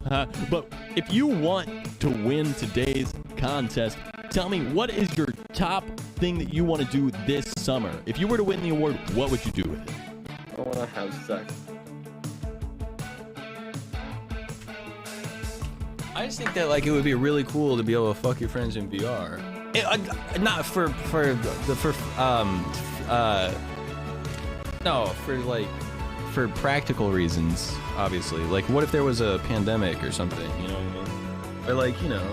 But if you want to win today's contest, tell me, what is your top thing that you want to do this summer? If you were to win the award, what would you do with it? I want to have sex. I just think that like it would be really cool to be able to fuck your friends in VR. Not for practical reasons, obviously. Like, what if there was a pandemic or something? You know what I mean? Or like, you know,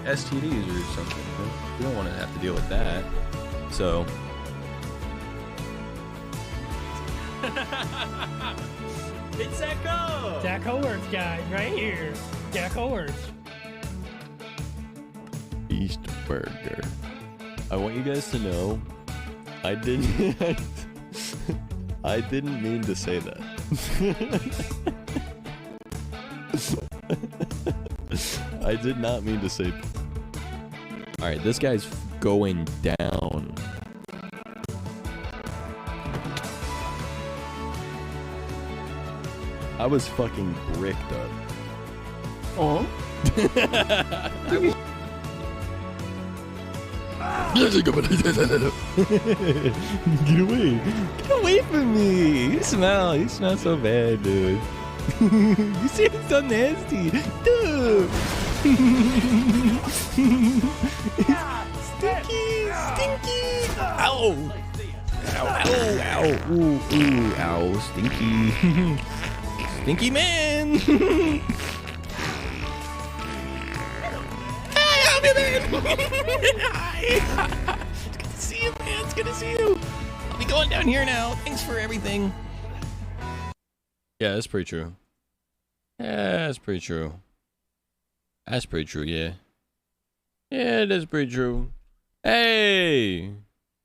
STDs or something. You don't want to have to deal with that. So. It's Echo! Jack Howarth guy, right here. Jack Howarth. Beast Burger. I want you guys to know, I didn't mean to say that. I did not mean to say. Alright, this guy's going down. I was fucking bricked up. Oh. Get away! Get away from me! You smell so bad, dude. You seem so nasty, dude. Stinky! Ow! Ow! Ow! Ooh! Ooh! Ow! Stinky! Stinky man! Hi! It's good to see you, man. It's good to see you. I'll be going down here now. Thanks for everything. Yeah, that's pretty true. Yeah, that's pretty true. That's pretty true, yeah. Yeah, that's pretty true. Hey!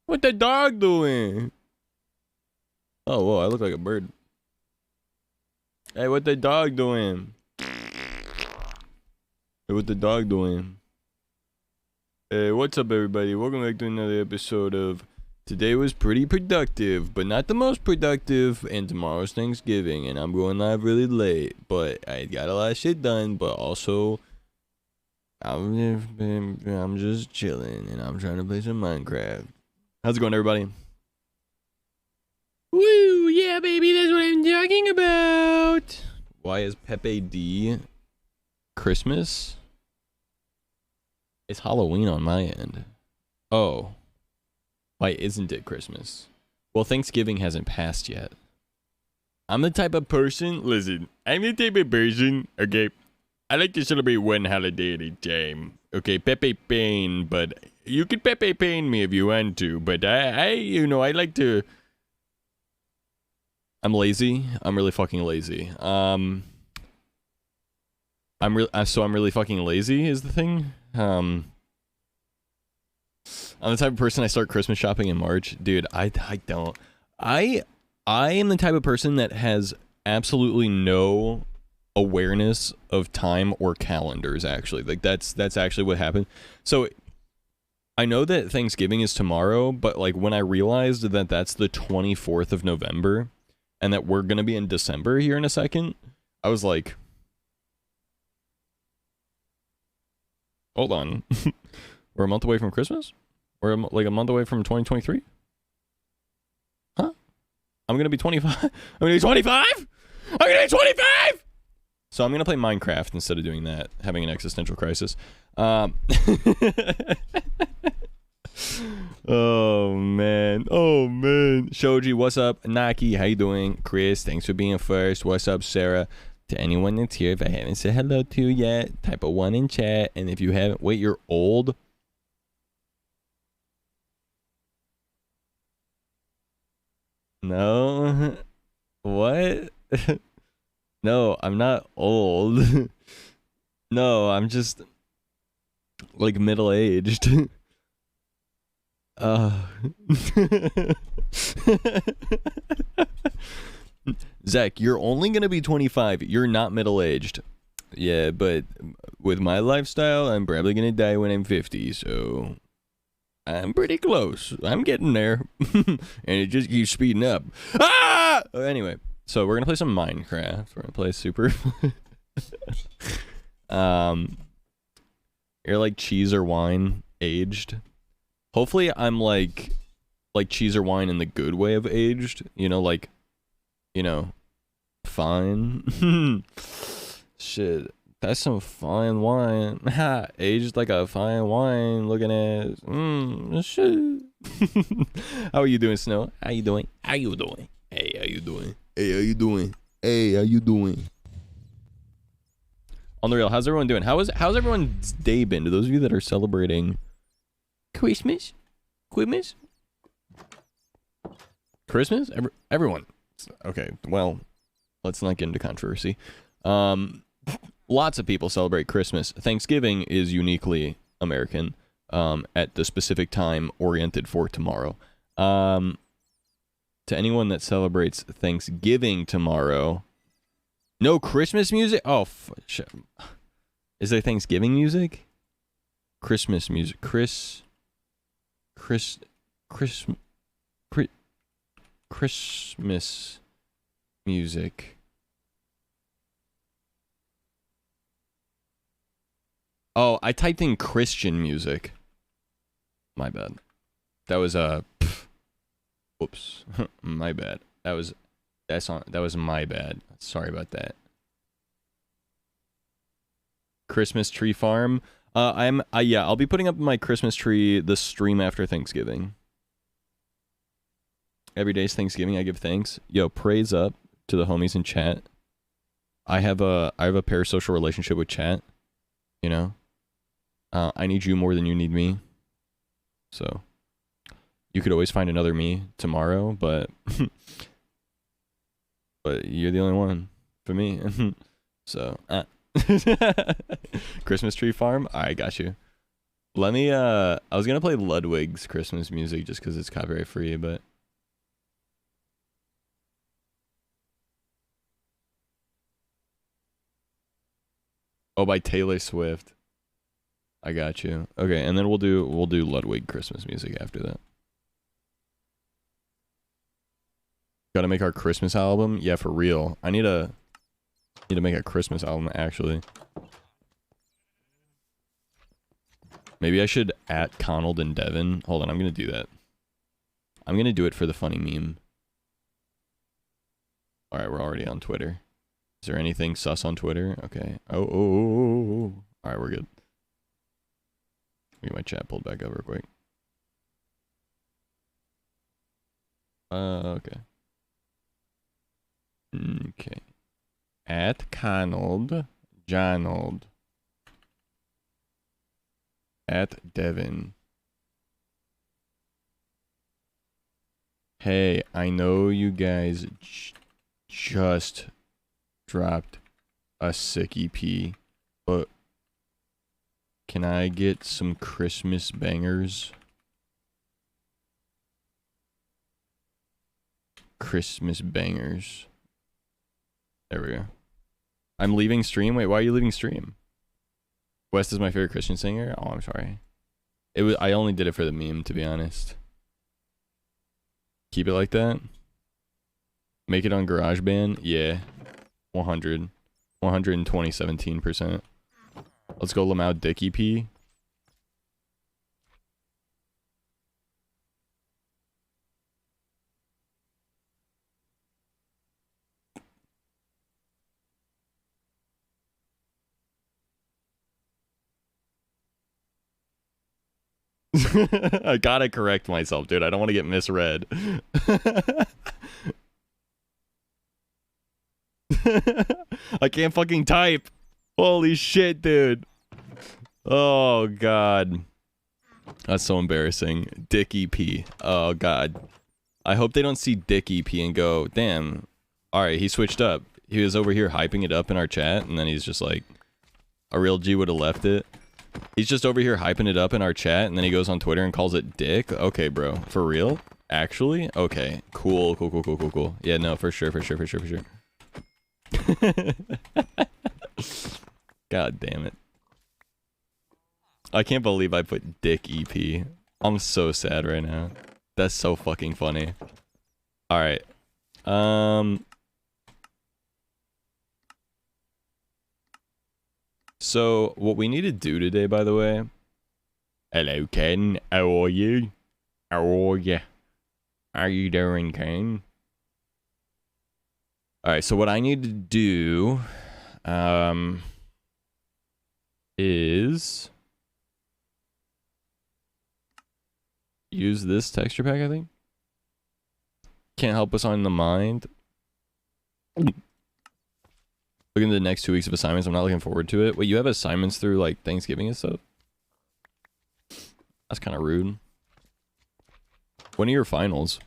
What the dog doing? Oh, whoa, I look like a bird. Hey, what the dog doing? Hey, what the dog doing? Hey, what's up, everybody? Welcome back to another episode of Today Was Pretty Productive, but not the most productive, and tomorrow's Thanksgiving, and I'm going live really late, but I got a lot of shit done, but also, I'm just chilling, and I'm trying to play some Minecraft. How's it going, everybody? Woo, yeah, baby, that's what I'm talking about! Why is Pepe D Christmas? It's Halloween on my end. Oh. Why isn't it Christmas? Well, Thanksgiving hasn't passed yet. I'm the type of person, listen, I'm the type of person, okay, I like to celebrate one holiday at a time. Okay, Pepe Pain, but you can Pepe Pain me if you want to, but I like to... I'm lazy. I'm really fucking lazy. I'm really fucking lazy is the thing. I'm the type of person I start Christmas shopping in March. Dude, I don't. I am the type of person that has absolutely no awareness of time or calendars, actually. Like, that's actually what happened. So, I know that Thanksgiving is tomorrow, but, like, when I realized that that's the 24th of November, and that we're gonna be in December here in a second, I was like... Hold on. We're a month away from Christmas? We're like a month away from 2023? Huh? I'm gonna be 25? I'm gonna be 25? I'm gonna be 25! So I'm gonna play Minecraft instead of doing that, having an existential crisis. Oh man. Oh man. Shoji, what's up? Naki, how you doing? Chris, thanks for being first. What's up, Sarah? To anyone that's here, if I haven't said hello to you yet, type a 1 in chat. And if you haven't, wait, you're old? No. What? No, I'm not old. No, I'm just like middle-aged. Zach, you're only gonna be 25. You're not middle-aged. Yeah, but with my lifestyle, I'm probably gonna die when I'm 50, so I'm pretty close. I'm getting there. And it just keeps speeding up. Ah! Anyway, so we're gonna play some Minecraft. We're gonna play Super... You're like cheese or wine aged. Hopefully I'm like cheese or wine in the good way of aged. You know, like, you know, fine. Shit, that's some fine wine. Ha, aged like a fine wine. Looking at shit. How are you doing, Snow? How you doing? How you doing? Hey, how you doing? Hey, how you doing? Hey, how you doing? On the real, how's everyone doing? How's everyone's day been? To those of you that are celebrating Christmas? Christmas? Everyone. Okay, well, let's not get into controversy. Lots of people celebrate Christmas. Thanksgiving is uniquely American, at the specific time oriented for tomorrow. To anyone that celebrates Thanksgiving tomorrow, no Christmas music? Oh, shit. Is there Thanksgiving music? Christmas music. Christmas music. Oh, I typed in Christian music. My bad. That was whoops. My bad. That was my bad. Sorry about that. Christmas tree farm. Yeah, I'll be putting up my Christmas tree the stream after Thanksgiving. Every day's Thanksgiving, I give thanks. Yo, praise up to the homies in chat. I have a parasocial relationship with chat. You know? I need you more than you need me. So you could always find another me tomorrow, but but you're the only one for me. So Christmas tree farm? I got you. Let me I was gonna play Ludwig's Christmas music just because it's copyright free, but oh, by Taylor Swift. I got you. Okay, and then we'll do Ludwig Christmas music after that. Gotta make our Christmas album? Yeah, for real. I need to make a Christmas album, actually. Maybe I should @ Conald and Devin. Hold on, I'm gonna do that. I'm gonna do it for the funny meme. Alright, we're already on Twitter. Is there anything sus on Twitter? Okay. Oh. Alright, we're good. Get my chat pulled back up real quick. Okay. Okay. @ Conald, Jonold, @ Devin. Hey, I know you guys just dropped a sick EP, but can I get some Christmas bangers? Christmas bangers. There we go. I'm leaving stream. Wait, why are you leaving stream? West is my favorite Christian singer. Oh, I'm sorry. I only did it for the meme, to be honest. Keep it like that. Make it on GarageBand. Yeah. 100. 117%. Let's go Lamau Dick EP. I gotta correct myself, dude. I don't want to get misread. I can't fucking type. Holy shit, dude. Oh, God. That's so embarrassing. Dick EP. Oh, God. I hope they don't see Dick EP and go, damn. Alright, he switched up. He was over here hyping it up in our chat, and then he's just like, a real G would have left it. He's just over here hyping it up in our chat, and then he goes on Twitter and calls it Dick. Okay, bro. For real? Actually? Okay. Cool. Yeah, no, for sure. God damn it. I can't believe I put Dick EP. I'm so sad right now. That's so fucking funny. Alright. So what we need to do today, by the way. Hello, Ken. How are you? How are you? How you doing, Ken? All right. So what I need to do, is use this texture pack. I think can't help us on the mind. Looking at the next 2 weeks of assignments, I'm not looking forward to it. Wait, you have assignments through like Thanksgiving and stuff? That's kind of rude. When are your finals?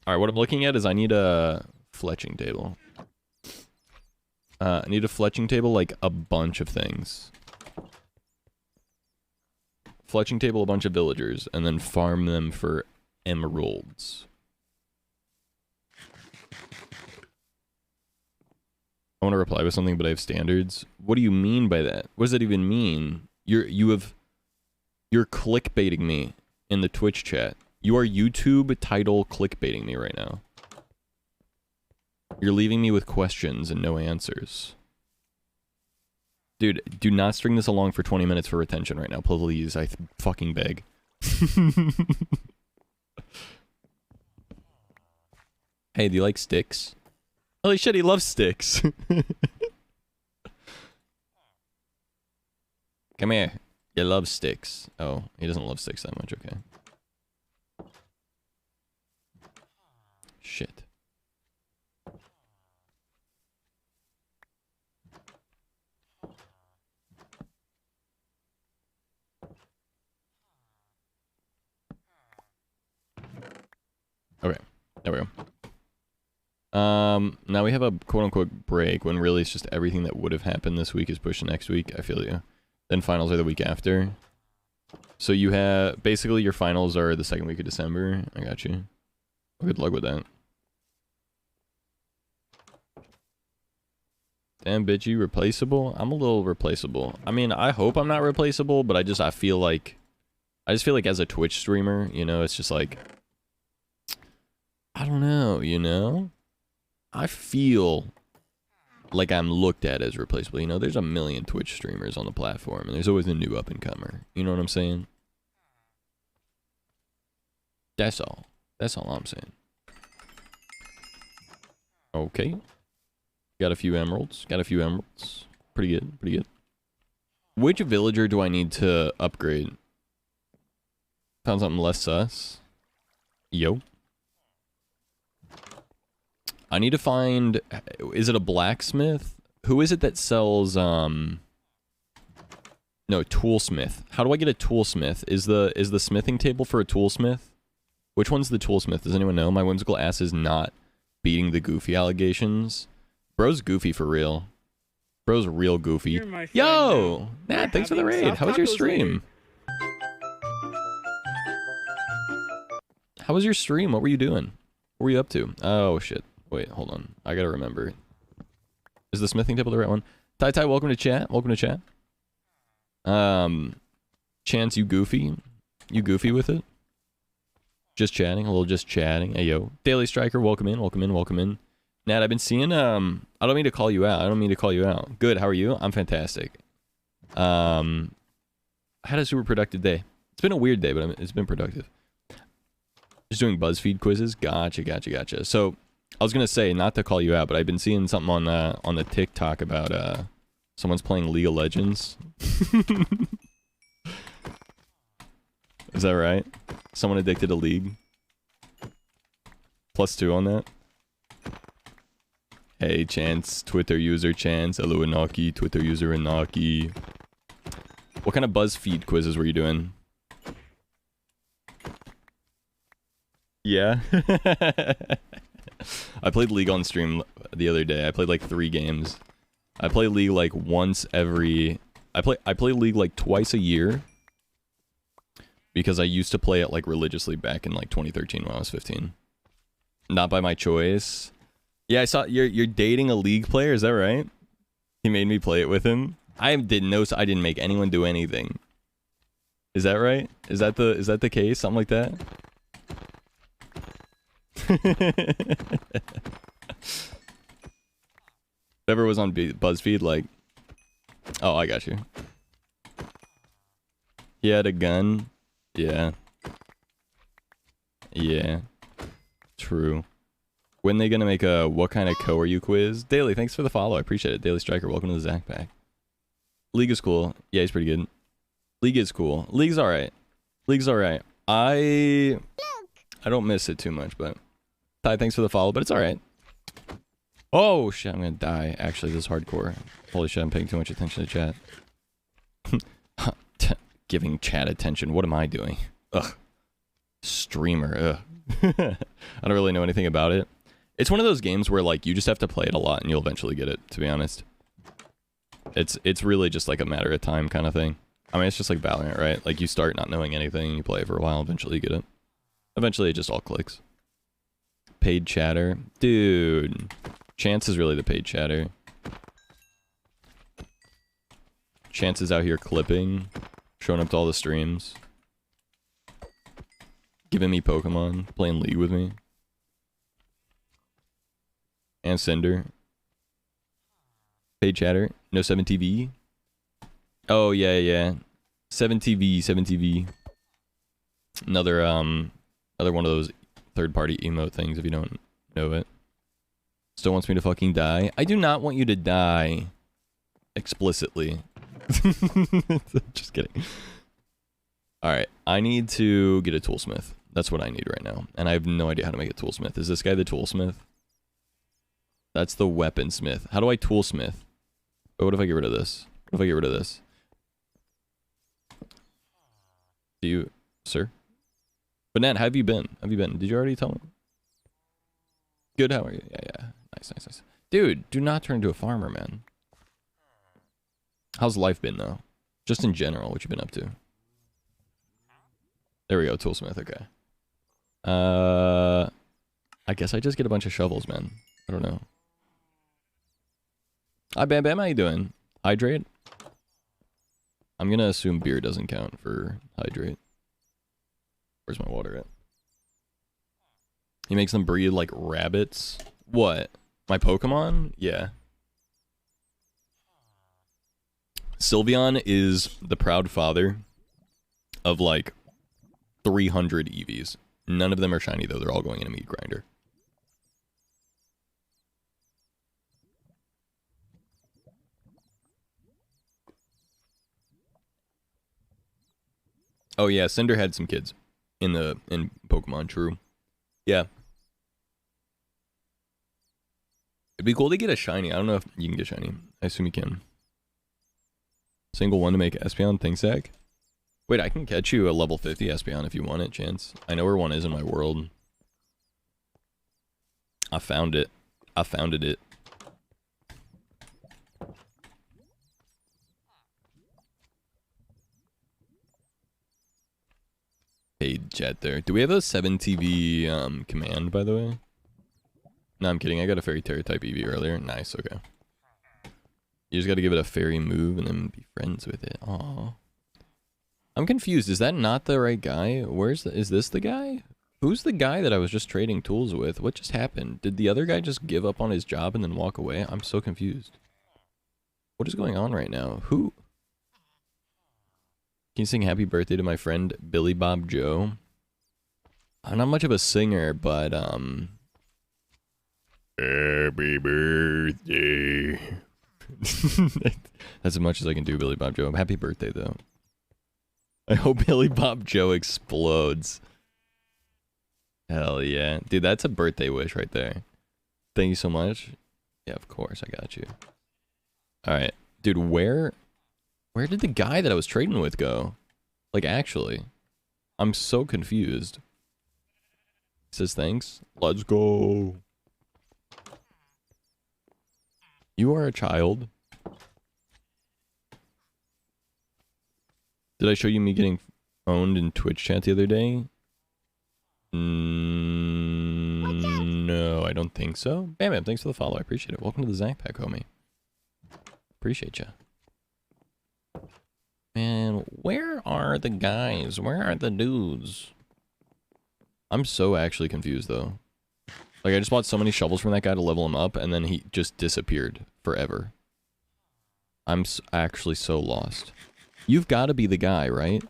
Alright, what I'm looking at is I need a fletching table. I need a fletching table, like a bunch of things. Fletching table, a bunch of villagers, and then farm them for emeralds. I want to reply with something, but I have standards. What do you mean by that? What does that even mean? You're clickbaiting me in the Twitch chat. You are YouTube title clickbaiting me right now. You're leaving me with questions and no answers. Dude, do not string this along for 20 minutes for retention right now, please. I fucking beg. Hey, do you like sticks? Holy shit, he loves sticks. Come here. You love sticks. Oh, he doesn't love sticks that much, okay. Shit. Okay, there we go. Now we have a quote-unquote break when really it's just everything that would have happened this week is pushed to next week. I feel you. Then finals are the week after. So you have, basically your finals are the second week of December. I got you. Good luck with that. Damn, bitch, you replaceable? I'm a little replaceable. I mean, I hope I'm not replaceable, but I just feel like as a Twitch streamer, you know, it's just like, I don't know, you know? I feel like I'm looked at as replaceable. You know, there's a million Twitch streamers on the platform, and there's always a new up-and-comer. You know what I'm saying? That's all. That's all I'm saying. Okay. Got a few emeralds. Got a few emeralds. Pretty good. Pretty good. Which villager do I need to upgrade? Found something less sus. Yo. I need to find... Is it a blacksmith? Who is it that sells, No, toolsmith. How do I get a toolsmith? Is the smithing table for a toolsmith? Which one's the toolsmith? Does anyone know? My whimsical ass is not beating the goofy allegations. Bro's goofy for real. Bro's real goofy. Yo! Nat, thanks for the raid. How was your stream? How was your stream? What were you doing? What were you up to? Oh, shit. Wait, hold on. I gotta remember. Is the smithing table the right one? Tai, welcome to chat. Welcome to chat. Chance, you goofy? You goofy with it? Just chatting, a little just chatting. Hey, yo. Daily Striker, welcome in, welcome in, welcome in. Nat, I've been seeing, I don't mean to call you out. I don't mean to call you out. Good, how are you? I'm fantastic. I had a super productive day. It's been a weird day, but it's been productive. Just doing BuzzFeed quizzes. Gotcha. So, I was gonna say, not to call you out, but I've been seeing something on the TikTok about, someone's playing League of Legends. Is that right? Someone addicted to League? +2 on that? Hey, Chance, Twitter user Chance. Hello, Inaki, Twitter user Inaki. What kind of BuzzFeed quizzes were you doing? Yeah? I played League on stream the other day. I played like 3 games. I play League like once every... I play League like twice a year. Because I used to play it like religiously back in like 2013 when I was 15. Not by my choice. Yeah, I saw you're dating a League player, is that right? He made me play it with him. I didn't make anyone do anything. Is that right? Is that the case? Something like that? Whatever was on BuzzFeed, like Oh, I got you. He had a gun. Yeah. Yeah. True. When they gonna make a what kind of co are you quiz? Daily, thanks for the follow. I appreciate it. Daily Striker, welcome to the Zach Pack. League is cool. Yeah, he's pretty good. League is cool. League's alright. League's alright. I don't miss it too much, but Ty, thanks for the follow, but it's alright. Oh shit, I'm gonna die. Actually, this is hardcore. Holy shit, I'm paying too much attention to chat. Giving chat attention. What am I doing? Ugh. Streamer. Ugh. I don't really know anything about it. It's one of those games where like you just have to play it a lot and you'll eventually get it, to be honest. It's really just like a matter of time kind of thing. I mean, it's just like Valorant, right? Like you start not knowing anything, you play it for a while, eventually you get it. Eventually it just all clicks. Paid chatter. Dude. Chance is really the paid chatter. Chance is out here clipping, showing up to all the streams. Giving me Pokemon, playing League with me. And Cinder. Paid chatter. No 7TV. Oh yeah, yeah. 7TV, 7TV. Another another one of those third-party emote things if you don't know it. Still wants me to fucking die. I do not want you to die. Explicitly. Just kidding. Alright, I need to get a toolsmith. That's what I need right now. And I have no idea how to make a toolsmith. Is this guy the toolsmith? That's the weaponsmith. How do I toolsmith? Oh, what if I get rid of this? What if I get rid of this? Do you... Sir? Banana, how have you been? Have you been? Did you already tell me? Good, how are you? Yeah, yeah. Nice, nice, nice. Dude, do not turn into a farmer, man. How's life been, though? Just in general, what you been up to? There we go, toolsmith, okay. I guess I just get a bunch of shovels, man. I don't know. Hi, Bam Bam, how you doing? Hydrate? I'm gonna assume beer doesn't count for hydrate. Where's my water at? He makes them breed like rabbits. What? My Pokemon? Yeah. Sylveon is the proud father of like 300 EVs. None of them are shiny though. They're all going in a meat grinder. Oh yeah, Cinder had some kids in Pokemon, true. Yeah. It'd be cool to get a shiny. I don't know if you can get shiny. I assume you can. Single one to make Espeon, thanks, Zach. Wait, I can catch you a level 50 Espeon if you want it, Chance. I know where one is in my world. I found it. I founded it. Paid chat there. Do we have a 7TV command, by the way? No, I'm kidding. I got a Fairy Terror type EV earlier. Nice, okay. You just gotta give it a fairy move and then be friends with it. Aww. I'm confused. Is that not the right guy? Is this the guy? Who's the guy that I was just trading tools with? What just happened? Did the other guy just give up on his job and then walk away? I'm so confused. What is going on right now? Who? Can you sing happy birthday to my friend Billy Bob Joe? I'm not much of a singer, but happy birthday. That's as much as I can do, Billy Bob Joe. Happy birthday, though. I hope Billy Bob Joe explodes. Hell yeah. Dude, that's a birthday wish right there. Thank you so much. Yeah, of course, I got you. Alright. Dude, where did the guy that I was trading with go? Like, actually. I'm so confused. He says thanks. Let's go. You are a child. Did I show you me getting owned in Twitch chat the other day? No, I don't think so. Bam Bam, thanks for the follow. I appreciate it. Welcome to the Zach Pack, homie. Appreciate ya. Man, where are the guys? Where are the dudes? I'm so actually confused, though. Like, I just bought so many shovels from that guy to level him up, and then he just disappeared forever. Actually so lost. You've got to be the guy, right?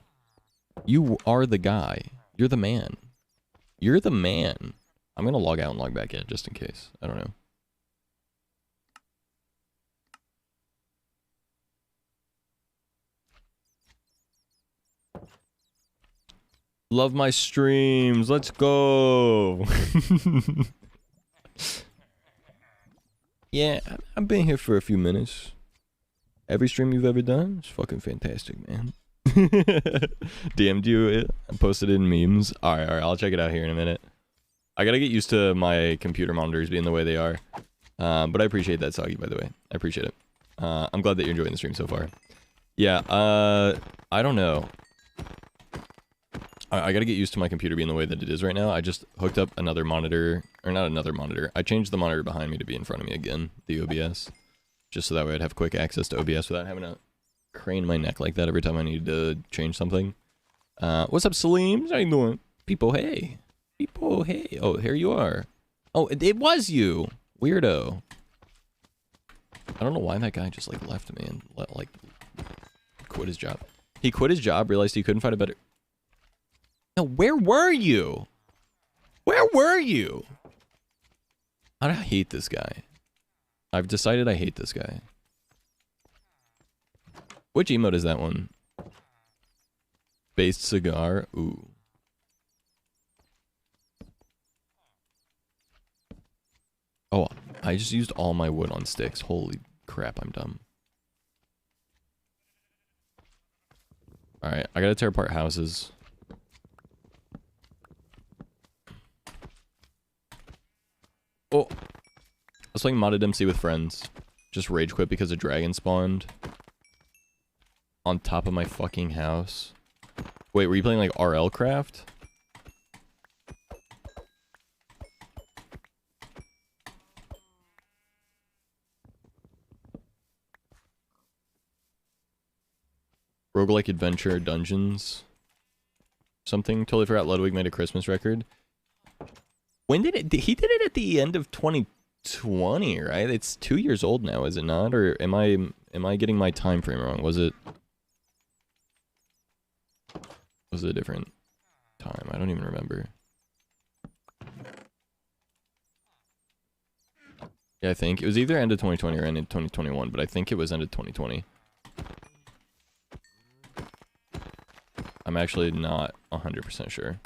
You are the guy. You're the man. You're the man. I'm gonna log out and log back in just in case. I don't know. Love my streams. Let's go. Yeah, I've been here for a few minutes. Every stream you've ever done is fucking fantastic, man. DM'd you, I posted it in memes. Alright, I'll check it out here in a minute. I gotta get used to my computer monitors being the way they are. But I appreciate that, Soggy, by the way. I appreciate it. I'm glad that you're enjoying the stream so far. Yeah, I don't know. I gotta get used to my computer being the way that it is right now. I just hooked up another monitor, or not another monitor. I changed the monitor behind me to be in front of me again, the OBS. Just so that way I'd have quick access to OBS without having to crane my neck like that every time I need to change something. What's up, Salim? How you doing? People, hey. People, hey. Oh, here you are. Oh, it was you. Weirdo. I don't know why that guy just, like, left me and, like, quit his job. He quit his job, realized he couldn't find a better... No, where were you? Where were you? I hate this guy. I've decided I hate this guy. Which emote is that one? Based cigar? Ooh. Oh, I just used all my wood on sticks. Holy crap, I'm dumb. Alright, I gotta tear apart houses. Oh, I was playing modded MC with friends. Just rage quit because a dragon spawned on top of my fucking house. Wait, were you playing like RL Craft? Roguelike Adventure Dungeons. Something. Totally forgot Ludwig made a Christmas record. When did it? He did it at the end of 2020, right? It's 2 years old now, is it not? Or am I getting my time frame wrong? Was it a different time? I don't even remember. Yeah, I think it was either end of 2020 or end of 2021, but I think it was end of 2020. I'm actually not 100% sure.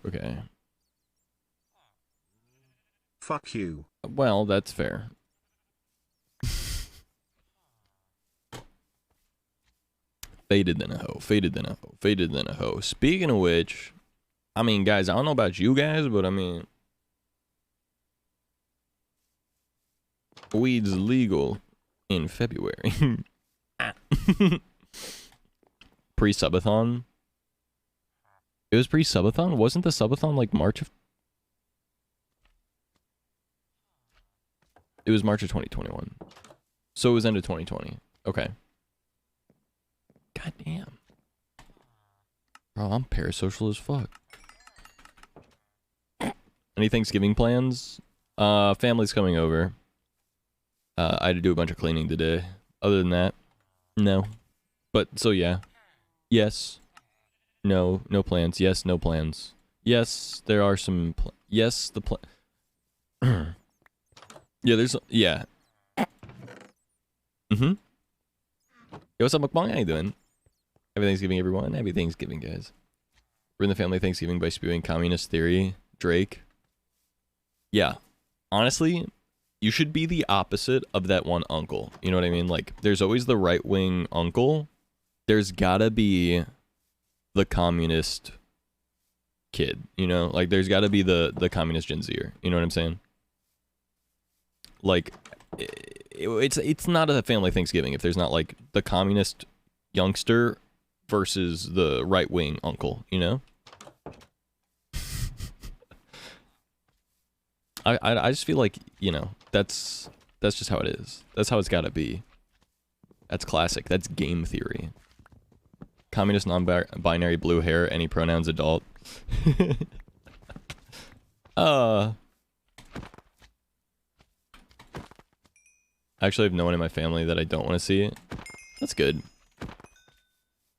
Okay. Fuck you. Well, that's fair. Faded than a hoe. Faded than a hoe. Faded than a hoe. Speaking of which, I mean, guys, I don't know about you guys, but I mean, weed's legal in February. Pre-subathon. It was pre-subathon? Wasn't the subathon like March of... It was March of 2021. So it was end of 2020. Okay. God damn. Bro, I'm parasocial as fuck. Any Thanksgiving plans? Family's coming over. I had to do a bunch of cleaning today. Other than that, no. But, so yeah. Yes. No. No plans. Yes, no plans. Yes, there are some... yes, the plan... yeah, there's... yeah. Mm-hmm. Yo, what's up, Mukbang? How you doing? Happy Thanksgiving, everyone. Happy Thanksgiving, guys. We're in the family Thanksgiving by spewing communist theory. Drake. Yeah. Honestly, you should be the opposite of that one uncle. You know what I mean? Like, there's always the right-wing uncle. There's gotta be the communist kid, you know? Like, there's gotta be the communist Gen Zer. You know what I'm saying? Like, it's not a family Thanksgiving if there's not, like, the communist youngster versus the right-wing uncle, you know? I just feel like, you know, that's just how it is. That's how it's gotta be. That's classic. That's game theory. Communist non-binary blue hair, any pronouns adult. Actually, I have no one in my family that I don't want to see. That's good.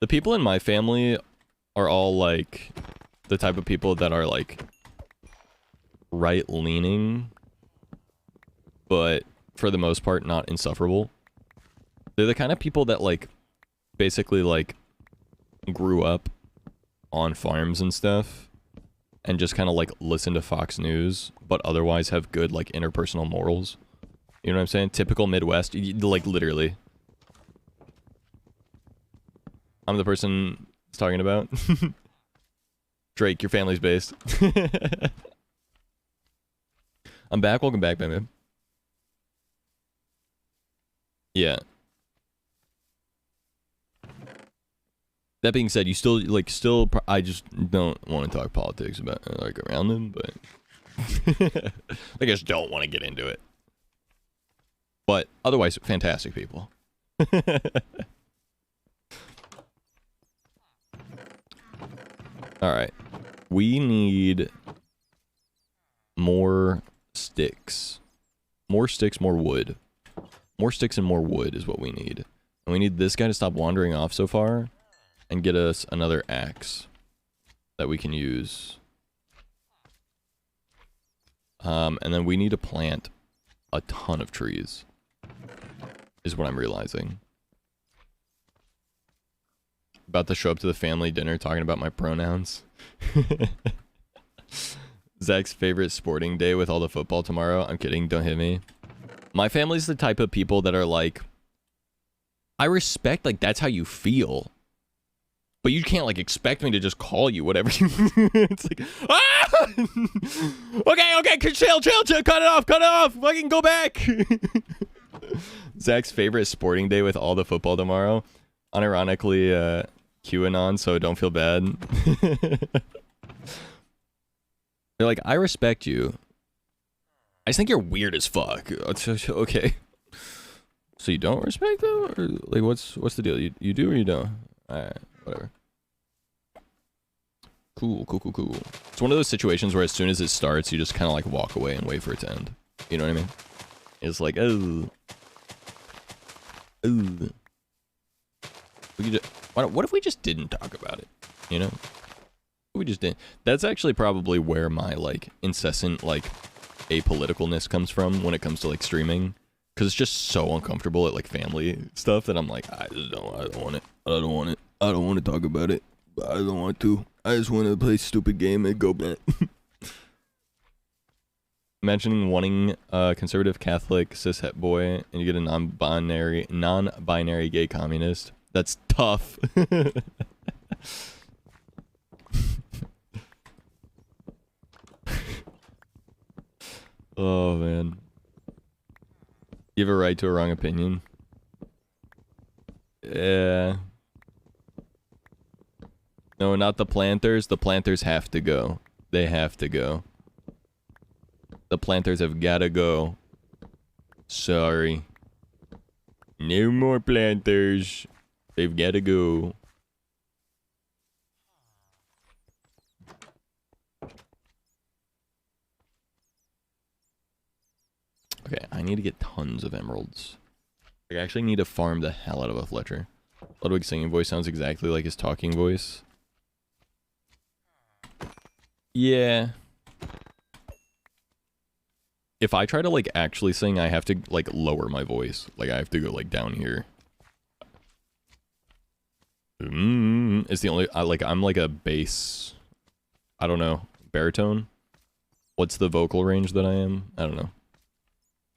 The people in my family are all like the type of people that are like right-leaning, but for the most part not insufferable. They're the kind of people that like basically like grew up on farms and stuff and just kind of like listen to Fox News, but otherwise have good like interpersonal morals. You know what I'm saying? Typical Midwest, like literally. I'm the person it's talking about. Drake, your family's based. I'm back. Welcome back, baby. Yeah. That being said, you still, like, I just don't want to talk politics about, like, around them, but I just don't want to get into it. But otherwise, fantastic people. Alright. We need more sticks. More sticks, more wood. More sticks and more wood is what we need. And we need this guy to stop wandering off so far and get us another axe that we can use. And then we need to plant a ton of trees, is what I'm realizing. About to show up to the family dinner talking about my pronouns. Zach's favorite sporting day with all the football tomorrow. I'm kidding, don't hit me. My family's the type of people that are like, I respect, like, that's how you feel. But you can't, like, expect me to just call you whatever you... It's like, ah! Okay, chill, cut it off, fucking go back! Zach's favorite sporting day with all the football tomorrow. Unironically, QAnon, so don't feel bad. They're like, I respect you. I just think you're weird as fuck. Okay. So you don't respect them? Or, like, what's the deal? You do or you don't? Alright, whatever. Cool. It's one of those situations where as soon as it starts, you just kind of like walk away and wait for it to end. You know what I mean? It's like, oh. Ooh. What if we just didn't talk about it? You know? We just didn't. That's actually probably where my, like, incessant, like, apoliticalness comes from when it comes to, like, streaming. Because it's just so uncomfortable at, like, family stuff that I'm like, I don't want it. I don't want to talk about it. I don't want to. I just want to play a stupid game and go back. Imagining wanting a conservative Catholic cishet boy and you get a non-binary gay communist. That's tough. Oh, man. You have a right to a wrong opinion. Yeah. No, not the planters. The planters have to go. They have to go. The planters have gotta go. Sorry. No more planters. They've gotta go. Okay, I need to get tons of emeralds. I actually need to farm the hell out of a Fletcher. Ludwig's singing voice sounds exactly like his talking voice. Yeah. If I try to, like, actually sing, I have to, like, lower my voice. Like, I have to go, like, down here. It's the only... I'm, like, a bass... I don't know. Baritone? What's the vocal range that I am? I don't know.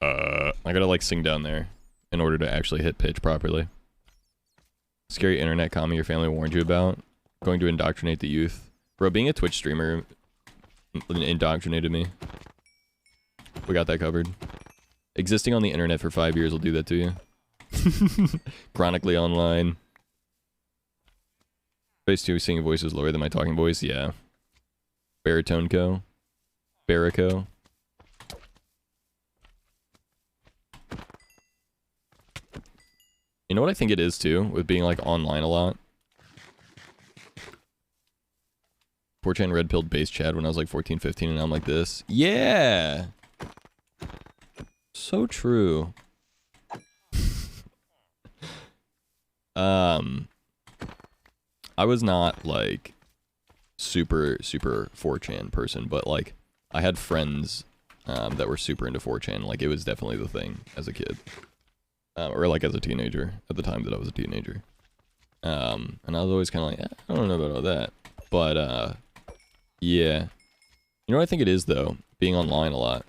I gotta, like, sing down there in order to actually hit pitch properly. Scary internet comment your family warned you about. Going to indoctrinate the youth. Bro, being a Twitch streamer indoctrinated me. We got that covered. Existing on the internet for 5 years will do that to you. Chronically online. Phase 2 singing voice is lower than my talking voice. Yeah. Baritone co. Barico. You know what I think it is too, with being like online a lot? 4chan red pilled base Chad when I was like 14, 15, and now I'm like this. Yeah. So true. I was not like super 4chan person, but like I had friends that were super into 4chan. Like it was definitely the thing as a kid, or like as a teenager at the time that I was a teenager. And I was always kind of like, I don't know about all that, but yeah. You know what I think it is though, being online a lot.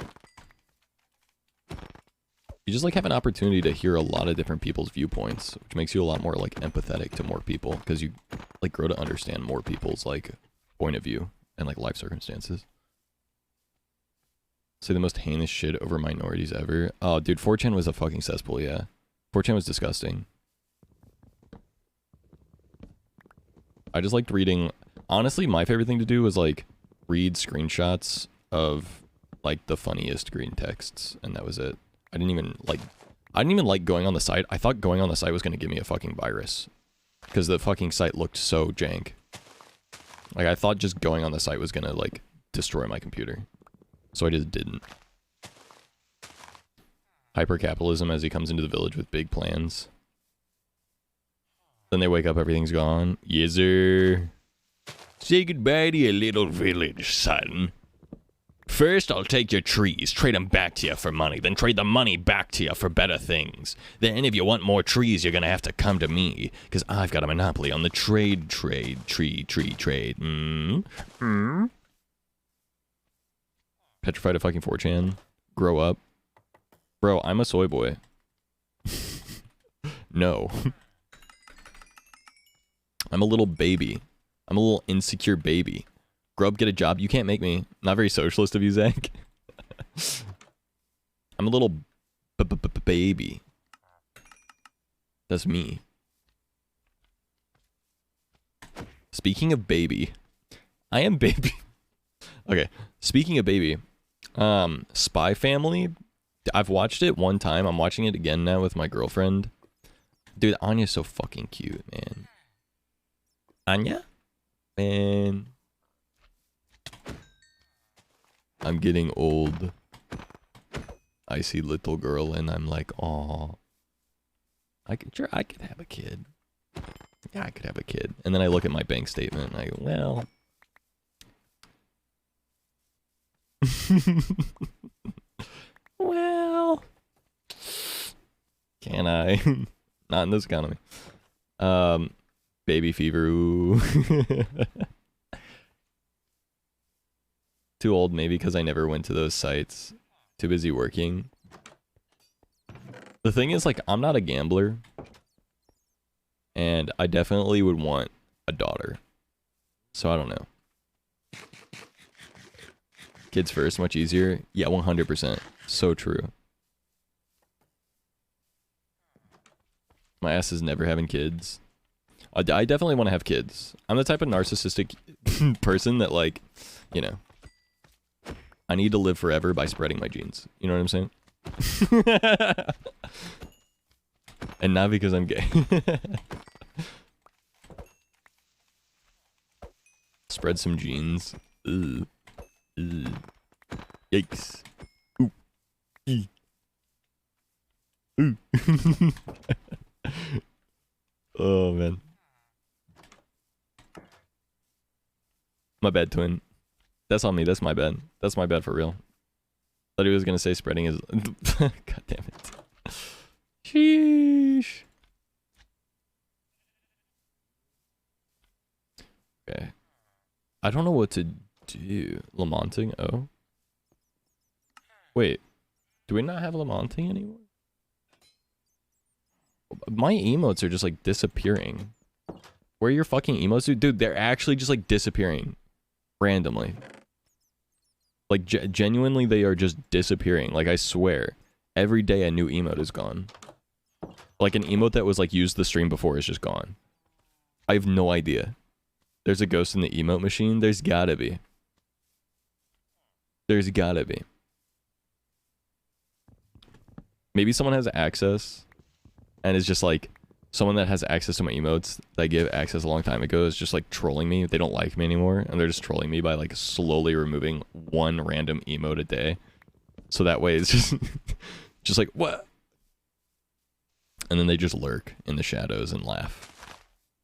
You just like have an opportunity to hear a lot of different people's viewpoints, which makes you a lot more like empathetic to more people because you like grow to understand more people's like point of view and like life circumstances. Say the most heinous shit over minorities ever. Oh, dude, 4chan was a fucking cesspool, yeah. 4chan was disgusting. I just liked reading. Honestly, my favorite thing to do was like read screenshots of like the funniest green texts, and that was it. I didn't even like going on the site. I thought going on the site was going to give me a fucking virus because the fucking site looked so jank. Like I thought just going on the site was going to like destroy my computer. So I just didn't. Hypercapitalism as he comes into the village with big plans. Then they wake up, everything's gone. Yes, sir. Say goodbye to your little village, son. First, I'll take your trees, trade them back to you for money, then trade the money back to you for better things. Then, if you want more trees, you're gonna have to come to me, because I've got a monopoly on the trade. Petrified of fucking 4chan. Grow up. Bro, I'm a soy boy. No. I'm a little baby. I'm a little insecure baby. Grow up, get a job. You can't make me. Not very socialist of you, Zach. I'm a little baby. That's me. Speaking of baby, I am baby. Okay, speaking of baby, Spy Family. I've watched it one time. I'm watching it again now with my girlfriend. Dude, Anya's so fucking cute, man. Anya? Man. I'm getting old. I see little girl and I'm like, aw. I could have a kid. Yeah, I could have a kid. And then I look at my bank statement and I go, well. Well. Can I? Not in this economy. Baby fever, ooh. Too old maybe because I never went to those sites. Too busy working. The thing is, like, I'm not a gambler. And I definitely would want a daughter. So I don't know. Kids first, much easier. Yeah, 100%. So true. My ass is never having kids. I definitely want to have kids. I'm the type of narcissistic person that, like, you know, I need to live forever by spreading my genes. You know what I'm saying? And not because I'm gay. Spread some genes. Ugh. Ugh. Yikes. Ooh. Ee. Ooh. Oh, man. My bad, twin. That's on me. That's my bad. That's my bad for real. Thought he was gonna say spreading his... God damn it. Sheesh. Okay. I don't know what to do. Lamonting? Oh. Wait. Do we not have Lamonting anymore? My emotes are just like disappearing. Where are your fucking emotes, dude? Dude, they're actually just like disappearing. Randomly. Like, genuinely, they are just disappearing. Like, I swear. Every day a new emote is gone. Like, an emote that was, like, used the stream before is just gone. I have no idea. There's a ghost in the emote machine? There's gotta be. There's gotta be. Maybe someone has access and is just, like, someone that has access to my emotes that I give access a long time ago is just like trolling me. They don't like me anymore, and they're just trolling me by like slowly removing one random emote a day. So that way it's just just like what? And then they just lurk in the shadows and laugh.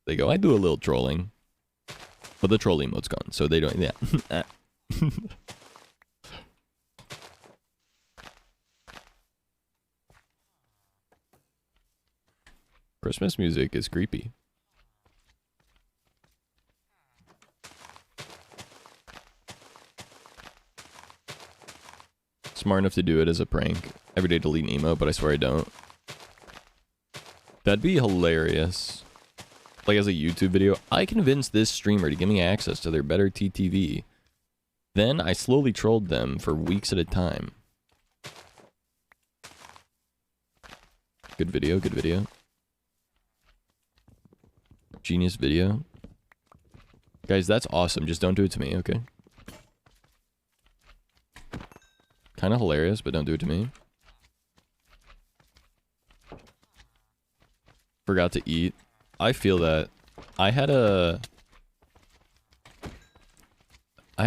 They go, I do a little trolling. But the troll emote's gone, so they don't, yeah. Christmas music is creepy. Smart enough to do it as a prank. Every day delete an emo, but I swear I don't. That'd be hilarious. Like as a YouTube video, I convinced this streamer to give me access to their better TTV. Then I slowly trolled them for weeks at a time. Good video, good video. Genius video. Guys, that's awesome. Just don't do it to me, okay? Kind of hilarious, but don't do it to me. Forgot to eat. I feel that. I had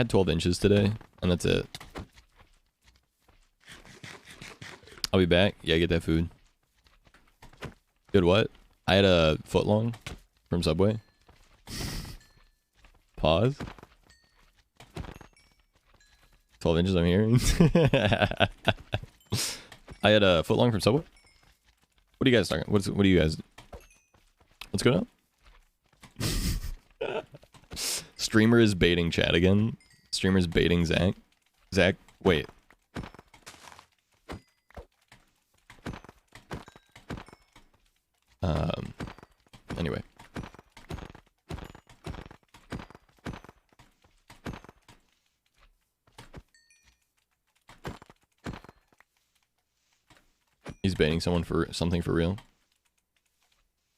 12 inches today, and that's it. I'll be back. Yeah, get that food. Good what? I had a footlong from Subway. Pause. 12 inches, I'm here. I had a footlong from Subway. What are you guys talking? What do you guys? What's going on? Streamer is baiting chat again. Streamer's baiting Zach. Zach, wait. Anyway. He's baiting someone for something for real.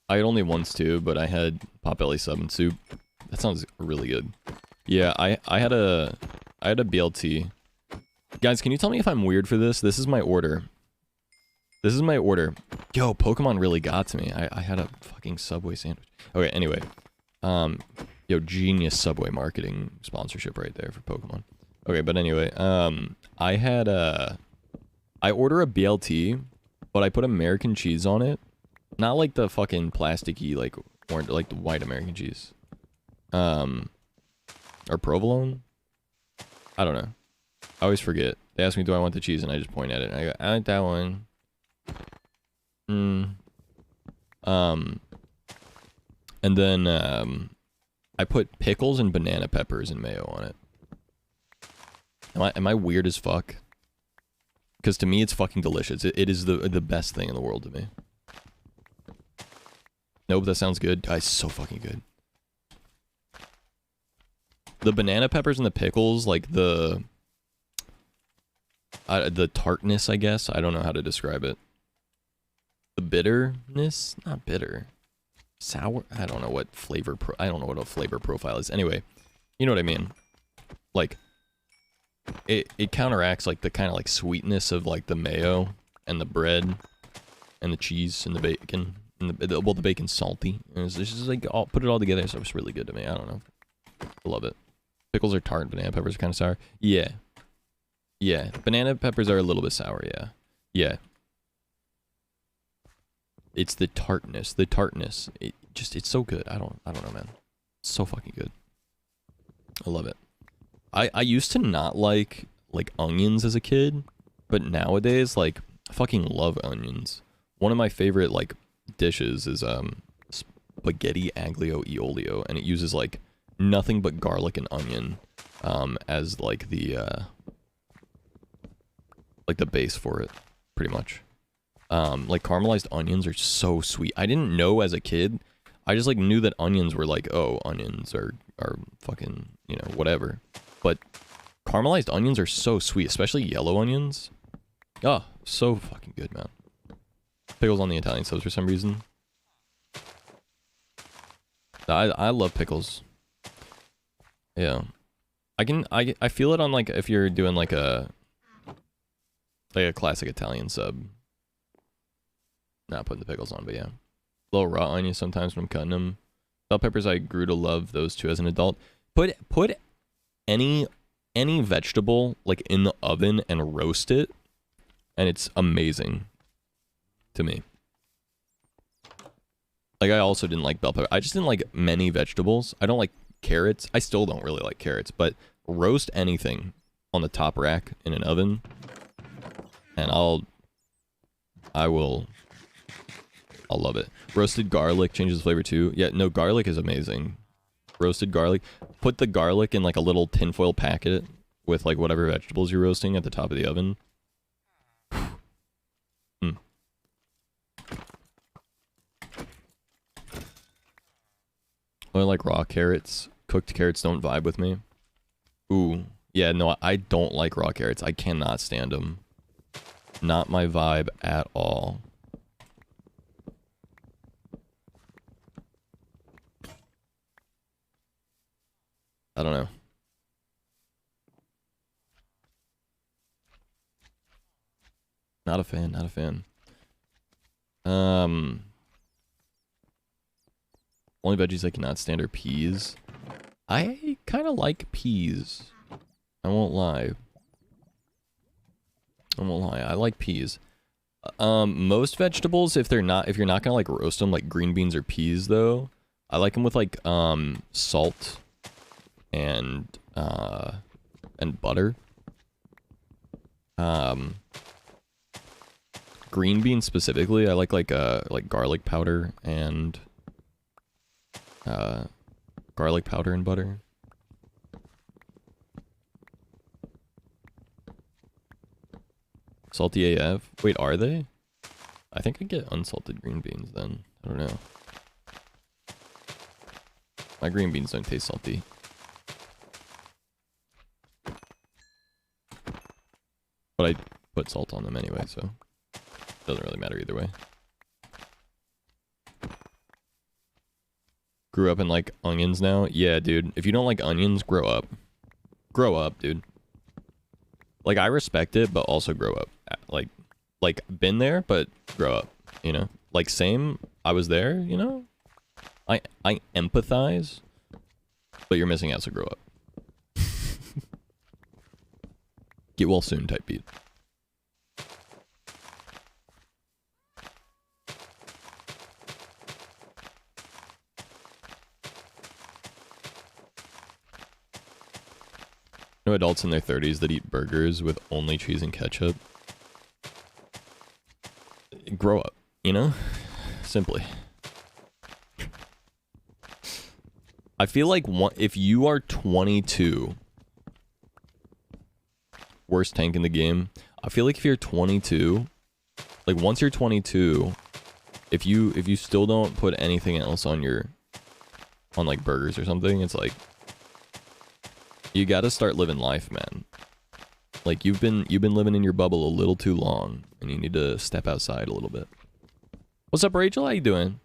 I had only once too, but I had Potbelly sub and soup. That sounds really good. Yeah, I had a BLT. Guys, can you tell me if I'm weird for this? This is my order. This is my order. Yo, Pokemon really got to me. I had a fucking Subway sandwich. Okay, anyway. Yo, genius Subway marketing sponsorship right there for Pokemon. Okay, but anyway, I order a BLT, but I put American cheese on it. Not like the fucking plasticky, like, orange, like the white American cheese. Or provolone? I don't know. I always forget. They ask me, do I want the cheese? And I just point at it. And I go, I like that one. And then, I put pickles and banana peppers and mayo on it. Am I weird as fuck? Because to me, it's fucking delicious. It is the best thing in the world to me. Nope, that sounds good. It's so fucking good. The banana peppers and the pickles, like the tartness, I guess. I don't know how to describe it. The bitterness? Not bitter. Sour? I don't know what flavor I don't know what a flavor profile is. Anyway, you know what I mean. Like, it counteracts like the kind of like sweetness of like the mayo and the bread and the cheese and the bacon. And the bacon's salty. And it's just like, I'll put it all together, so it's really good to me. I don't know. I love it. Pickles are tart, banana peppers are kind of sour. Yeah. Yeah. Banana peppers are a little bit sour, yeah. Yeah. It's the tartness. The tartness. It's so good. I don't know, man. It's so fucking good. I love it. I used to not like onions as a kid, but nowadays, like, I fucking love onions. One of my favorite, like, dishes is spaghetti aglio e olio, and it uses like nothing but garlic and onion as like the base for it, pretty much. Like caramelized onions are so sweet. I didn't know as a kid. I just like knew that onions were like, oh, onions are fucking, you know, whatever. But caramelized onions are so sweet, especially yellow onions. Oh, so fucking good, man. Pickles on the Italian subs for some reason. I love pickles. Yeah. I feel it on like if you're doing like a classic Italian sub. Not putting the pickles on, but yeah. little raw onions sometimes when I'm cutting them. Bell peppers, I grew to love those too as an adult. Put any vegetable like in the oven and roast it, and it's amazing to me. Like, I also didn't like bell pepper. I just didn't like many vegetables. I don't like carrots. I still don't really like carrots, but roast anything on the top rack in an oven, and I'll love it. Roasted garlic changes the flavor too. Yeah, no, garlic is amazing. Roasted garlic. Put the garlic in like a little tinfoil packet with like whatever vegetables you're roasting at the top of the oven. Mm. I like raw carrots. Cooked carrots don't vibe with me. Ooh. Yeah, no, I don't like raw carrots. I cannot stand them. Not my vibe at all. I don't know. Not a fan, not a fan. Only veggies I cannot stand are peas. I kind of like peas. I won't lie. I like peas. Most vegetables, if you're not gonna like roast them, like green beans or peas though, I like them with like salt and butter. Green beans specifically, I like garlic powder and butter. Salty AF. Wait, are they? I think I get unsalted green beans then. I don't know. My green beans don't taste salty. But I put salt on them anyway, so it doesn't really matter either way. Grew up in like onions now? Yeah, dude. If you don't like onions, grow up. Grow up, dude. Like, I respect it, but also grow up. Like been there, but grow up, you know? Like, same, I was there, you know? I empathize, but you're missing out, so grow up. Get well soon type beat. No adults in their 30s that eat burgers with only cheese and ketchup. Grow up, you know? Simply. I feel like if you are 22, worst tank in the game. I feel like if you're 22, like once you're 22, if you still don't put anything else on like burgers or something, it's like you gotta start living life, man. Like you've been living in your bubble a little too long, and you need to step outside a little bit. What's up, Rachel? How you doing?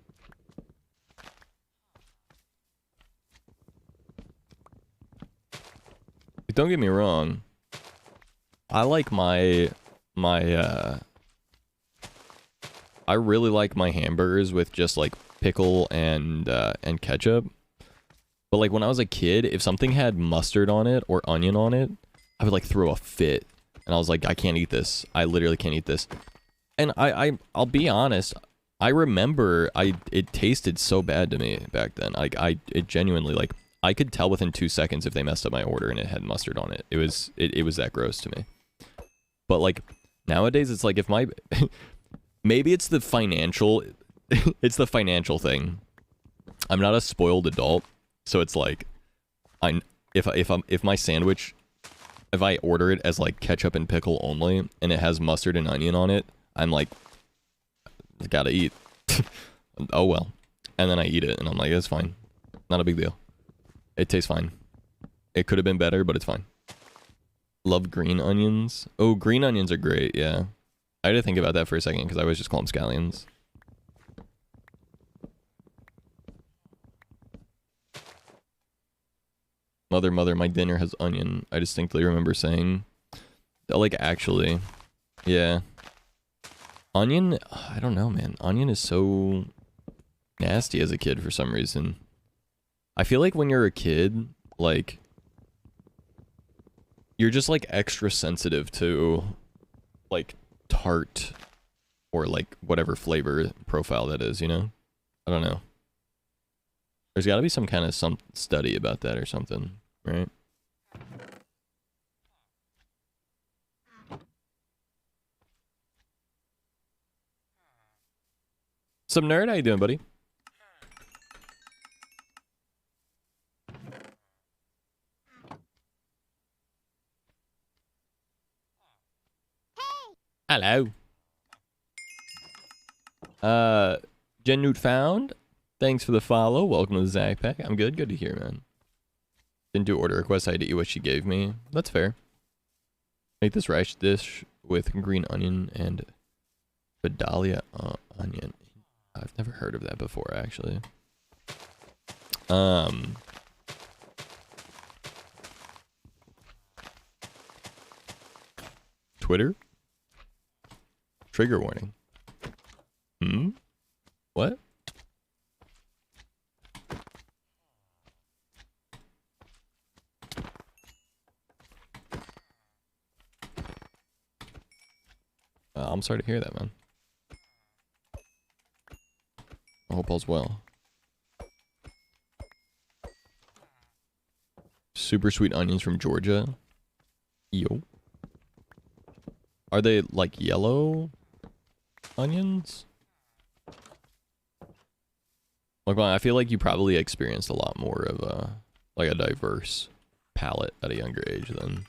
Don't get me wrong. I like I really like my hamburgers with just like pickle and ketchup. But like when I was a kid, if something had mustard on it or onion on it, I would like throw a fit. And I was like, I can't eat this. I literally can't eat this. And I'll be honest, I remember it tasted so bad to me back then. Like it genuinely, like, I could tell within 2 seconds if they messed up my order and it had mustard on it. It was that gross to me. But like nowadays it's like if my maybe it's the financial it's the financial thing. I'm not a spoiled adult, so it's like if my sandwich, if I order it as like ketchup and pickle only and it has mustard and onion on it, I'm like, gotta eat. Oh well. And then I eat it and I'm like, it's fine. Not a big deal. It tastes fine. It could have been better, but it's fine. Love green onions. Oh, green onions are great, yeah. I had to think about that for a second because I always just call them scallions. Mother, my dinner has onion. I distinctly remember saying. Like, actually. Yeah. Onion, I don't know, man. Onion is so nasty as a kid for some reason. I feel like when you're a kid, like, you're just like extra sensitive to like tart or like whatever flavor profile that is, you know? I don't know. There's got to be some kind of some study about that or something, right? Some nerd, how you doing, buddy? Hello. Gen Newt found. Thanks for the follow. Welcome to the Zach Pack. I'm good. Good to hear, man. Didn't do order requests. I had to eat what she gave me. That's fair. Make this rice dish with green onion and Vidalia onion. I've never heard of that before, actually. Twitter? Trigger warning. What? I'm sorry to hear that, man. I hope all's well. Super sweet onions from Georgia. Yo. Are they like yellow onions? Like, well, I feel like you probably experienced a lot more of like a diverse palate at a younger age than.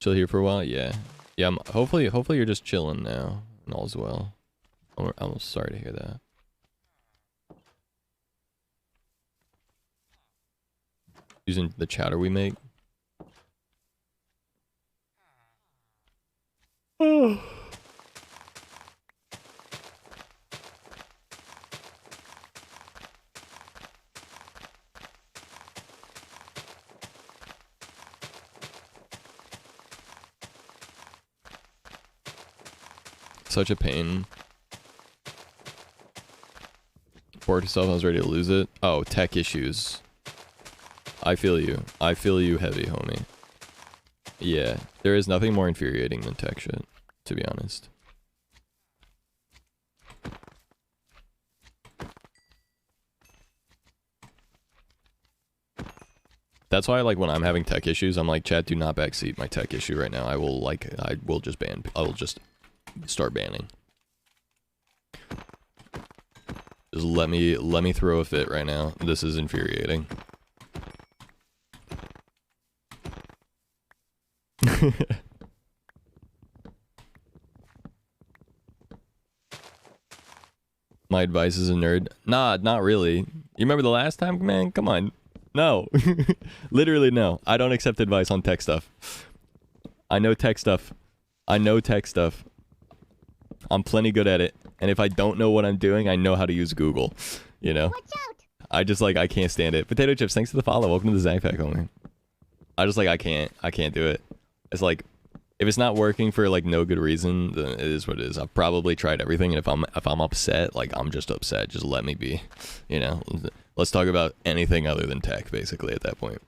Chill here for a while, yeah. Yeah, hopefully you're just chilling now and all's well. I'm sorry to hear that. Using the chowder we make. Oh. Such a pain. Bored yourself, I was ready to lose it. Oh, tech issues. I feel you. I feel you heavy, homie. Yeah, there is nothing more infuriating than tech shit, to be honest. That's why, like, when I'm having tech issues, I'm like, chat, do not backseat my tech issue right now. I will just ban. I will just start banning. Just let me throw a fit right now. This is infuriating. My advice is a nerd. Nah, not really. You remember the last time, man? Come on. No. Literally no. I don't accept advice on tech stuff. I know tech stuff. I know tech stuff. I'm plenty good at it. And if I don't know what I'm doing, I know how to use Google. You know? Watch out. I just like, I can't stand it. Potato Chips, thanks for the follow. Welcome to the Zach Pack, homie. I just like, I can't do it. It's like, if it's not working for like no good reason, then it is what it is. I've probably tried everything, and if I'm upset, like I'm just upset. Just let me be, you know. Let's talk about anything other than tech, basically, at that point.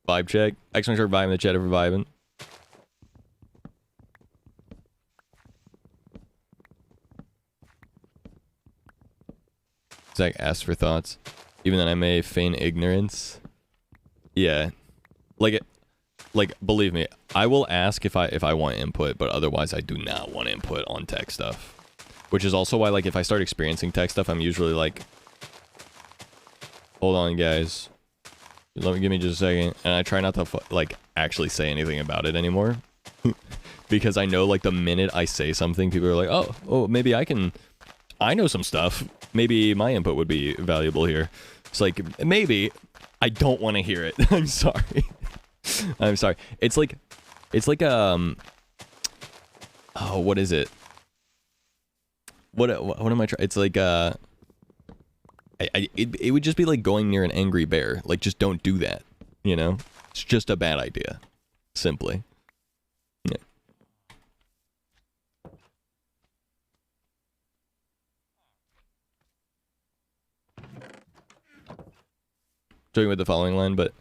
Vibe check. Excellent for vibing the chat for vibing. Zach asked for thoughts, even then I may feign ignorance. Yeah, like believe me, I will ask if I want input, but otherwise I do not want input on tech stuff. Which is also why, like, if I start experiencing tech stuff, I'm usually like, hold on, guys, give me just a second, and I try not to like actually say anything about it anymore, because I know like the minute I say something, people are like, oh, maybe I know some stuff. Maybe my input would be valuable here. It's like, maybe I don't want to hear it. I'm sorry. I'm sorry. It's like, oh, what is it? What am I trying? It's like, it would just be like going near an angry bear. Like, just don't do that. You know? It's just a bad idea. Simply. Yeah. Joking with the following line, but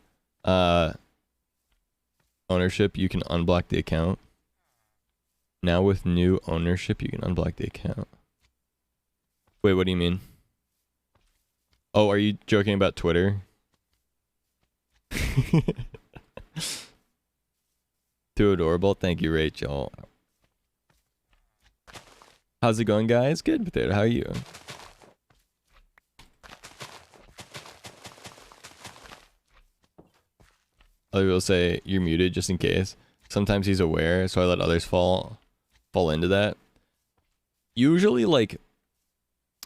ownership, you can unblock the account. Now with new ownership, you can unblock the account. Wait, what do you mean? Oh, are you joking about Twitter? Too adorable. Thank you, Rachel. How's it going, guys? Good, Potato. How are you? Other people say you're muted just in case. Sometimes he's aware, so I let others fall into that. Usually, like,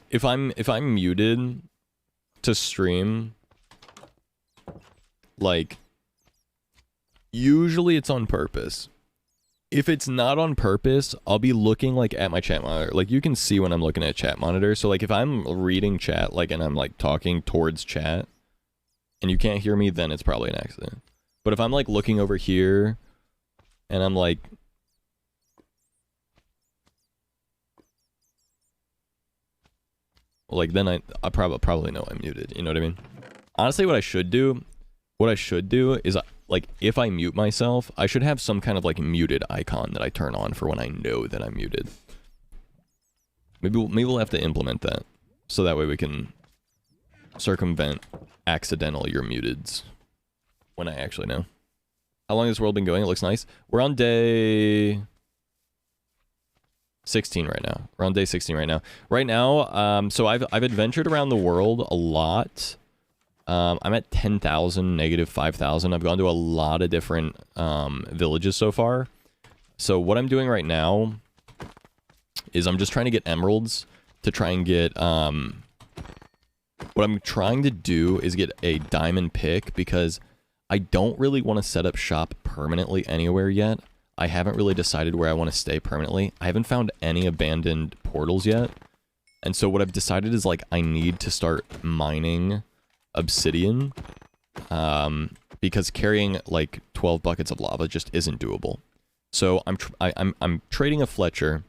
if I'm muted to stream, like, usually it's on purpose. If it's not on purpose, I'll be looking like at my chat monitor. Like, you can see when I'm looking at chat monitor. So like if I'm reading chat, like, and I'm like talking towards chat and you can't hear me, then it's probably an accident. But if I'm like looking over here and I'm like, well, like, then I probably know I'm muted. You know what I mean? Honestly, what I should do is, like, if I mute myself, I should have some kind of like muted icon that I turn on for when I know that I'm muted. Maybe we'll have to implement that, so that way we can circumvent accidental you're muteds when I actually know. How long has this world been going? It looks nice. We're on day 16 right now. We're on day 16 right now. Right now, so I've adventured around the world a lot. I'm at 10,000, negative 5,000. I've gone to a lot of different villages so far. So what I'm doing right now is I'm just trying to get emeralds to try and get... what I'm trying to do is get a diamond pick because I don't really want to set up shop permanently anywhere yet. I haven't really decided where I want to stay permanently. I haven't found any abandoned portals yet. And so what I've decided is, like, I need to start mining obsidian, because carrying like 12 buckets of lava just isn't doable. So I'm trading a Fletcher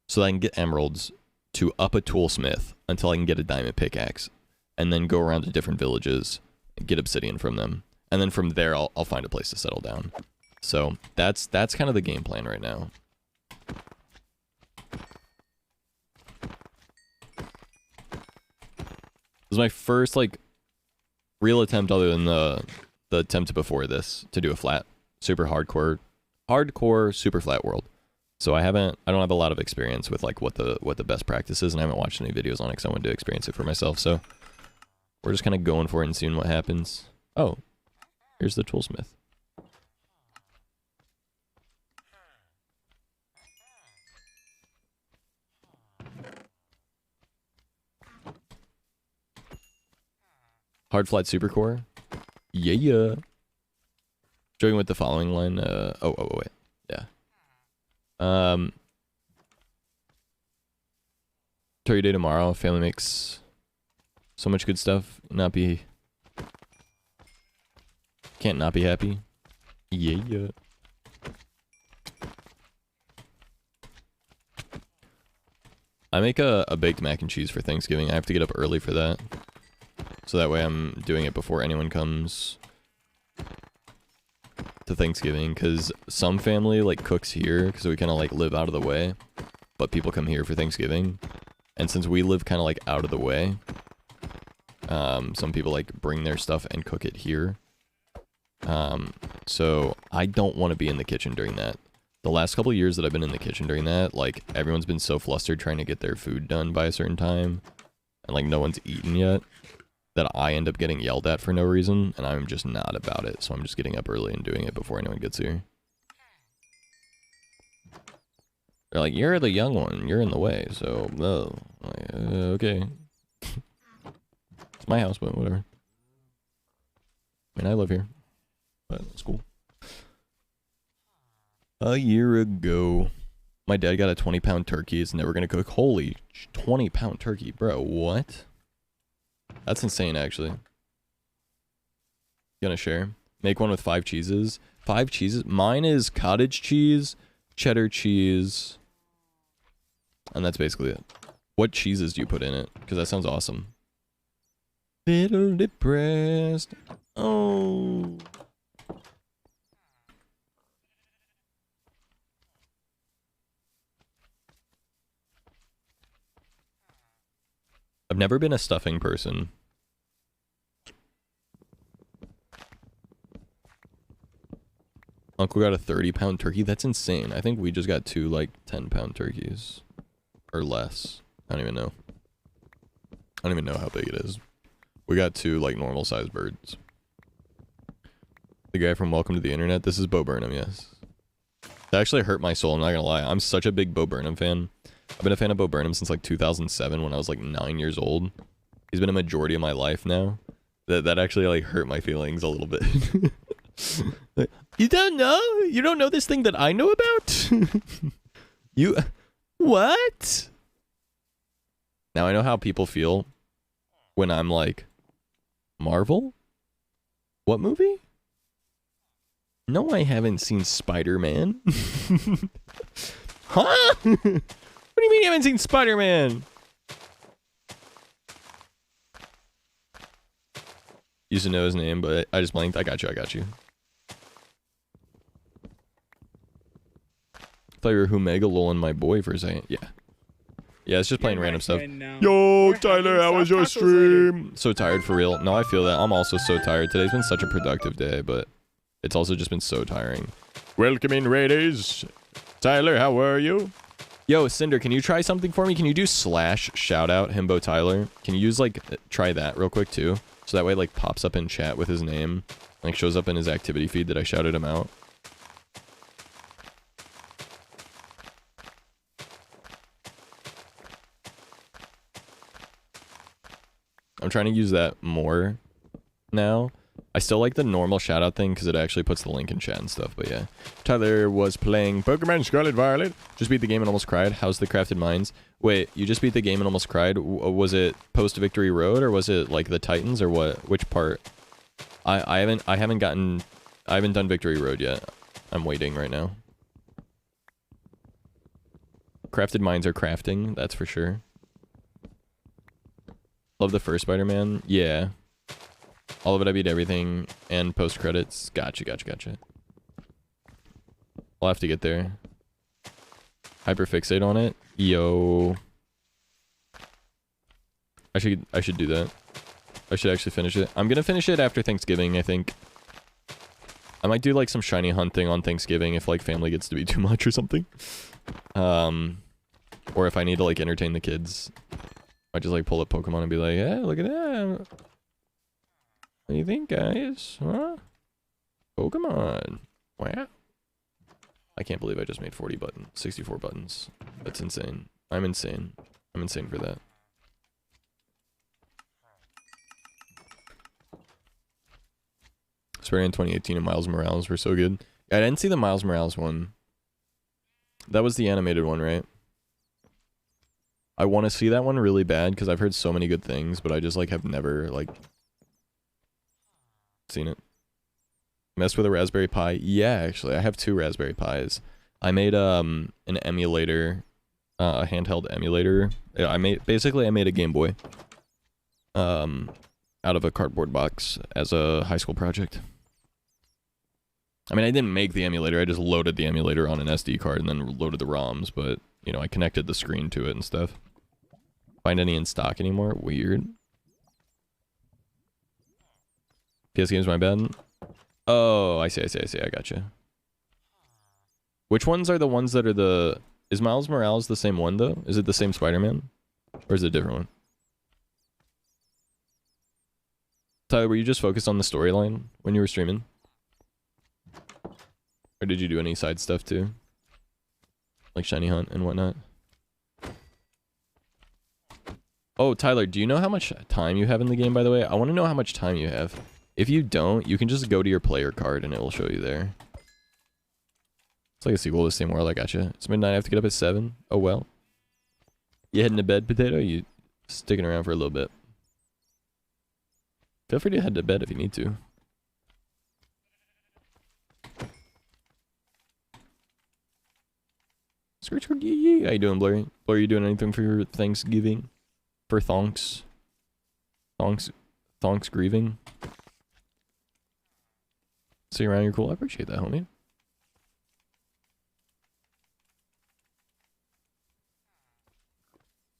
so that I can get emeralds to up a toolsmith until I can get a diamond pickaxe, and then go around to different villages and get obsidian from them, and then from there I'll find a place to settle down. So that's kind of the game plan right now. This is my first like real attempt, other than the attempt before this, to do a flat, super hardcore super flat world. So I don't have a lot of experience with like what the best practice is, and I haven't watched any videos on it because I wanted to experience it for myself. So we're just kind of going for it and seeing what happens. Oh, here's the toolsmith. Hard flat super core. Yeah. Joking with the following line. Wait. Yeah. Turkey day tomorrow. Family makes so much good stuff. Can't not be happy. Yeah. I make a baked mac and cheese for Thanksgiving. I have to get up early for that. So that way I'm doing it before anyone comes to Thanksgiving, because some family like cooks here because we kind of like live out of the way, but people come here for Thanksgiving. And since we live kind of like out of the way, some people like bring their stuff and cook it here. So I don't want to be in the kitchen during that. The last couple of years that I've been in the kitchen during that, like, everyone's been so flustered trying to get their food done by a certain time, and like no one's eaten yet, that I end up getting yelled at for no reason, and I'm just not about it. So I'm just getting up early and doing it before anyone gets here. They're like, you're the young one, you're in the way, so, no. Like, okay. It's my house, but whatever. I mean, I live here, but it's cool. A year ago, my dad got a 20-pound turkey. It's never gonna cook. Holy 20-pound turkey, bro, what? That's insane, actually. You gonna share? Make one with 5 cheeses. 5 cheeses? Mine is cottage cheese, cheddar cheese, and that's basically it. What cheeses do you put in it? Because that sounds awesome. Little depressed. Oh. I've never been a stuffing person. Uncle got a 30-pound turkey. That's insane. I think we just got 2 like 10-pound turkeys. Or less. I don't even know. I don't even know how big it is. We got 2 like normal sized birds. The guy from Welcome to the Internet. This is Bo Burnham, yes. That actually hurt my soul, I'm not gonna lie. I'm such a big Bo Burnham fan. I've been a fan of Bo Burnham since like 2007 when I was like 9 years old. He's been a majority of my life now. That actually like hurt my feelings a little bit. Like, you don't know? You don't know this thing that I know about? You... What? Now I know how people feel when I'm like, Marvel? What movie? No, I haven't seen Spider-Man. Huh? What do you mean you haven't seen Spider-Man? Used to know his name, but I just blanked. I got you. Thought you were Humega lolling my boy for a second. Yeah. Yeah, it's just playing random stuff. Yo, Tyler, how was your stream? So tired for real. No, I feel that. I'm also so tired. Today's been such a productive day, but it's also just been so tiring. Welcome in, Raiders. Tyler, how are you? Yo, Cinder, can you try something for me? Can you do / shout out Himbo Tyler? Can you use like try that real quick too? So that way it like pops up in chat with his name. Like shows up in his activity feed that I shouted him out. I'm trying to use that more now. I still like the normal shout out thing because it actually puts the link in chat and stuff, but yeah. Tyler was playing Pokemon Scarlet Violet. Just beat the game and almost cried. How's the Crafted Minds? Wait, you just beat the game and almost cried? Was it post Victory Road or was it like the Titans or what? Which part? I haven't done Victory Road yet. I'm waiting right now. Crafted Minds are crafting, that's for sure. Love the first Spider-Man. Yeah. All of it, I beat everything. And post-credits. Gotcha. I'll have to get there. Hyperfixate on it. Yo. I should do that. I should actually finish it. I'm gonna finish it after Thanksgiving, I think. I might do like some shiny hunting on Thanksgiving if like family gets to be too much or something. Or if I need to like entertain the kids. I just like pull up Pokemon and be like, hey, look at that. What do you think, guys? Huh? Pokemon. Wow. I can't believe I just made 64 buttons. That's insane. I'm insane. I'm insane for that. Spider-Man 2018 and Miles Morales were so good. I didn't see the Miles Morales one. That was the animated one, right? I want to see that one really bad because I've heard so many good things, but I just like have never like seen it. Messed with a Raspberry Pi? Yeah, actually, I have 2 Raspberry Pis. I made an emulator, a handheld emulator. I made a Game Boy out of a cardboard box as a high school project. I mean, I didn't make the emulator. I just loaded the emulator on an SD card and then loaded the ROMs, but you know, I connected the screen to it and stuff. Find any in stock anymore? Weird. PS games, my bad. Oh, I see. I gotcha. Which ones are the ones that are the... Is Miles Morales the same one, though? Is it the same Spider-Man? Or is it a different one? Tyler, were you just focused on the storyline when you were streaming? Or did you do any side stuff, too? Like shiny hunt and whatnot? Oh, Tyler, do you know how much time you have in the game, by the way? I want to know how much time you have. If you don't, you can just go to your player card and it will show you there. It's like a sequel to the same world. I gotcha. It's midnight. I have to get up at 7. Oh, well. You heading to bed, Potato? You sticking around for a little bit? Feel free to head to bed if you need to. How you doing, Blurry? Blurry, you doing anything for your Thanksgiving? For thonks? Thonks grieving? See you around, you're cool. I appreciate that, homie.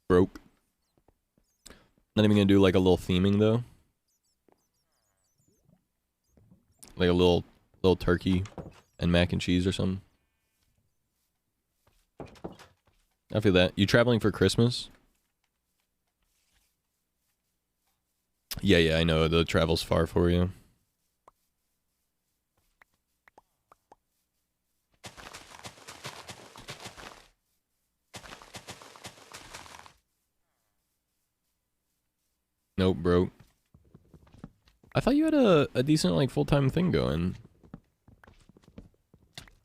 Broke. Not even gonna do like a little theming though. Like a little turkey and mac and cheese or something. I feel that. You traveling for Christmas? Yeah, I know. The travel's far for you. Nope, bro. I thought you had a decent, like, full-time thing going.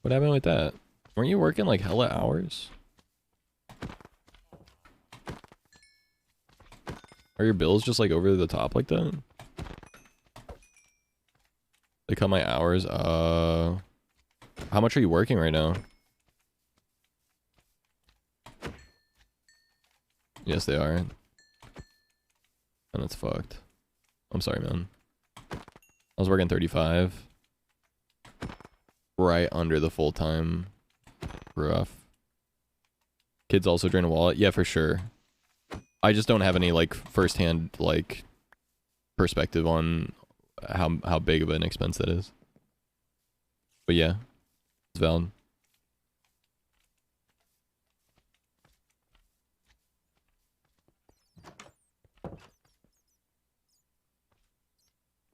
What happened with that? Weren't you working, like, hella hours? Are your bills just, like, over the top like that? They cut my hours? How much are you working right now? Yes, they are. And it's fucked. I'm sorry, man. I was working 35. Right under the full-time. Rough. Kids also drain a wallet? Yeah, for sure. I just don't have any, like, first-hand, like, perspective on how big of an expense that is. But yeah, it's valid.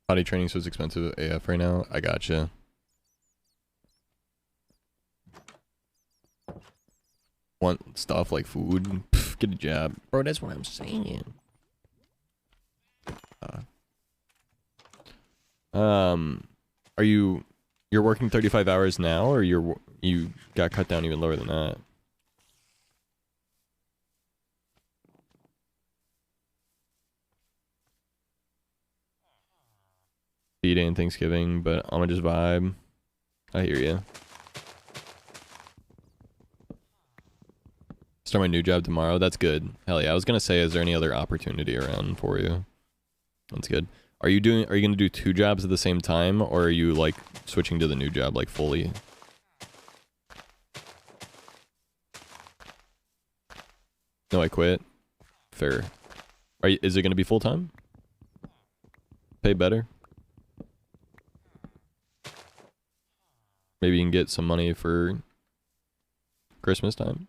Potty training so expensive AF right now. I gotcha. Want stuff like food? Pff, get a job, bro. That's what I'm saying. Are you're working 35 hours now, or you got cut down even lower than that? D-Day and Thanksgiving, but I'ma just vibe. I hear ya. Start my new job tomorrow. That's good. Hell yeah. I was gonna say, is there any other opportunity around for you? That's good. Are you gonna do 2 jobs at the same time, or are you like switching to the new job like fully? No, I quit. Fair. Is it gonna be full time? Pay better? Maybe you can get some money for Christmas time.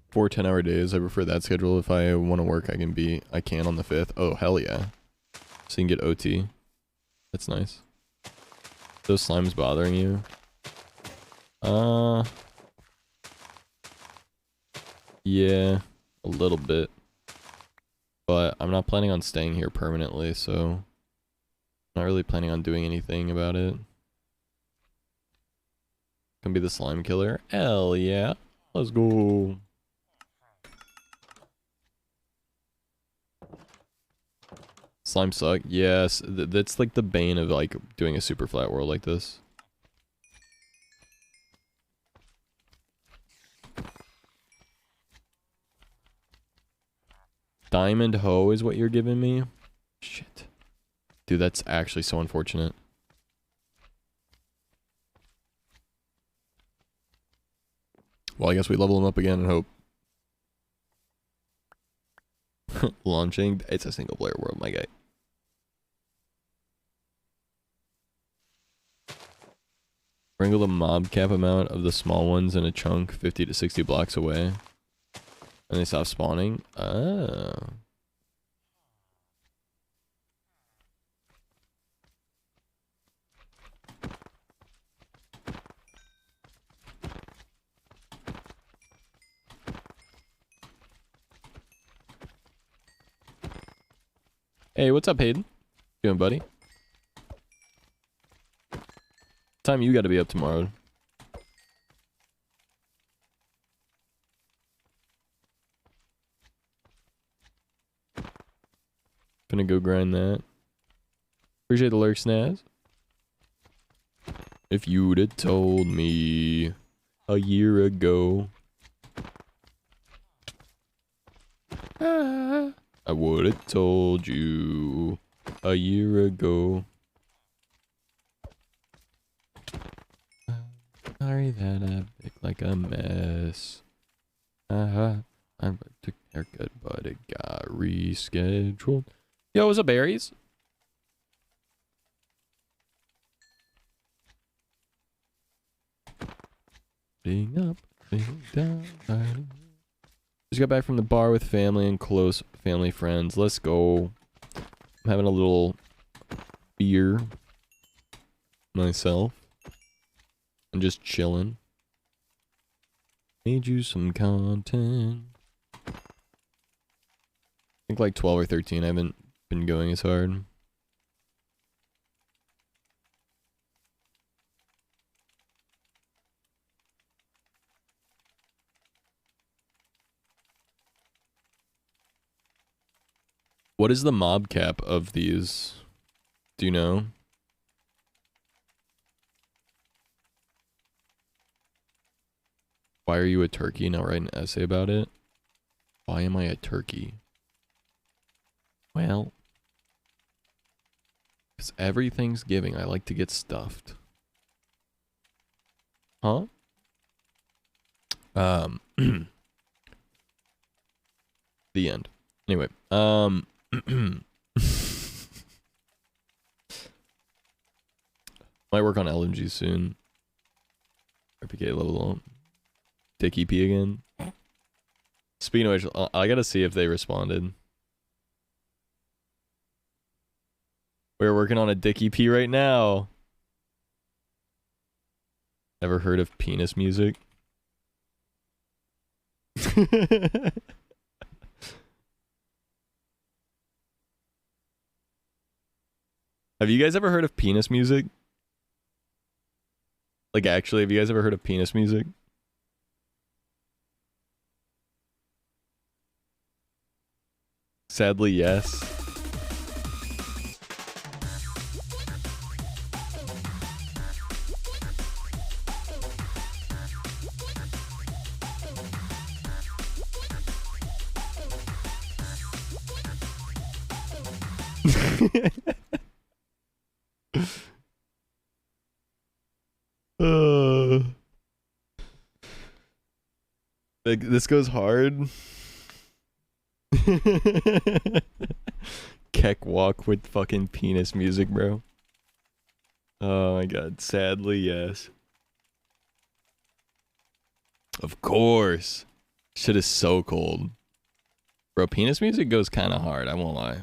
Four 10-hour days. I prefer that schedule. If I want to work, I can on the 5th. Oh, hell yeah. So you can get OT. That's nice. Those slimes bothering you? Yeah, a little bit. But I'm not planning on staying here permanently, so not really planning on doing anything about it. Can be the slime killer. Hell yeah. Let's go. Slime suck. Yes, that's like the bane of like doing a super flat world like this. Diamond hoe is what you're giving me? Shit. Dude, that's actually so unfortunate. Well, I guess we level him up again and hope. Launching? It's a single player world, my guy. Wrangle the mob cap amount of the small ones in a chunk 50 to 60 blocks away. And they stop spawning? Oh. Hey, what's up, Hayden? Doing, buddy? Time you got to be up tomorrow. Gonna go grind that. Appreciate the lurk, Snaz. If you'd have told me a year ago, I would have told you a year ago. Sorry that I look like a mess. I took a haircut, but it got rescheduled. Yo, what's up, Aries? Being up, being down, riding. Just got back from the bar with family and close family friends. Let's go. I'm having a little beer myself. I'm just chilling. Made you some content. I think like 12 or 13. I haven't been going as hard. What is the mob cap of these? Do you know? Why are you a turkey? Now write an essay about it. Why am I a turkey? Well, because every Thanksgiving I like to get stuffed. Huh? The end. Anyway, might work on LMG soon. RPK level. Dick EP again. Speaking of which, I gotta see if they responded. We're working on a Dick EP right now. Ever heard of penis music? Have you guys ever heard of penis music? Like, actually, have you guys ever heard of penis music? Sadly, yes. Like, this goes hard. Keck walk with fucking penis music, bro. Oh my god, sadly, yes. Of course. Shit is so cold. Bro, penis music goes kind of hard, I won't lie.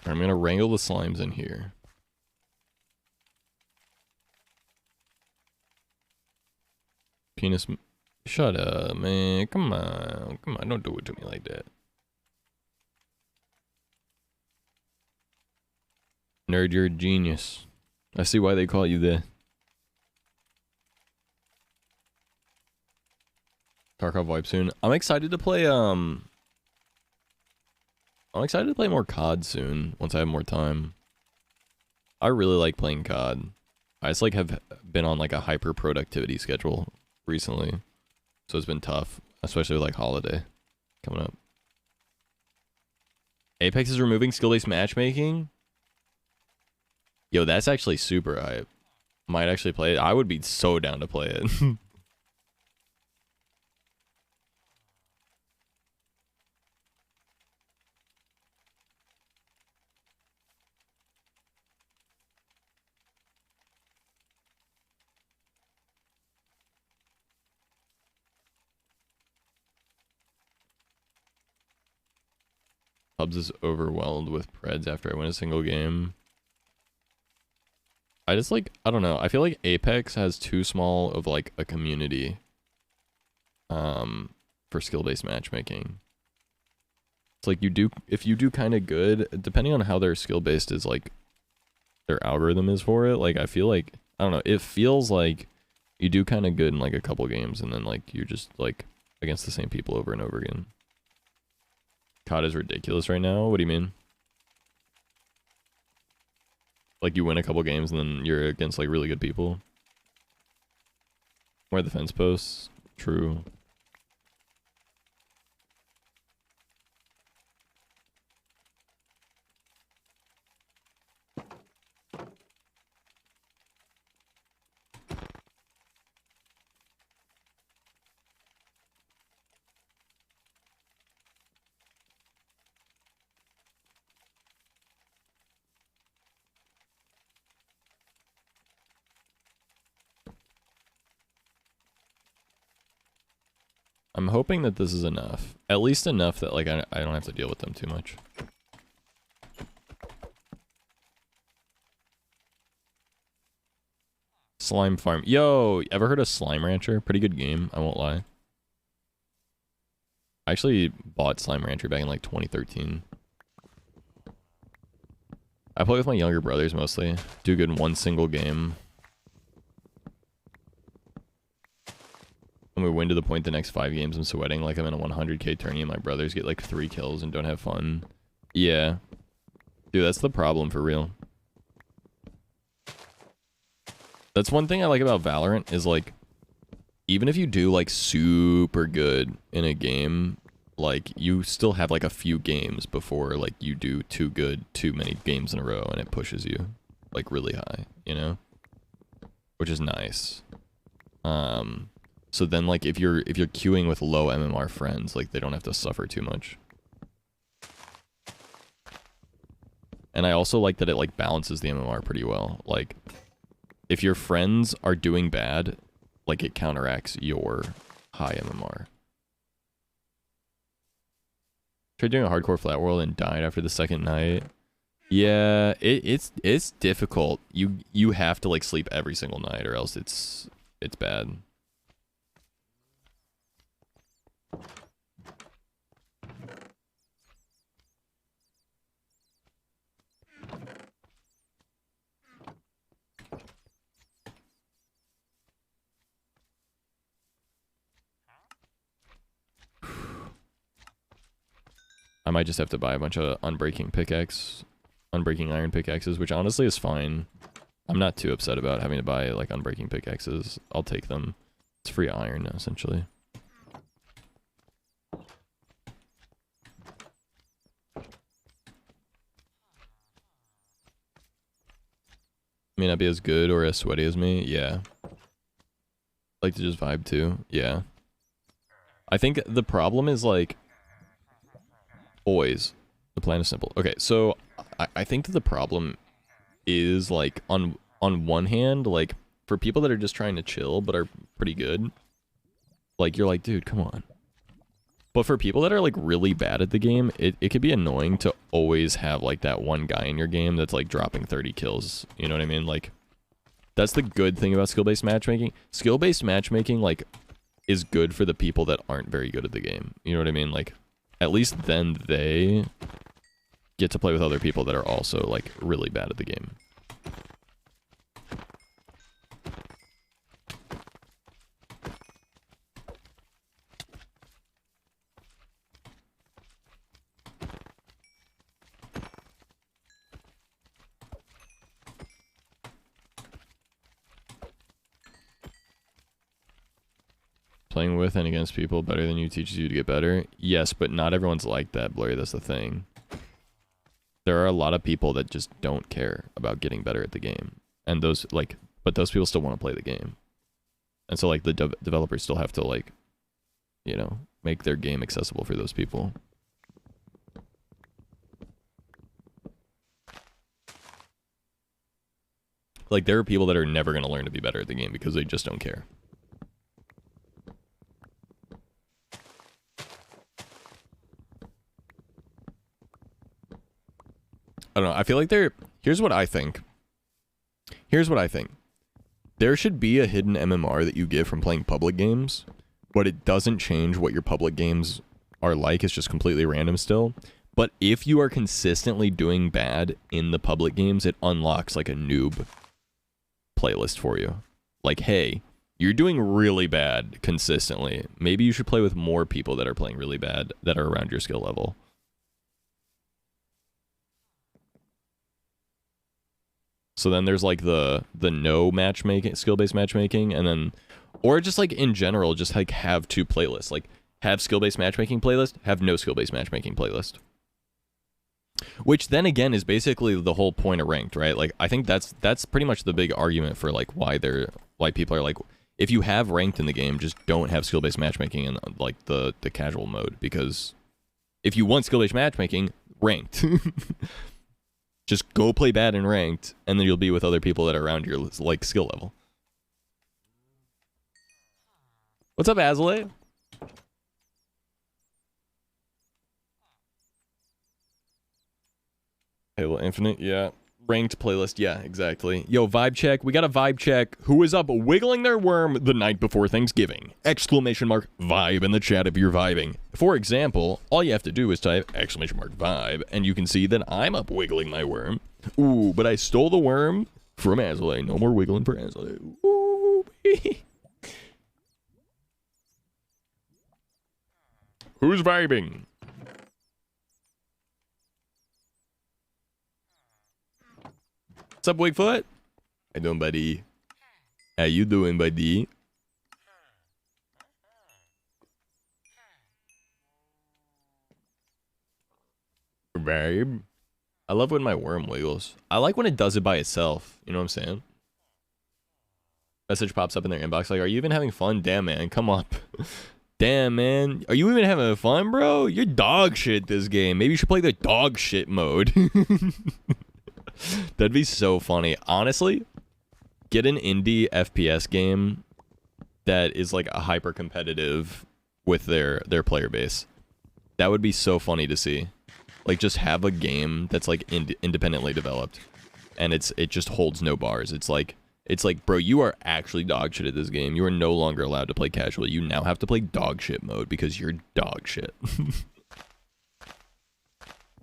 I'm gonna wrangle the slimes in here. Penis. Shut up, man. Come on. Come on. Don't do it to me like that. Nerd, you're a genius. I see why they call you that. Tarkov wipe soon. I'm excited to play, I'm excited to play more COD soon, once I have more time. I really like playing COD. I just, like, have been on, like, a hyper productivity schedule recently. So it's been tough, especially with, like, holiday coming up. Apex is removing skill-based matchmaking? Yo, that's actually super hype. Might actually play it. I would be so down to play it. Hubs is overwhelmed with Preds after I win a single game. I just like, I don't know. I feel like Apex has too small of like a community for skill-based matchmaking. It's like if you do kind of good, depending on how their skill-based is, like their algorithm is for it, like I feel like, I don't know, it feels like you do kind of good in like a couple games and then like you're just like against the same people over and over again. COD is ridiculous right now. What do you mean? Like you win a couple games and then you're against like really good people. Where the fence posts? True. I'm hoping that this is enough. At least enough that like I don't have to deal with them too much. Slime Farm. Yo, ever heard of Slime Rancher? Pretty good game, I won't lie. I actually bought Slime Rancher back in like 2013. I play with my younger brothers mostly. Do good in one single game. When we win to the point the next 5 games I'm sweating like I'm in a 100k tourney and my brothers get like 3 kills and don't have fun. Yeah. Dude, that's the problem for real. That's one thing I like about Valorant is like, even if you do like super good in a game, like you still have like a few games before like you do too good too many games in a row and it pushes you like really high, you know? Which is nice. So then like if you're queuing with low MMR friends, like they don't have to suffer too much. And I also like that it like balances the MMR pretty well. Like if your friends are doing bad, like it counteracts your high MMR. Tried doing a hardcore flat world and died after the second night. Yeah, it's difficult. You have to like sleep every single night or else it's bad. I might just have to buy a bunch of unbreaking iron pickaxes, which honestly is fine. I'm not too upset about having to buy like unbreaking pickaxes. I'll take them. It's free iron essentially. May not be as good or as sweaty as me. Yeah. Like to just vibe too. Yeah. I think the problem is like, boys, the plan is simple. Okay, so I think that the problem is like on one hand, like for people that are just trying to chill but are pretty good, like you're like, dude, come on. But for people that are like really bad at the game, it could be annoying to always have like that one guy in your game that's like dropping 30 kills. You know what I mean? Like that's the good thing about skill-based matchmaking. Skill-based matchmaking like is good for the people that aren't very good at the game. You know what I mean? Like at least then they get to play with other people that are also like really bad at the game. Playing with and against people better than you teaches you to get better. Yes, but not everyone's like that, Blurry. That's the thing. There are a lot of people that just don't care about getting better at the game. And those, like, but those people still want to play the game. And so, like, the developers still have to, like, you know, make their game accessible for those people. Like, there are people that are never going to learn to be better at the game because they just don't care. I don't know. I feel like here's what I think. Here's what I think. There should be a hidden MMR that you get from playing public games, but it doesn't change what your public games are like. It's just completely random still. But if you are consistently doing bad in the public games, it unlocks like a noob playlist for you. Like, hey, you're doing really bad consistently. Maybe you should play with more people that are playing really bad that are around your skill level. So then there's like the no matchmaking, skill-based matchmaking, and then, or just like in general, just like have two playlists. Like have skill-based matchmaking playlist, have no skill-based matchmaking playlist. Which then again is basically the whole point of ranked, right? Like I think that's pretty much the big argument for like why people are like, if you have ranked in the game, just don't have skill-based matchmaking in like the casual mode, because if you want skill-based matchmaking, ranked. Just go play bad in ranked, and then you'll be with other people that are around your like skill level. What's up, Azalea? Halo Infinite, yeah. Ranked playlist, yeah, exactly. Yo, vibe check. We got a vibe check. Who is up wiggling their worm the night before Thanksgiving? Exclamation mark vibe in the chat if you're vibing. For example, all you have to do is type exclamation mark vibe, and you can see that I'm up wiggling my worm. Ooh, but I stole the worm from Azalea. No more wiggling for Azalea. Ooh. Who's vibing? What's up, Wigfoot? How you doing, buddy? How you doing, buddy? Babe. I love when my worm wiggles. I like when it does it by itself. You know what I'm saying? Message pops up in their inbox like, are you even having fun? Damn, man. Come up. Damn, man. Are you even having fun, bro? You're dog shit this game. Maybe you should play the dog shit mode. That'd be so funny. Honestly, get an indie FPS game that is like a hyper competitive with their player base. That would be so funny to see. Like just have a game that's like independently developed, and it just holds no bars. It's like, bro, you are actually dog shit at this game. You are no longer allowed to play casual. You now have to play dog shit mode because you're dog shit. I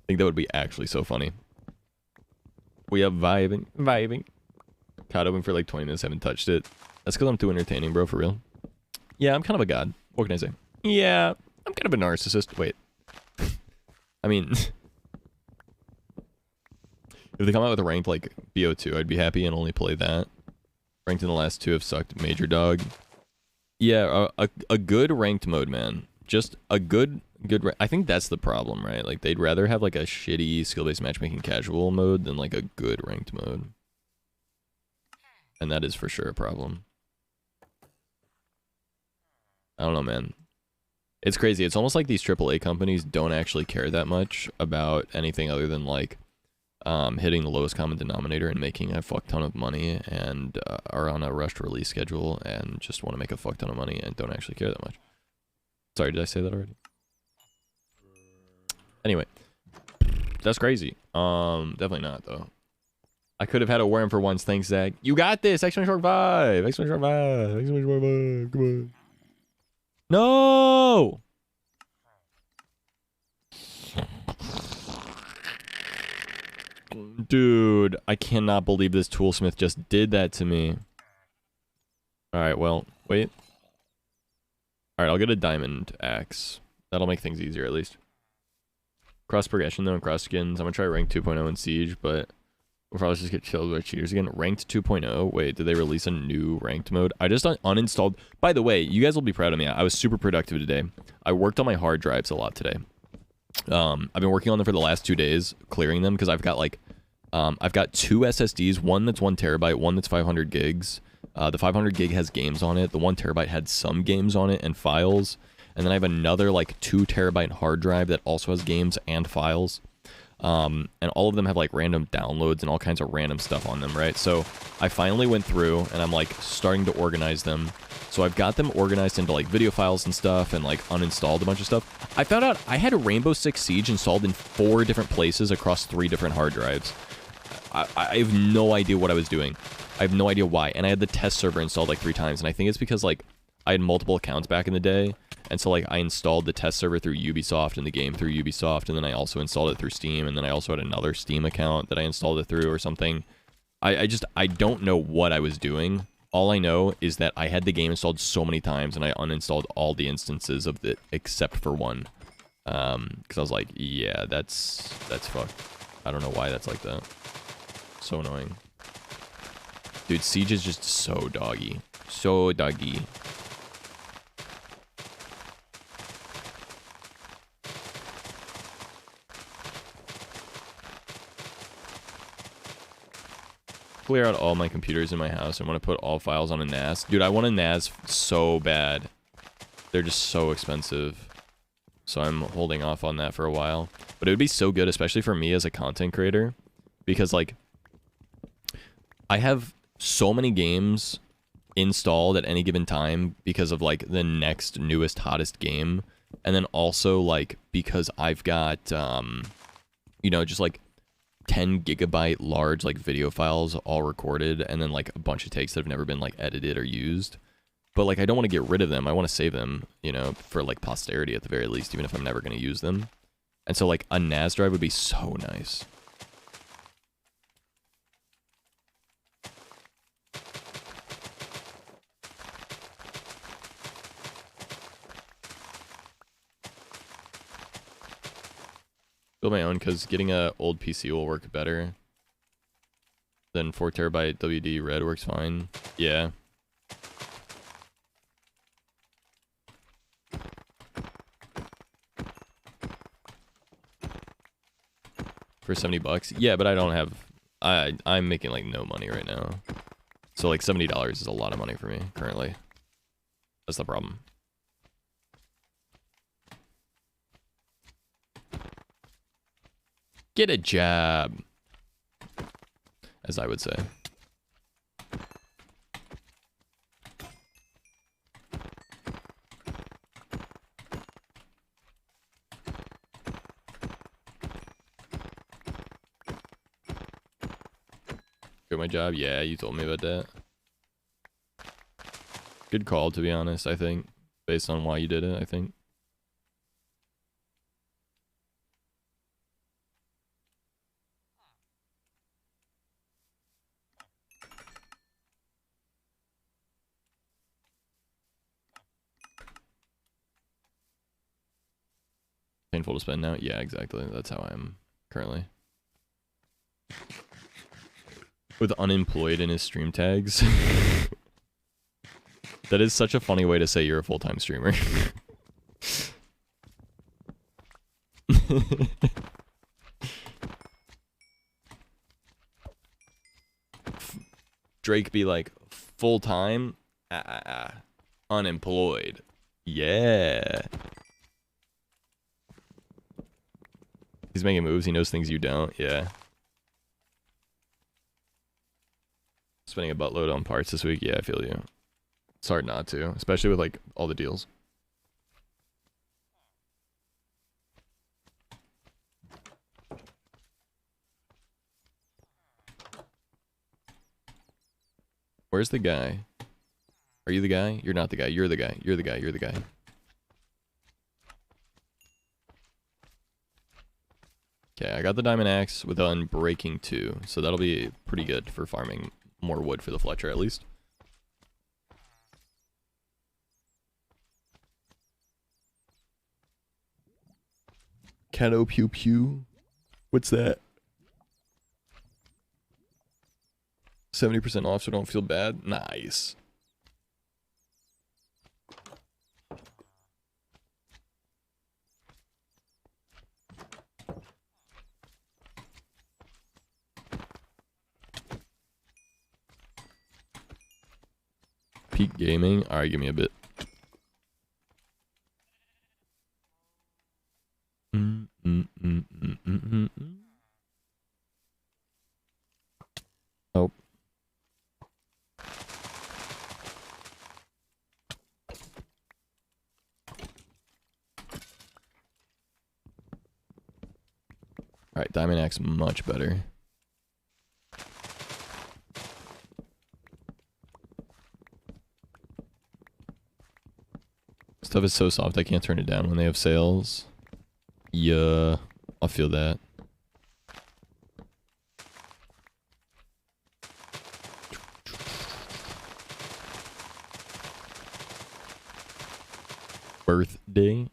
think that would be actually so funny. We have vibing. Caught open for like 20 minutes, haven't touched it. That's because I'm too entertaining, bro, for real. Yeah, I'm kind of a god. What can I say? Yeah, I'm kind of a narcissist. Wait. I mean, if they come out with a ranked like BO2, I'd be happy and only play that. Ranked in the last two have sucked major, dog. Yeah, a good ranked mode, man. Just a good I think that's the problem, right? Like they'd rather have like a shitty skill-based matchmaking casual mode than like a good ranked mode. And that is for sure a problem. I don't know, man. It's crazy. It's almost like these AAA companies don't actually care that much about anything other than like hitting the lowest common denominator and making a fuck ton of money, and are on a rushed release schedule and just want to make a fuck ton of money and don't actually care that much. Sorry, did I say that already? Anyway, that's crazy. Definitely not though. I could have had a worm for once. Thanks, Zach. You got this. Exclamation mark vibe. Exclamation mark vibe. Exclamation mark vibe. Come on. No. Dude, I cannot believe this toolsmith just did that to me. All right, well, wait. All right, I'll get a diamond axe. That'll make things easier at least. Cross progression though and cross skins. I'm gonna try rank 2.0 in Siege, but we'll probably just get killed by cheaters again. Ranked 2.0. Wait, did they release a new ranked mode? I just uninstalled. By the way, you guys will be proud of me. I was super productive today. I worked on my hard drives a lot today. I've been working on them for the last 2 days, clearing them because I've got like, I've got 2 SSDs. One that's 1 terabyte, one that's 500 gigs. The 500 gig has games on it. The 1 terabyte had some games on it and files. And then I have another like 2 terabyte hard drive that also has games and files. And all of them have like random downloads and all kinds of random stuff on them, right? So I finally went through and I'm like starting to organize them. So I've got them organized into like video files and stuff, and like uninstalled a bunch of stuff. I found out I had a Rainbow Six Siege installed in 4 different places across 3 different hard drives. I have no idea what I was doing. I have no idea why. And I had the test server installed like 3 times. And I think it's because like I had multiple accounts back in the day. And so like I installed the test server through Ubisoft and the game through Ubisoft. And then I also installed it through Steam. And then I also had another Steam account that I installed it through or something. I don't know what I was doing. All I know is that I had the game installed so many times and I uninstalled all the instances of it except for one. Because I was like, yeah, that's fucked. I don't know why that's like that. So annoying. Dude, Siege is just so doggy. So doggy. Clear out all my computers in my house. I want to put all files on a NAS. Dude, I want a NAS so bad. They're just so expensive. So I'm holding off on that for a while. But it would be so good, especially for me as a content creator. Because, like, I have so many games installed at any given time because of, like, the next newest, hottest game. And then also, like, because I've got, you know, just, like, 10 gigabyte large, like, video files all recorded. And then, like, a bunch of takes that have never been, like, edited or used. But, like, I don't want to get rid of them. I want to save them, you know, for, like, posterity at the very least, even if I'm never going to use them. And so, like, a NAS drive would be so nice. Build my own, because getting a old PC will work better than 4 terabyte WD red works fine. Yeah. For 70 bucks? Yeah, but I don't have... I'm making, like, no money right now. So, like, $70 is a lot of money for me, currently. That's the problem. Get a job. As I would say. Quit my job? Yeah, you told me about that. Good call, to be honest, I think. Based on why you did it, I think. Painful to spend now? Yeah, exactly. That's how I am currently. With unemployed in his stream tags. That is such a funny way to say you're a full-time streamer. Drake be like, full-time? Unemployed. Yeah. He's making moves, he knows things you don't, yeah. Spending a buttload on parts this week, yeah, I feel you. It's hard not to, especially with, like, all the deals. Where's the guy? Are you the guy? You're not the guy, you're the guy, you're the guy, you're the guy. Okay, I got the diamond axe with unbreaking 2, so that'll be pretty good for farming more wood for the Fletcher at least. Cano pew pew. What's that? 70% off so don't feel bad. Nice. Peak gaming. Alright, give me a bit. Oh. Alright, diamond axe much better. Stuff is so soft I can't turn it down when they have sales. Yeah, I'll feel that. Birthday?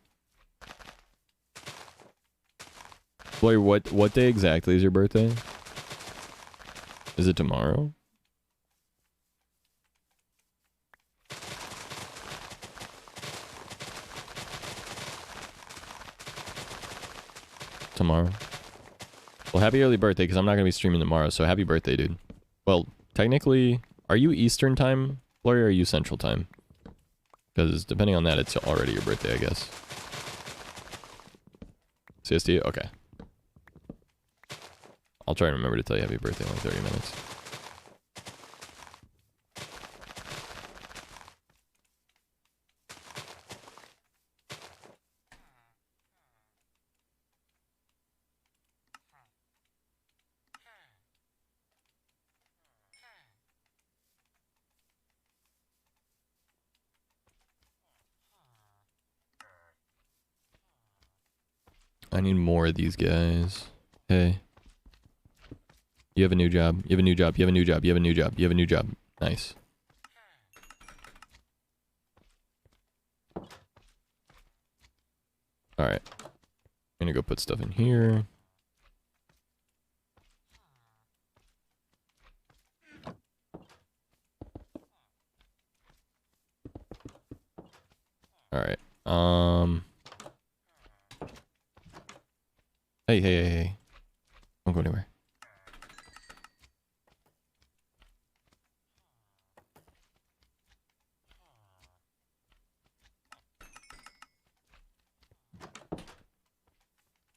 Boy, what day exactly is your birthday? Is it tomorrow? Tomorrow. Well, happy early birthday, because I'm not going to be streaming tomorrow, so happy birthday, dude. Well, technically, are you Eastern time, Gloria, or are you Central time? Because depending on that, it's already your birthday, I guess. CST? Okay. I'll try and remember to tell you happy birthday in like 30 minutes. I need more of these guys. Hey. You have a new job. You have a new job. You have a new job. You have a new job. You have a new job. Nice. Alright. I'm gonna go put stuff in here. Alright. Hey. Don't go anywhere.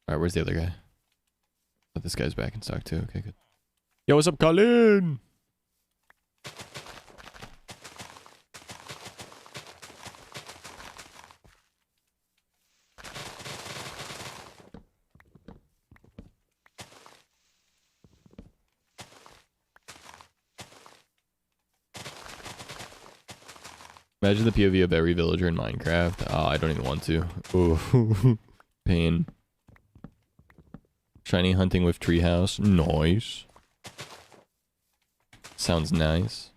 Alright, where's the other guy? Oh, this guy's back in stock too. Okay, good. Yo, what's up, Colin? Imagine the POV of every villager in Minecraft. Oh, I don't even want to. Ooh. Pain. Shiny hunting with treehouse. Nice. Sounds nice.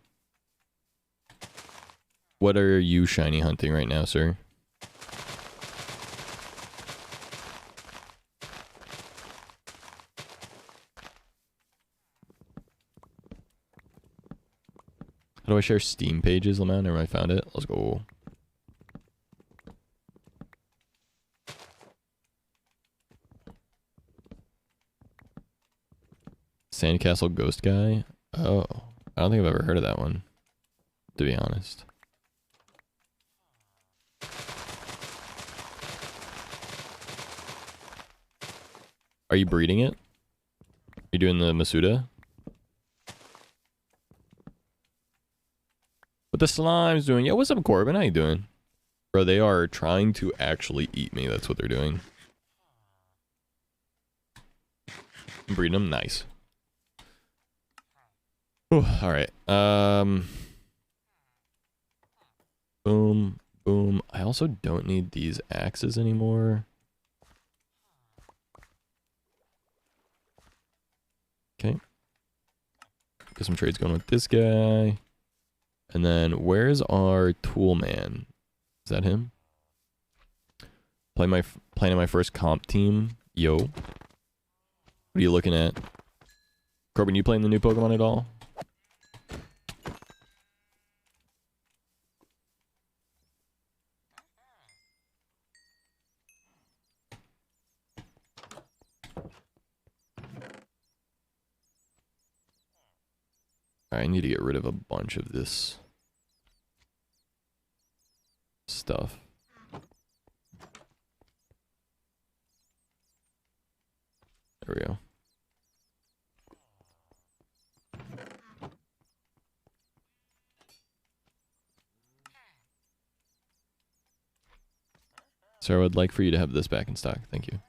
What are you shiny hunting right now, sir? How do I share Steam pages, Lamau? Never mind, I found it. Let's go. Sandcastle Ghost Guy? Oh. I don't think I've ever heard of that one, to be honest. Are you breeding it? You doing the Masuda? What the slime's doing? Yeah, what's up, Corbin? How you doing? Bro, they are trying to actually eat me. That's what they're doing. I'm breeding them. Nice. Alright. Boom. Boom. I also don't need these axes anymore. Okay. Get some trades going with this guy. And then, where's our tool man? Is that him? Playing my first comp team. Yo. What are you looking at? Corbin, you playing the new Pokemon at all? I need to get rid of a bunch of this stuff. There we go. So I would like for you to have this back in stock. Thank you.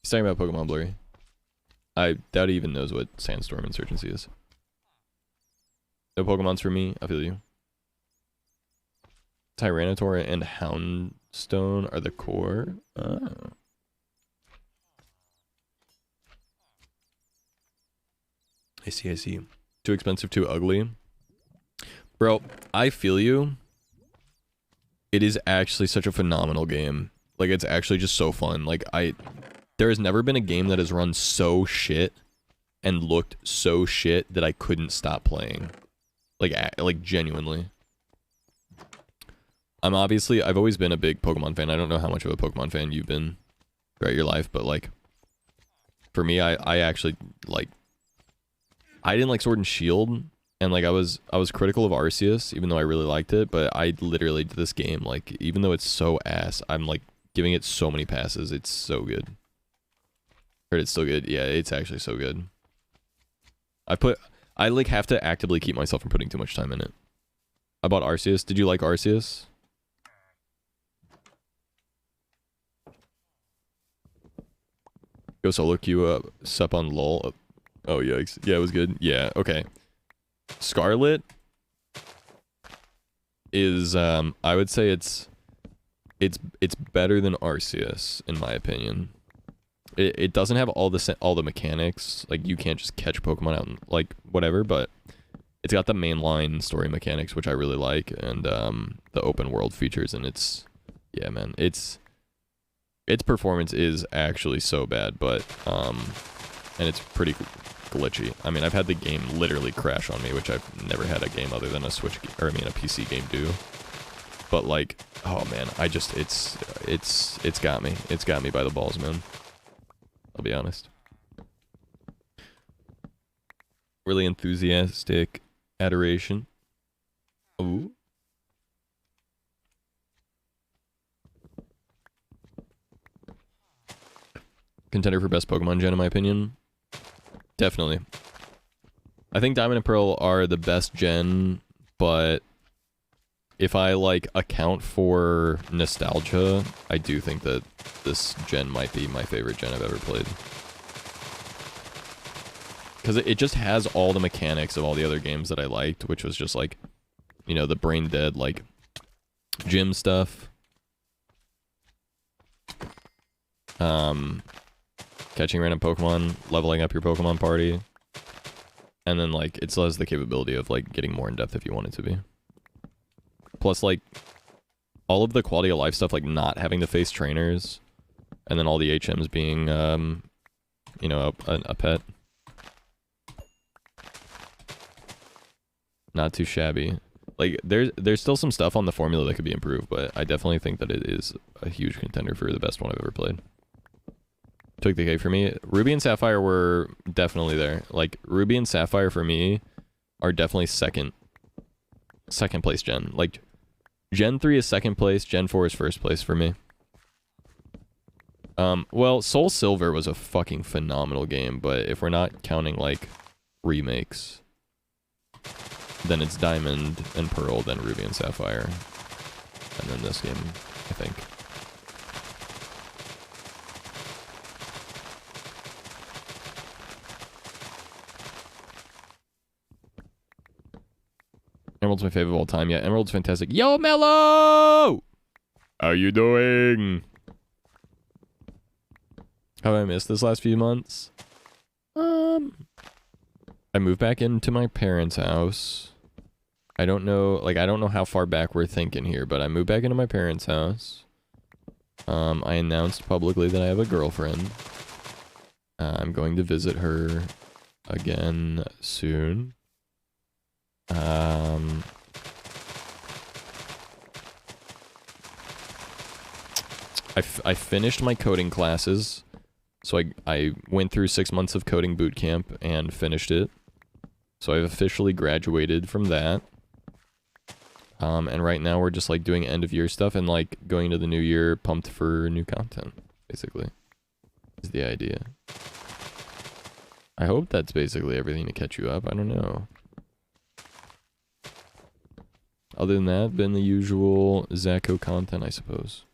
He's talking about Pokemon Blurry. I doubt he even knows what Sandstorm Insurgency is. No Pokemon's for me. I feel you. Tyranitar and Houndstone are the core. Oh. I see, I see. Too expensive, too ugly. Bro, I feel you. It is actually such a phenomenal game. Like, it's actually just so fun. Like, there has never been a game that has run so shit and looked so shit that I couldn't stop playing. Like genuinely. I've always been a big Pokemon fan. I don't know how much of a Pokemon fan you've been throughout your life, but like, for me, I actually, like, I didn't like Sword and Shield, and like I was critical of Arceus, even though I really liked it, but I literally did this game, like, even though it's so ass, I'm like giving it so many passes. It's so good. Heard it's so good. Yeah, it's actually so good. I like have to actively keep myself from putting too much time in it. I bought Arceus. Did you like Arceus? Go solo queue up, sup on LOL. Oh yikes. Yeah, it was good. Yeah, okay. Scarlet is I would say it's better than Arceus in my opinion. It doesn't have all the mechanics. Like, you can't just catch Pokemon out and like whatever, but it's got the mainline story mechanics, which I really like, and the open world features, and it's, yeah, man, its performance is actually so bad, but and it's pretty glitchy. I mean, I've had the game literally crash on me, which I've never had a game other than a Switch, or I mean a PC game do. But like, oh man, I just, it's got me. It's got me by the balls, man. I'll be honest. Really enthusiastic adoration. Ooh. Contender for best Pokemon gen, in my opinion. Definitely. I think Diamond and Pearl are the best gen, but if I like account for nostalgia, I do think that this gen might be my favorite gen I've ever played. Because it just has all the mechanics of all the other games that I liked, which was just like, you know, the brain dead, like, gym stuff. Catching random Pokemon, leveling up your Pokemon party. And then, like, it still has the capability of, like, getting more in-depth if you want it to be. Plus, like, all of the quality of life stuff, like not having to face trainers, and then all the HMs being, you know, a pet. Not too shabby. Like, there's still some stuff on the formula that could be improved, but I definitely think that it is a huge contender for the best one I've ever played. Took the cake for me. Ruby and Sapphire were definitely there. Like, Ruby and Sapphire for me are definitely second place gen. Like, Gen 3 is second place, Gen 4 is first place for me. Well, Soul Silver was a fucking phenomenal game, but if we're not counting, like, remakes, then it's Diamond and Pearl, then Ruby and Sapphire. And then this game, I think. Emerald's my favorite of all time. Yeah, Emerald's fantastic. Yo, Mello! How you doing? How have I missed this last few months? I moved back into my parents' house. I don't know how far back we're thinking here, but I moved back into my parents' house. I announced publicly that I have a girlfriend. I'm going to visit her again soon. I finished my coding classes, so I went through 6 months of coding boot camp and finished it. So I've officially graduated from that. And right now we're just like doing end of year stuff and like going into the new year pumped for new content, basically, is the idea. I hope that's basically everything to catch you up. I don't know. Other than that, been the usual Zacho content, I suppose.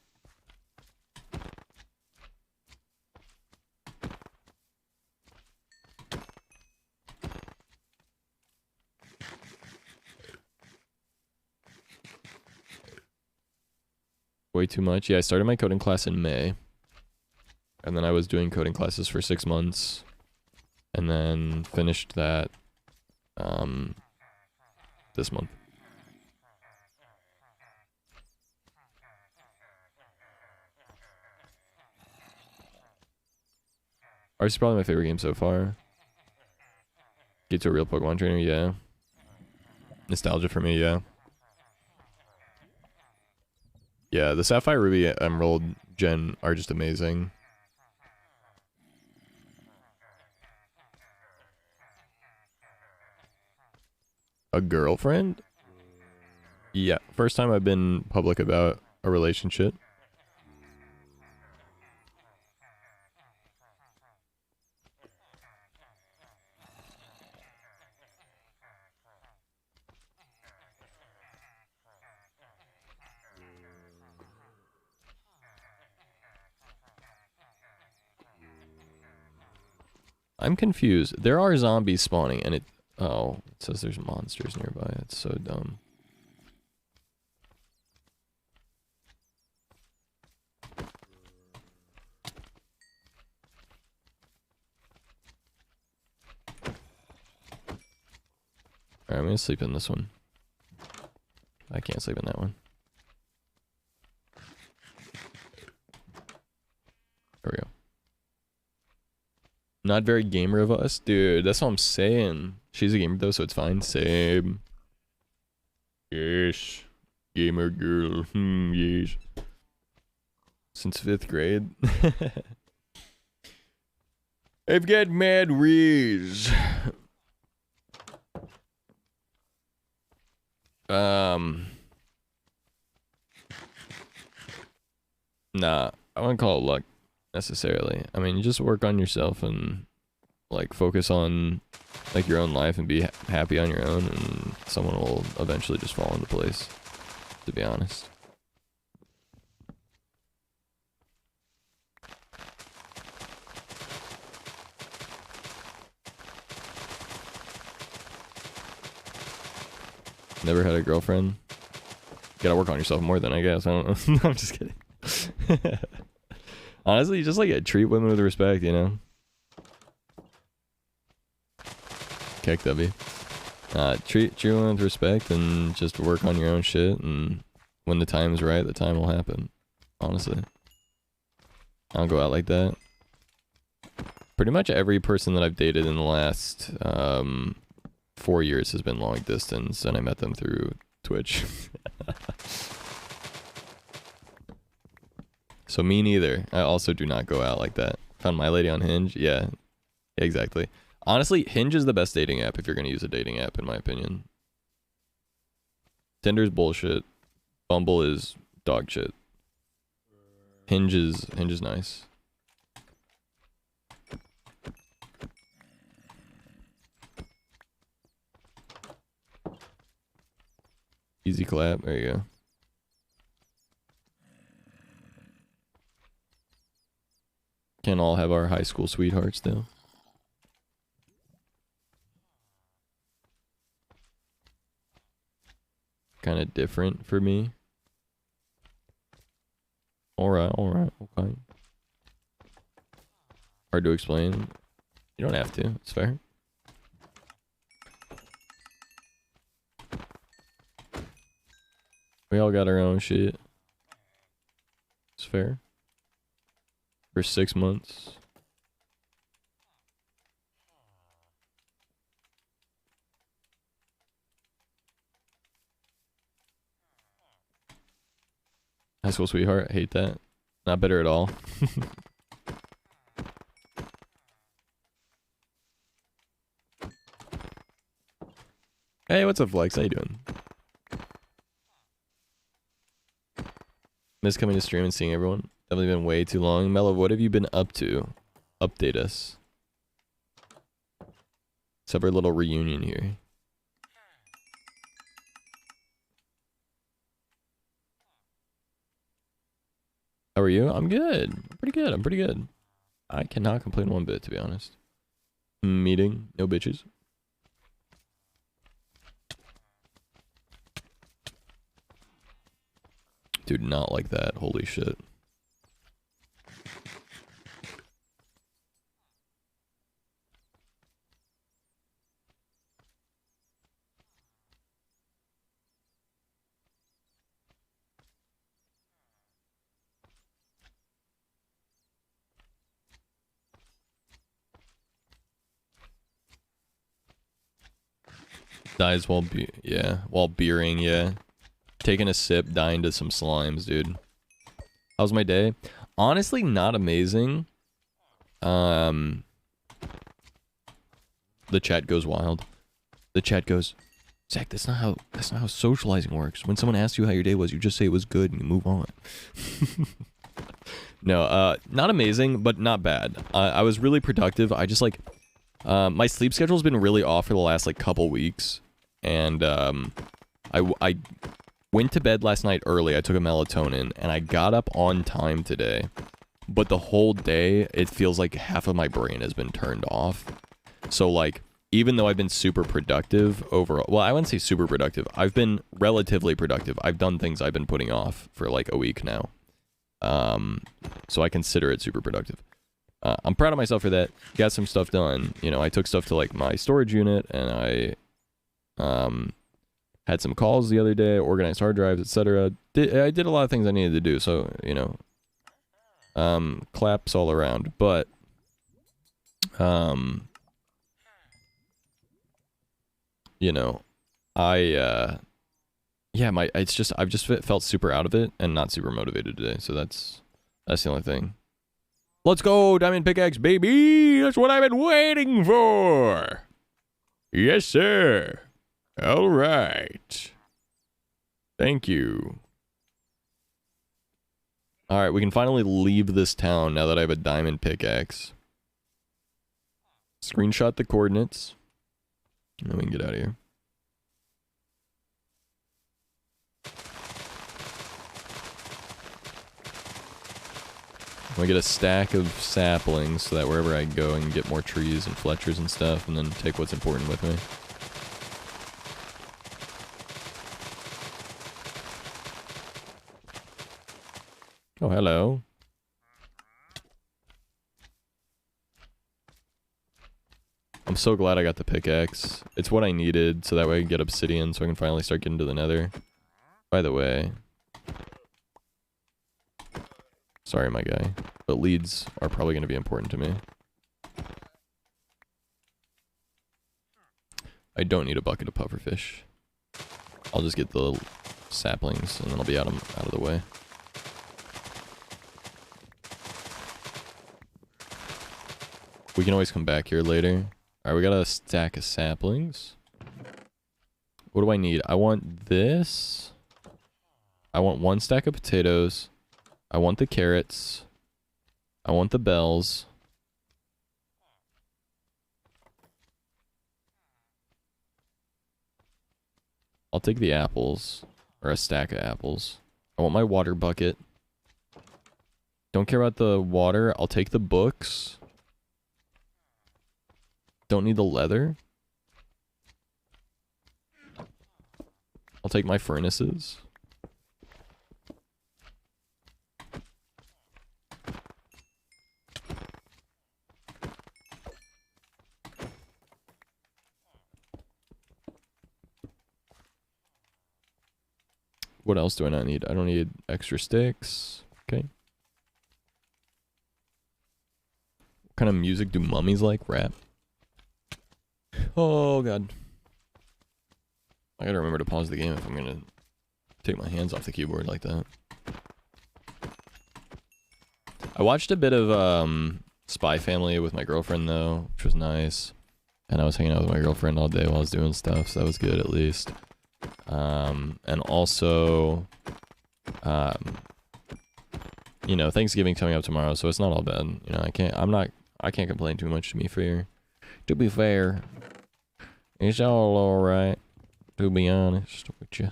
Way too much. Yeah, I started my coding class in May. And then I was doing coding classes for 6 months. And then finished that this month. Arceus is probably my favorite game so far. Get to a real Pokemon trainer, yeah. Nostalgia for me, yeah. Yeah, the Sapphire, Ruby, Emerald gen are just amazing. A girlfriend? Yeah, first time I've been public about a relationship. I'm confused. There are zombies spawning and it... Oh, it says there's monsters nearby. It's so dumb. Alright, I'm gonna sleep in this one. I can't sleep in that one. There we go. Not very gamer of us? Dude, that's what I'm saying. She's a gamer though, so it's fine. Same. Yes. Gamer girl. Yes. Since 5th grade. I've got mad riz. Nah, I wouldn't call it luck necessarily. I mean, you just work on yourself and like focus on like your own life and be happy on your own, and someone will eventually just fall into place, to be honest. Never had a girlfriend. Gotta work on yourself more than I guess. I don't know. I'm just kidding. Honestly, you just like treat women with respect, you know? Keck W. Treat women with respect and just work on your own shit, and when the time's right, the time will happen. Honestly. I don't go out like that. Pretty much every person that I've dated in the last 4 years has been long distance, and I met them through Twitch. So me neither. I also do not go out like that. Found my lady on Hinge. Yeah, exactly. Honestly, Hinge is the best dating app if you're going to use a dating app, in my opinion. Tinder's bullshit. Bumble is dog shit. Hinge is nice. Easy clap. There you go. Can't all have our high school sweethearts though. Kind of different for me. Alright, okay. Hard to explain. You don't have to, it's fair. We all got our own shit. It's fair. For 6 months. High school sweetheart, hate that. Not better at all. Hey, what's up, Flex? How you doing? Miss coming to stream and seeing everyone. Definitely been way too long. Mello, what have you been up to? Update us. Let's have our little reunion here. How are you? I'm good. I'm pretty good. I cannot complain one bit, to be honest. Meeting. No bitches. Dude, not like that. Holy shit. Dies while while beering, yeah. Taking a sip, dying to some slimes, dude. How's my day? Honestly, not amazing. The chat goes wild. The chat goes, Zach, that's not how socializing works. When someone asks you how your day was, you just say it was good and you move on. No, not amazing, but not bad. I was really productive. I just like, my sleep schedule's been really off for the last like couple weeks. And I went to bed last night early. I took a melatonin and I got up on time today. But the whole day, it feels like half of my brain has been turned off. So like, even though I've been super productive overall, well, I wouldn't say super productive. I've been relatively productive. I've done things I've been putting off for like a week now. So I consider it super productive. I'm proud of myself for that. Got some stuff done. You know, I took stuff to like my storage unit and I had some calls the other day, organized hard drives, etc. I did a lot of things I needed to do, so, you know, claps all around. But, you know, yeah, it's just, I've just felt super out of it and not super motivated today, so that's the only thing. Let's go, Diamond Pickaxe, baby! That's what I've been waiting for! Yes, sir! All right. Thank you. All right, we can finally leave this town now that I have a diamond pickaxe. Screenshot the coordinates. And then we can get out of here. I'm gonna get a stack of saplings so that wherever I go I can get more trees and Fletchers and stuff, and then take what's important with me. Oh, hello. I'm so glad I got the pickaxe. It's what I needed, so that way I can get obsidian, so I can finally start getting to the nether. By the way... Sorry, my guy. But leads are probably going to be important to me. I don't need a bucket of pufferfish. I'll just get the saplings, and then I'll be out of the way. We can always come back here later. Alright, we got a stack of saplings. What do I need? I want this. I want one stack of potatoes. I want the carrots. I want the bells. I'll take the apples. Or a stack of apples. I want my water bucket. Don't care about the water. I'll take the books. Don't need the leather. I'll take my furnaces. What else do I not need? I don't need extra sticks. Okay. What kind of music do mummies like? Rap? Oh, God. I gotta remember to pause the game if I'm gonna take my hands off the keyboard like that. I watched a bit of Spy Family with my girlfriend, though, which was nice. And I was hanging out with my girlfriend all day while I was doing stuff, so that was good, at least. And also, you know, Thanksgiving's coming up tomorrow, so it's not all bad. You know, I can't complain too much, to be fair. To be fair, it's all alright, to be honest with you.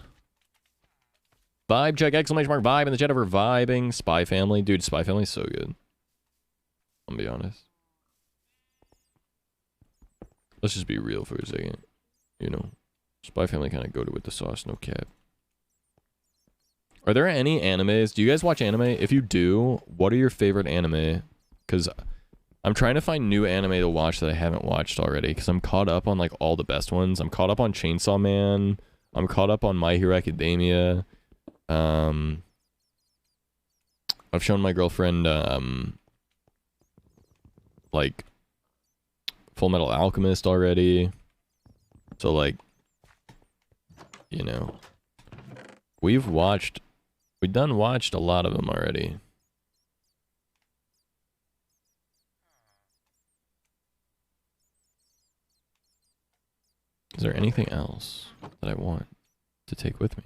Vibe check, exclamation mark, vibe in the chat for vibing. Spy Family. Dude, Spy Family's so good. I'll be honest. Let's just be real for a second. You know, Spy Family kind of go to with the sauce, no cap. Are there any animes? Do you guys watch anime? If you do, what are your favorite anime? Because I'm trying to find new anime to watch that I haven't watched already. Because I'm caught up on like all the best ones. I'm caught up on Chainsaw Man. I'm caught up on My Hero Academia. I've shown my girlfriend like Full Metal Alchemist already. So like, you know, we've done watched a lot of them already. Is there anything else that I want to take with me?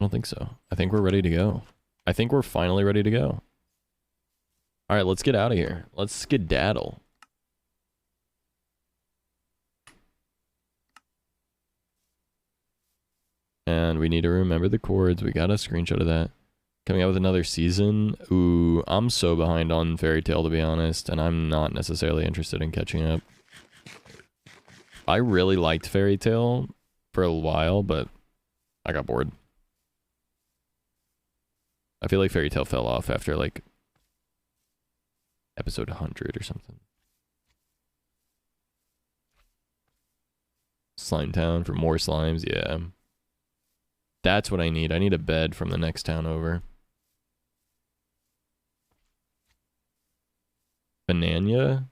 I don't think so. I think we're ready to go. I think we're finally ready to go. All right, let's get out of here. Let's skedaddle. And we need to remember the chords. We got a screenshot of that. Coming out with another season. Ooh, I'm so behind on Fairy Tail, to be honest, and I'm not necessarily interested in catching up. I really liked Fairy Tail for a while, but I got bored. I feel like Fairy Tail fell off after like episode 100 or something. Slime Town for more slimes, yeah. That's what I need. I need a bed from the next town over. Bananya?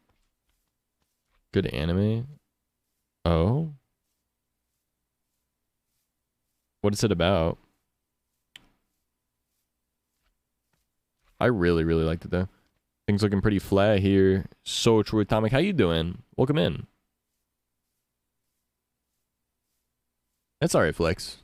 Good anime? Oh? What is it about? I really, really liked it though. Things looking pretty flat here. So true, Atomic. How you doing? Welcome in. That's alright, Flex.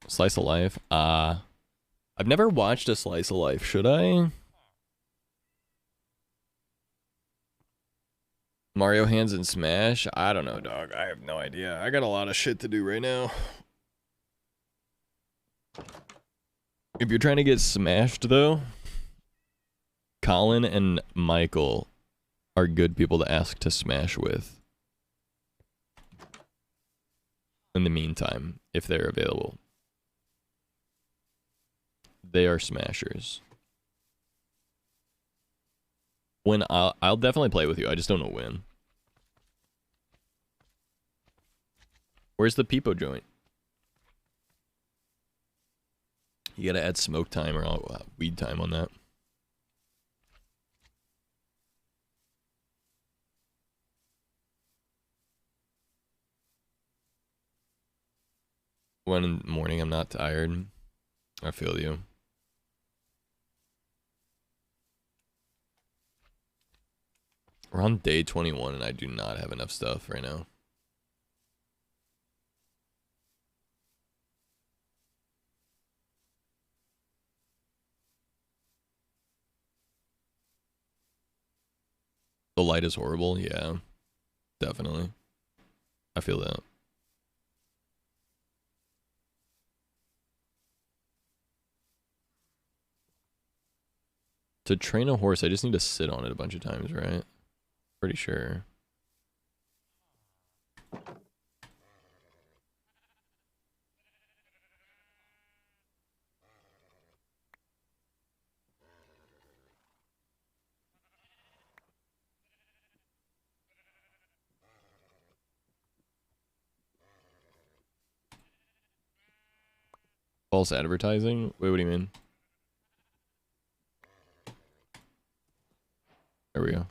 Slice of Life. I've never watched a Slice of Life. Should I? Mario Hands in Smash? I don't know, dog. I have no idea. I got a lot of shit to do right now. If you're trying to get smashed, though, Colin and Michael are good people to ask to smash with. In the meantime, if they're available. They are smashers. When I'll definitely play with you. I just don't know when. Where's the Peepo joint? You gotta add smoke time or weed time on that. When in the morning I'm not tired. I feel you. We're on day 21 and I do not have enough stuff right now. The light is horrible. Yeah, definitely. I feel that. To train a horse, I just need to sit on it a bunch of times, right? Pretty sure. False advertising? Wait, what do you mean? There we go.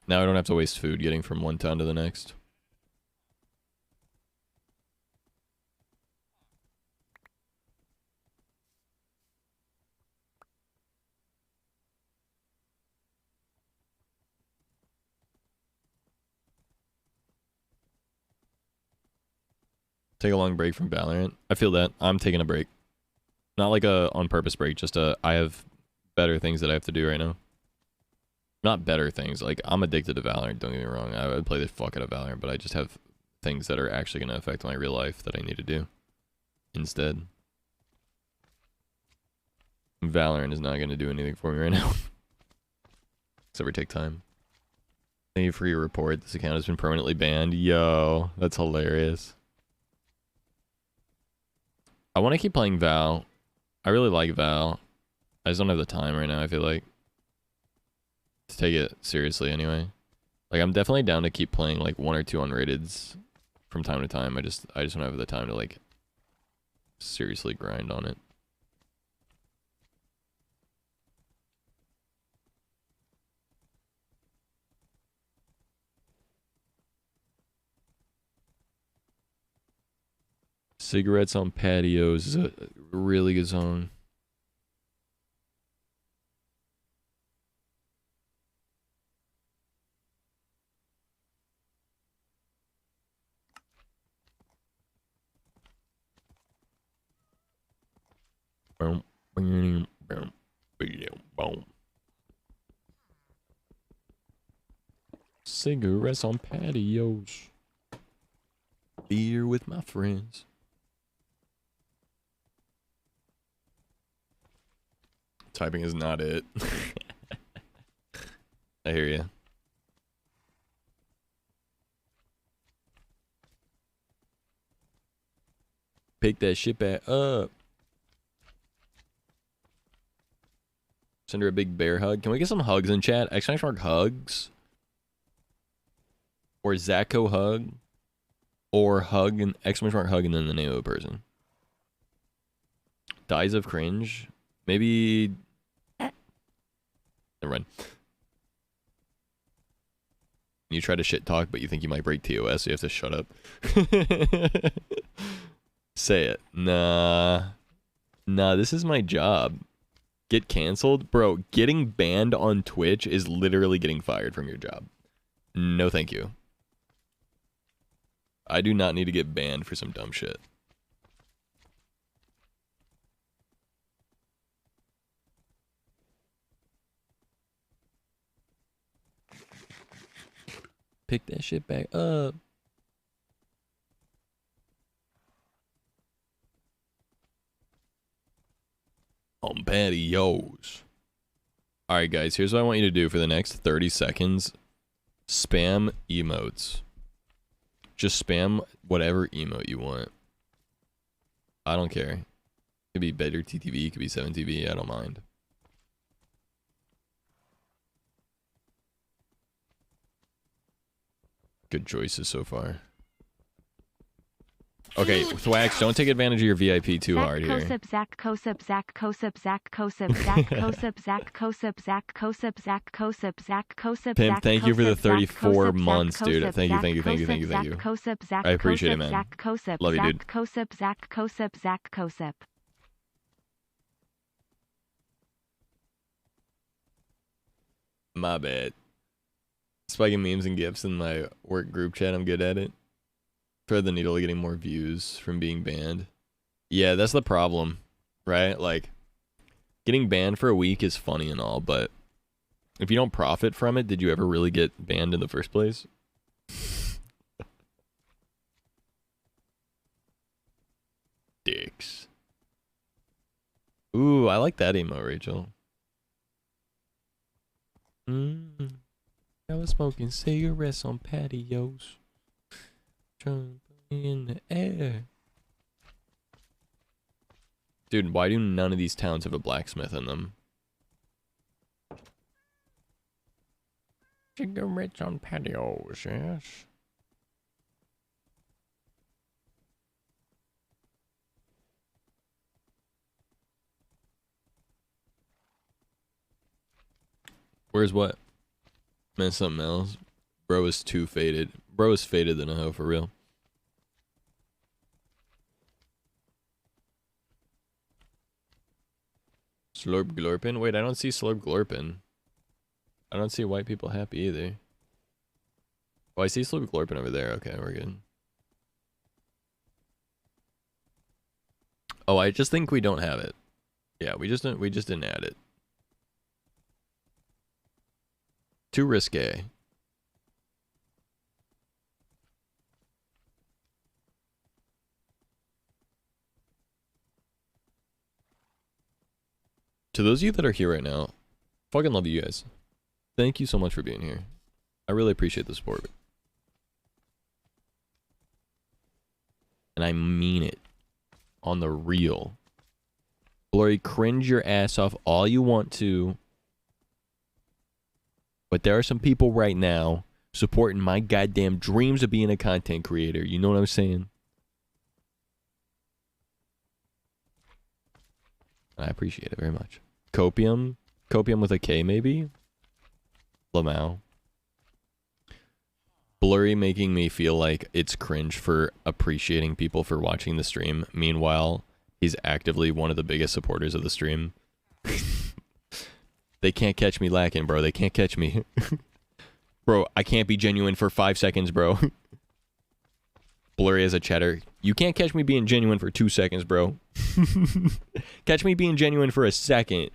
Now I don't have to waste food getting from one town to the next. Take a long break from Valorant. I feel that. I'm taking a break. Not like a on purpose break, just a I have better things that I have to do right now. Not better things, like I'm addicted to Valorant, don't get me wrong. I would play the fuck out of Valorant, but I just have things that are actually going to affect my real life that I need to do instead. Valorant is not going to do anything for me right now. Except for take time. Thank you for your report. This account has been permanently banned. Yo, that's hilarious. I want to keep playing Val. I really like Val. I just don't have the time right now, I feel like. To take it seriously anyway. Like, I'm definitely down to keep playing like 1 or 2 unrateds from time to time. I just don't have the time to like seriously grind on it. Cigarettes on Patios is a really good song. Cigarettes on patios. Beer with my friends. Typing is not it. I hear you. Pick that shit back up. Send her a big bear hug. Can we get some hugs in chat? Exclamation mark hugs. Or Zacho hug. Or hug and exclamation mark hug and then the name of a person. Dies of cringe. Maybe. Never mind. You try to shit talk, but you think you might break TOS, so you have to shut up. Say it. Nah, this is my job. Get canceled? Bro, getting banned on Twitch is literally getting fired from your job. No thank you. I do not need to get banned for some dumb shit. Pick that shit back up. On patios. Alright guys, here's what I want you to do for the next 30 seconds. Spam emotes. Just spam whatever emote you want. I don't care. It could be better TTV, it could be 7TV, I don't mind. Good choices so far. Okay, Thwax, don't take advantage of your VIP too hard here. Pim, thank you for the 34 months, dude. Thank you. I appreciate it, man. Love you, dude. My bad. Spiking memes and gifs in my work group chat, I'm good at it. Thread the needle getting more views from being banned. Yeah, that's the problem, right? Like, getting banned for a week is funny and all, but if you don't profit from it, did you ever really get banned in the first place? Dicks. Ooh, I like that emo, Rachel. I was smoking cigarettes on patios. Jumping in the air. Dude, why do none of these towns have a blacksmith in them? Cigarettes on patios, yes. Where's what? Man, something else. Bro is too faded. Bro is faded than a hoe, for real. Slurp glorpin? Wait, I don't see slurp glorpin. I don't see white people happy either. Oh, I see slurp glorpin over there. Okay, we're good. Oh, I just think we don't have it. Yeah, we just didn't add it. Too risque. To those of you that are here right now, fucking love you guys. Thank you so much for being here. I really appreciate the support. And I mean it. On the real. Glory, cringe your ass off all you want to. But there are some people right now supporting my goddamn dreams of being a content creator. You know what I'm saying? I appreciate it very much. Copium? Copium with a K, maybe? Lamau. Blurry making me feel like it's cringe for appreciating people for watching the stream. Meanwhile, he's actively one of the biggest supporters of the stream. They can't catch me lacking, bro. They can't catch me. Bro, I can't be genuine for 5 seconds, bro. Blurry as a chatter. You can't catch me being genuine for 2 seconds, bro. Catch me being genuine for a second.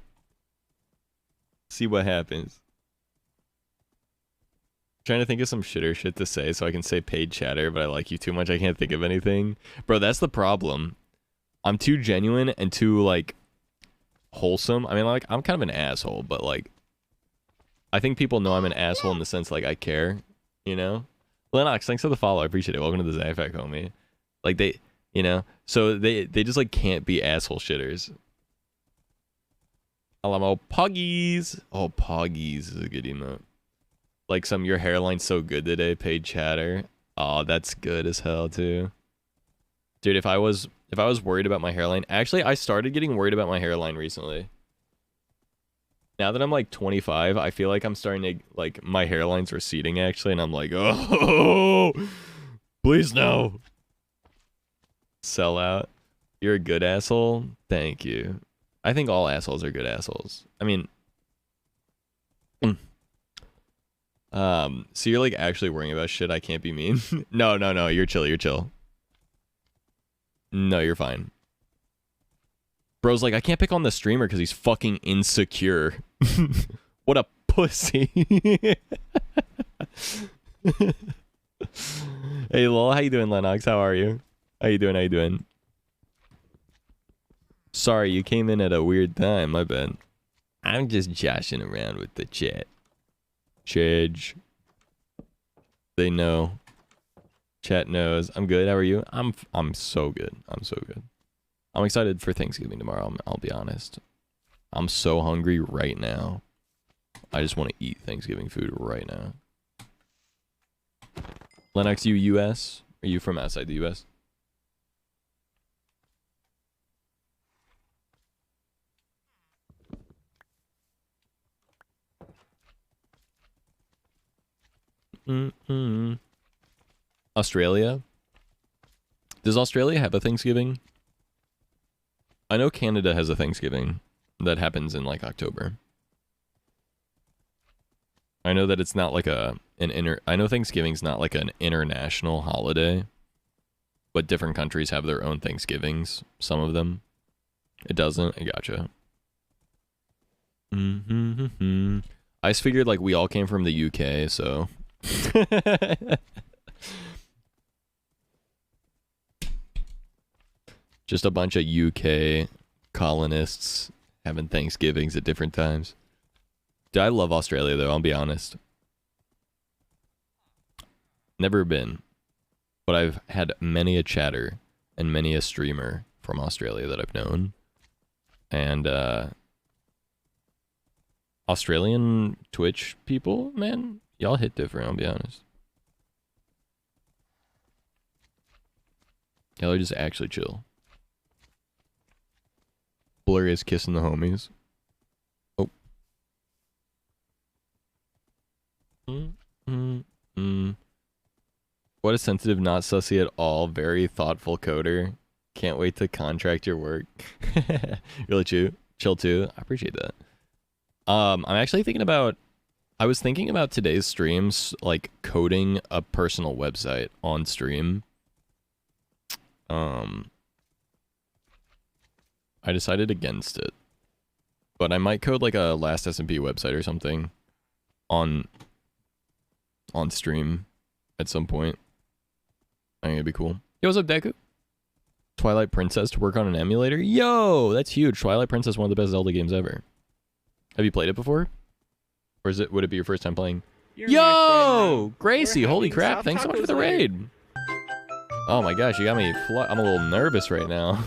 See what happens. Trying to think of some shitter shit to say so I can say paid chatter, but I like you too much. I can't think of anything. Bro, that's the problem. I'm too genuine and too, like, wholesome. I mean, like, I'm kind of an asshole, but, like, I think people know I'm an asshole in the sense, like, I care, you know? Lennox, thanks for the follow. I appreciate it. Welcome to the Zafac, homie. Like, they, you know? So they just, like, can't be asshole shitters. Alamo Poggies. Oh, Poggies is a good emote. Like some, your hairline's so good today, paid chatter. Oh, that's good as hell too. Dude, if I was worried about my hairline, actually I started getting worried about my hairline recently. Now that I'm like 25, I feel like I'm starting to, like, my hairline's receding actually, and I'm like, oh, please no. Sell out. You're a good asshole. Thank you. I think all assholes are good assholes. I mean, so you're, like, actually worrying about shit I can't be mean? No, you're chill, you're chill. No, you're fine. Bro's like, I can't pick on the streamer because he's fucking insecure. What a pussy. Hey, lol, how you doing, Lennox? How are you? How you doing? Sorry, you came in at a weird time, my bad. I'm just joshing around with the chat. Chidge. They know. Chat knows. I'm good. How are you? I'm so good. I'm so good. I'm excited for Thanksgiving tomorrow. I'll be honest. I'm so hungry right now. I just want to eat Thanksgiving food right now. Lennox, you US? Are you from outside the US? Australia? Does Australia have a Thanksgiving? I know Canada has a Thanksgiving that happens in, like, October. I know that it's not like I know Thanksgiving's not like an international holiday, but different countries have their own Thanksgivings, some of them. It doesn't? I gotcha. I just figured, like, we all came from the UK, so... Just a bunch of UK colonists having Thanksgivings at different times. Dude, I love Australia, though, I'll be honest. Never been. But I've had many a chatter and many a streamer from Australia that I've known. And, Australian Twitch people, man, y'all hit different, I'll be honest. Y'all are just actually chill. Blurry is kissing the homies. Oh. What a sensitive, not sussy at all, very thoughtful coder. Can't wait to contract your work. Really chill too. I appreciate that. I'm actually thinking about, I was thinking about today's streams, like coding a personal website on stream. I decided against it But I might code like a last SMP website or something on stream at some point. I think it'd be cool. Yo, what's up, Deku? Twilight Princess to work on an emulator? Yo, that's huge. Twilight Princess, one of the best Zelda games ever. Have you played it before? Or would it be your first time playing? You're my Yo, friend Gracie, We're holy having crap. soft Thanks so much for tacos the later. raid. Oh my gosh, you got me. I'm a little nervous right now.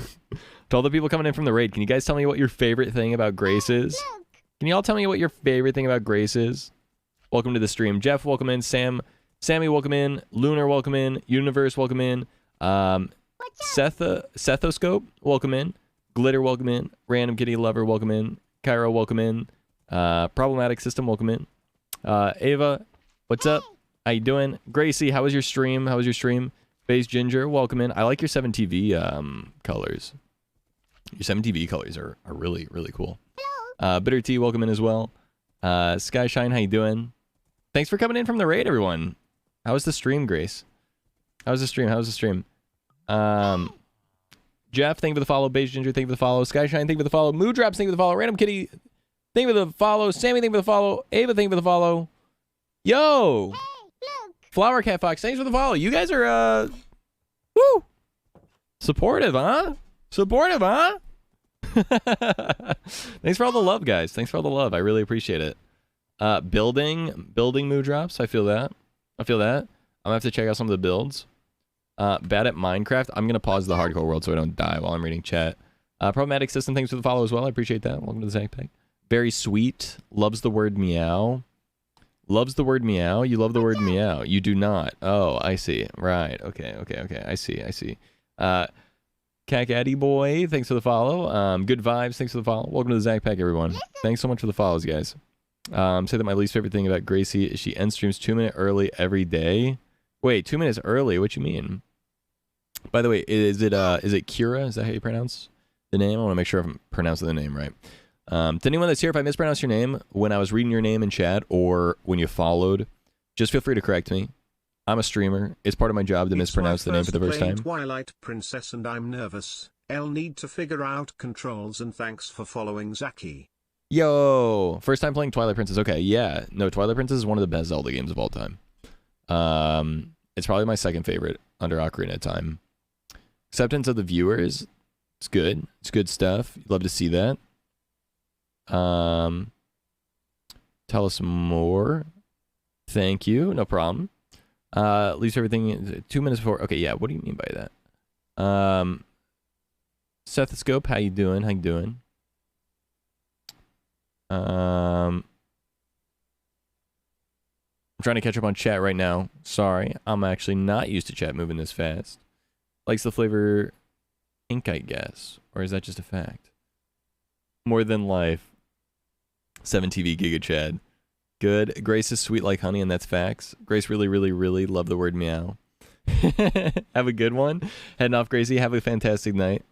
To all the people coming in from the raid, can you guys tell me what your favorite thing about Grace is? Can you all tell me what your favorite thing about Grace is? Welcome to the stream. Jeff, welcome in. Sammy, welcome in. Lunar, welcome in. Universe, welcome in. Sethoscope, welcome in. Glitter, welcome in. Random Kitty Lover, welcome in. Cairo, welcome in. Problematic System, welcome in. Ava, what's up? How you doing? Gracie, how was your stream? How was your stream? Base Ginger, welcome in. I like your 7TV colors. Your 7TV colors are really, really cool. Bitter Tea, welcome in as well. Skyshine, how you doing? Thanks for coming in from the raid, everyone. How was the stream, Grace? How was the stream? How was the stream? Jeff, thank you for the follow. Base Ginger, thank you for the follow. Skyshine, thank you for the follow. Mood Drops, thank you for the follow. Random Kitty, thank you for the follow. Sammy, thank you for the follow. Ava, thank you for the follow. Yo! Flower Cat Fox, thanks for the follow. You guys are, woo! Supportive, huh? Supportive, huh? Thanks for all the love, guys. Thanks for all the love. I really appreciate it. Building mood drops. I feel that. I'm gonna have to check out some of the builds. Bad at Minecraft. I'm gonna pause the hardcore world so I don't die while I'm reading chat. Problematic System, thanks for the follow as well. I appreciate that. Welcome to the Zach Pack. Very sweet. Loves the word meow. Loves the word meow. You love the word meow. You do not. Oh, I see. Right. Okay. I see. Kakaddy Boy, thanks for the follow. Good Vibes, thanks for the follow. Welcome to the Zach Pack, everyone. Thanks so much for the follows, guys. Say that my least favorite thing about Gracie is she end streams 2 minutes early every day. Wait, 2 minutes early? What you mean? By the way, is it Kira? Is that how you pronounce the name? I want to make sure I'm pronouncing the name right. To anyone that's here, if I mispronounce your name when I was reading your name in chat or when you followed, just feel free to correct me. I'm a streamer. It's part of my job to mispronounce the name for the first time. Twilight Princess and I'm nervous. I'll need to figure out controls and thanks for following Zaki. Yo, first time playing Twilight Princess. Okay, yeah. No, Twilight Princess is one of the best Zelda games of all time. It's probably my second favorite under Ocarina of Time. Acceptance of the viewers. It's good. It's good stuff. You'd love to see that. Tell us more. Thank you. No problem. At least everything 2 minutes before. Okay, yeah. What do you mean by that? Sethoscope, how you doing? I'm trying to catch up on chat right now. Sorry, I'm actually not used to chat moving this fast. Likes the flavor ink, I guess. Or is that just a fact? More than life. 7TV Giga Chad. Good. Grace is sweet like honey, and that's facts. Grace really, really, really love the word meow. Have a good one. Heading off, Gracie. Have a fantastic night.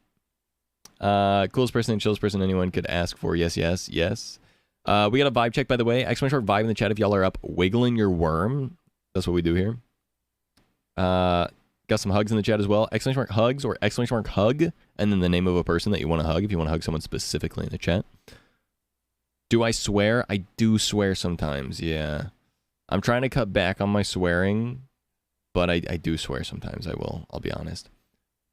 Coolest person and chillest person anyone could ask for. Yes. We got a vibe check, by the way. Exclamation mark vibe in the chat if y'all are up. Wiggling your worm. That's what we do here. Got some hugs in the chat as well. Exclamation mark hugs or exclamation mark hug. And then the name of a person that you want to hug if you want to hug someone specifically in the chat. Do I swear? I do swear sometimes, yeah. I'm trying to cut back on my swearing, but I do swear sometimes. I'll be honest.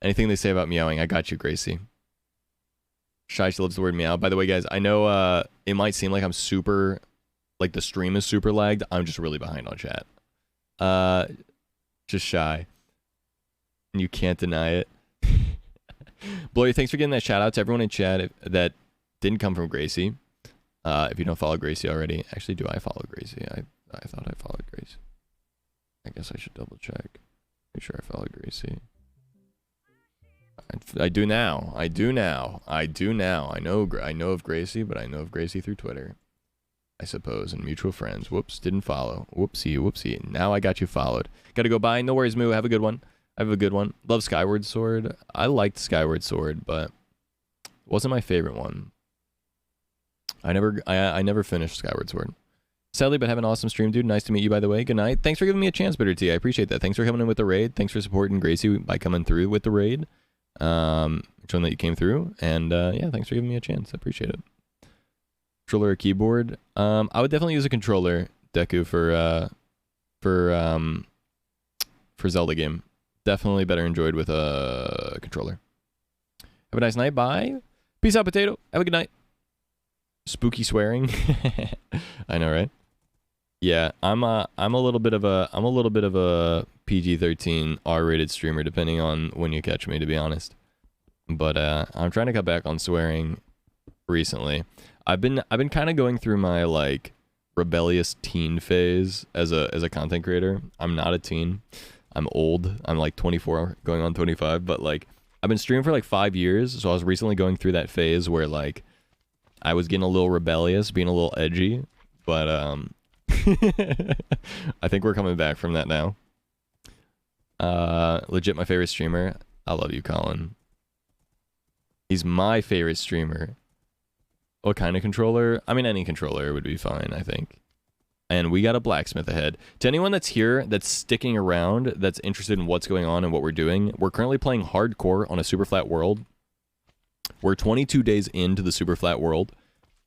Anything they say about meowing, I got you, Gracie. Shai loves the word meow. By the way, guys, I know it might seem like I'm super, like the stream is super lagged. I'm just really behind on chat. Just Shy. And you can't deny it. Blowy, thanks for getting that shout out to everyone in chat that didn't come from Gracie. If you don't follow Gracie already. Actually, do I follow Gracie? I thought I followed Gracie. I guess I should double check. Make sure I followed Gracie. I do now. I know of Gracie, but I know of Gracie through Twitter. I suppose, and mutual friends. Whoops, didn't follow. Whoopsie. Now I got you followed. Gotta go bye. No worries, Moo. Have a good one. Love Skyward Sword. I liked Skyward Sword, but it wasn't my favorite one. I never finished Skyward Sword. Sadly, but have an awesome stream, dude. Nice to meet you, by the way. Good night. Thanks for giving me a chance, Bitter Tea. I appreciate that. Thanks for coming in with the raid. Thanks for supporting Gracie by coming through with the raid. Showing that you came through. And yeah, thanks for giving me a chance. I appreciate it. controller or keyboard? I would definitely use a controller, Deku, for Zelda game. Definitely better enjoyed with a controller. Have a nice night. Bye. Peace out, potato. Have a good night. Spooky swearing. I know, right? Yeah, I'm a little bit of a PG-13 R-rated streamer, depending on when you catch me, to be honest. But I'm trying to cut back on swearing recently. I've been kind of going through my like rebellious teen phase as a content creator. I'm not a teen. I'm old. I'm like 24 going on 25, but like I've been streaming for like 5 years, so I was recently going through that phase where like I was getting a little rebellious, being a little edgy, but I think we're coming back from that now. Legit my favorite streamer. I love you, Colin. He's my favorite streamer. What kind of controller? I mean, any controller would be fine, I think. And we got a blacksmith ahead. To anyone that's here, that's sticking around, that's interested in what's going on and what we're doing, we're currently playing hardcore on a Superflat world. We're 22 days into the Superflat world.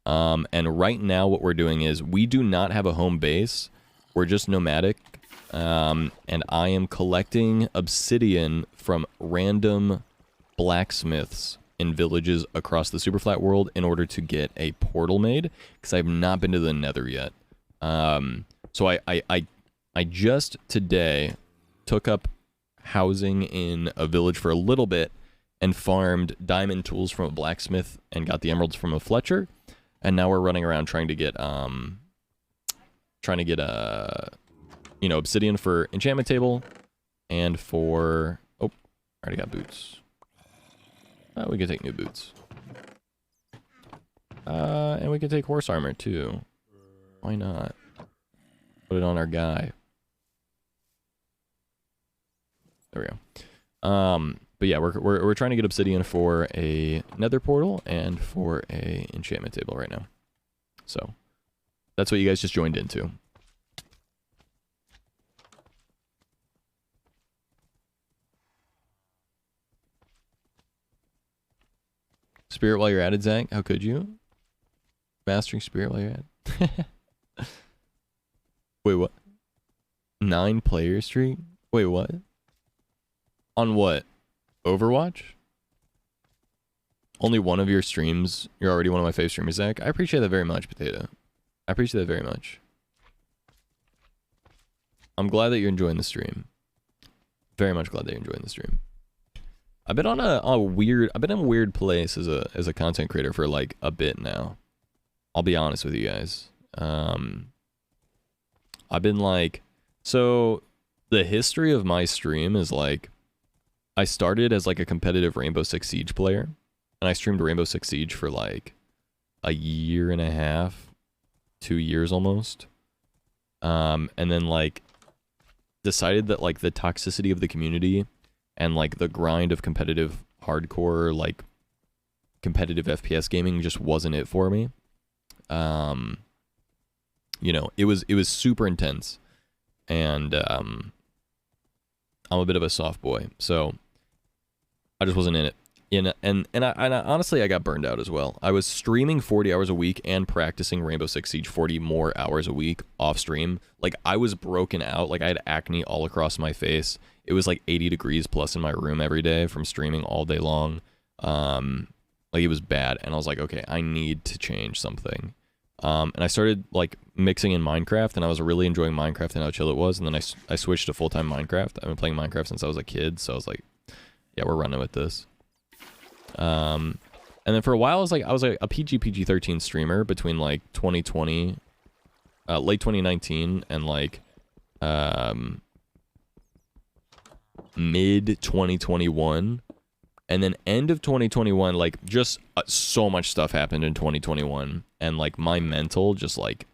And right now what we're doing is we do not have a home base. We're just nomadic. And I am collecting obsidian from random blacksmiths in villages across the Superflat world in order to get a portal made, because I've not been to the Nether yet. So I just today took up housing in a village for a little bit and farmed diamond tools from a blacksmith and got the emeralds from a Fletcher, and now we're running around trying to get you know, obsidian for enchantment table and for I already got boots. We can take new boots. And we can take horse armor too. Why not? Put it on our guy. There we go. But yeah, we're trying to get obsidian for a nether portal and for a enchantment table right now. So that's what you guys just joined into. Spirit while you're at it, Zach? How could you? Mastering spirit while you're at it. Wait, what? 9 player streak? Wait, what? On what? Overwatch? Only one of your streams. You're already one of my favorite streamers, Zach. I appreciate that very much, Potato. I appreciate that very much. I'm glad that you're enjoying the stream. Very much glad that you're enjoying the stream. I've been on a weird place as a content creator for like a bit now. I'll be honest with you guys. I've been like, so the history of my stream is like, I started as like a competitive Rainbow Six Siege player, and I streamed Rainbow Six Siege for like a year and a half, 2 years almost. And then like decided that like the toxicity of the community and like the grind of competitive hardcore, like competitive FPS gaming just wasn't it for me. You know, it was super intense, and I'm a bit of a soft boy, so I just wasn't in it. And I honestly, I got burned out as well. I was streaming 40 hours a week and practicing Rainbow Six Siege 40 more hours a week off stream. Like, I was broken out. Like, I had acne all across my face. It was like 80 degrees plus in my room every day from streaming all day long. Like, it was bad, and I was like, okay, I need to change something. And I started like mixing in Minecraft, and I was really enjoying Minecraft and how chill it was. And then I switched to full-time Minecraft. I've been playing Minecraft since I was a kid, so I was like, yeah, we're running with this. And then for a while, I was like a PG-13 streamer between like 2020, late 2019, and like mid 2021. And then end of 2021, like, just so much stuff happened in 2021. And, like, my mental just, like,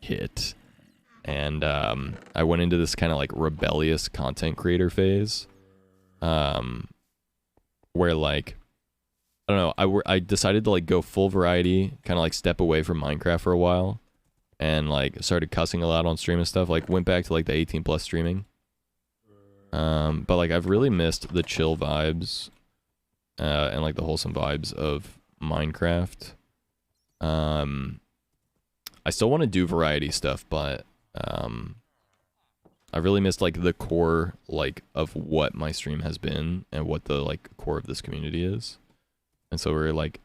hit. And I went into this kind of, like, rebellious content creator phase. Where, like, I don't know, I decided to, like, go full variety, kind of, like, step away from Minecraft for a while. And, like, started cussing a lot on stream and stuff. Like, went back to, like, the 18+ streaming. But, like, I've really missed the chill vibes. And like the wholesome vibes of Minecraft. I still want to do variety stuff, but I really missed like the core like of what my stream has been and what the like core of this community is. And so we're like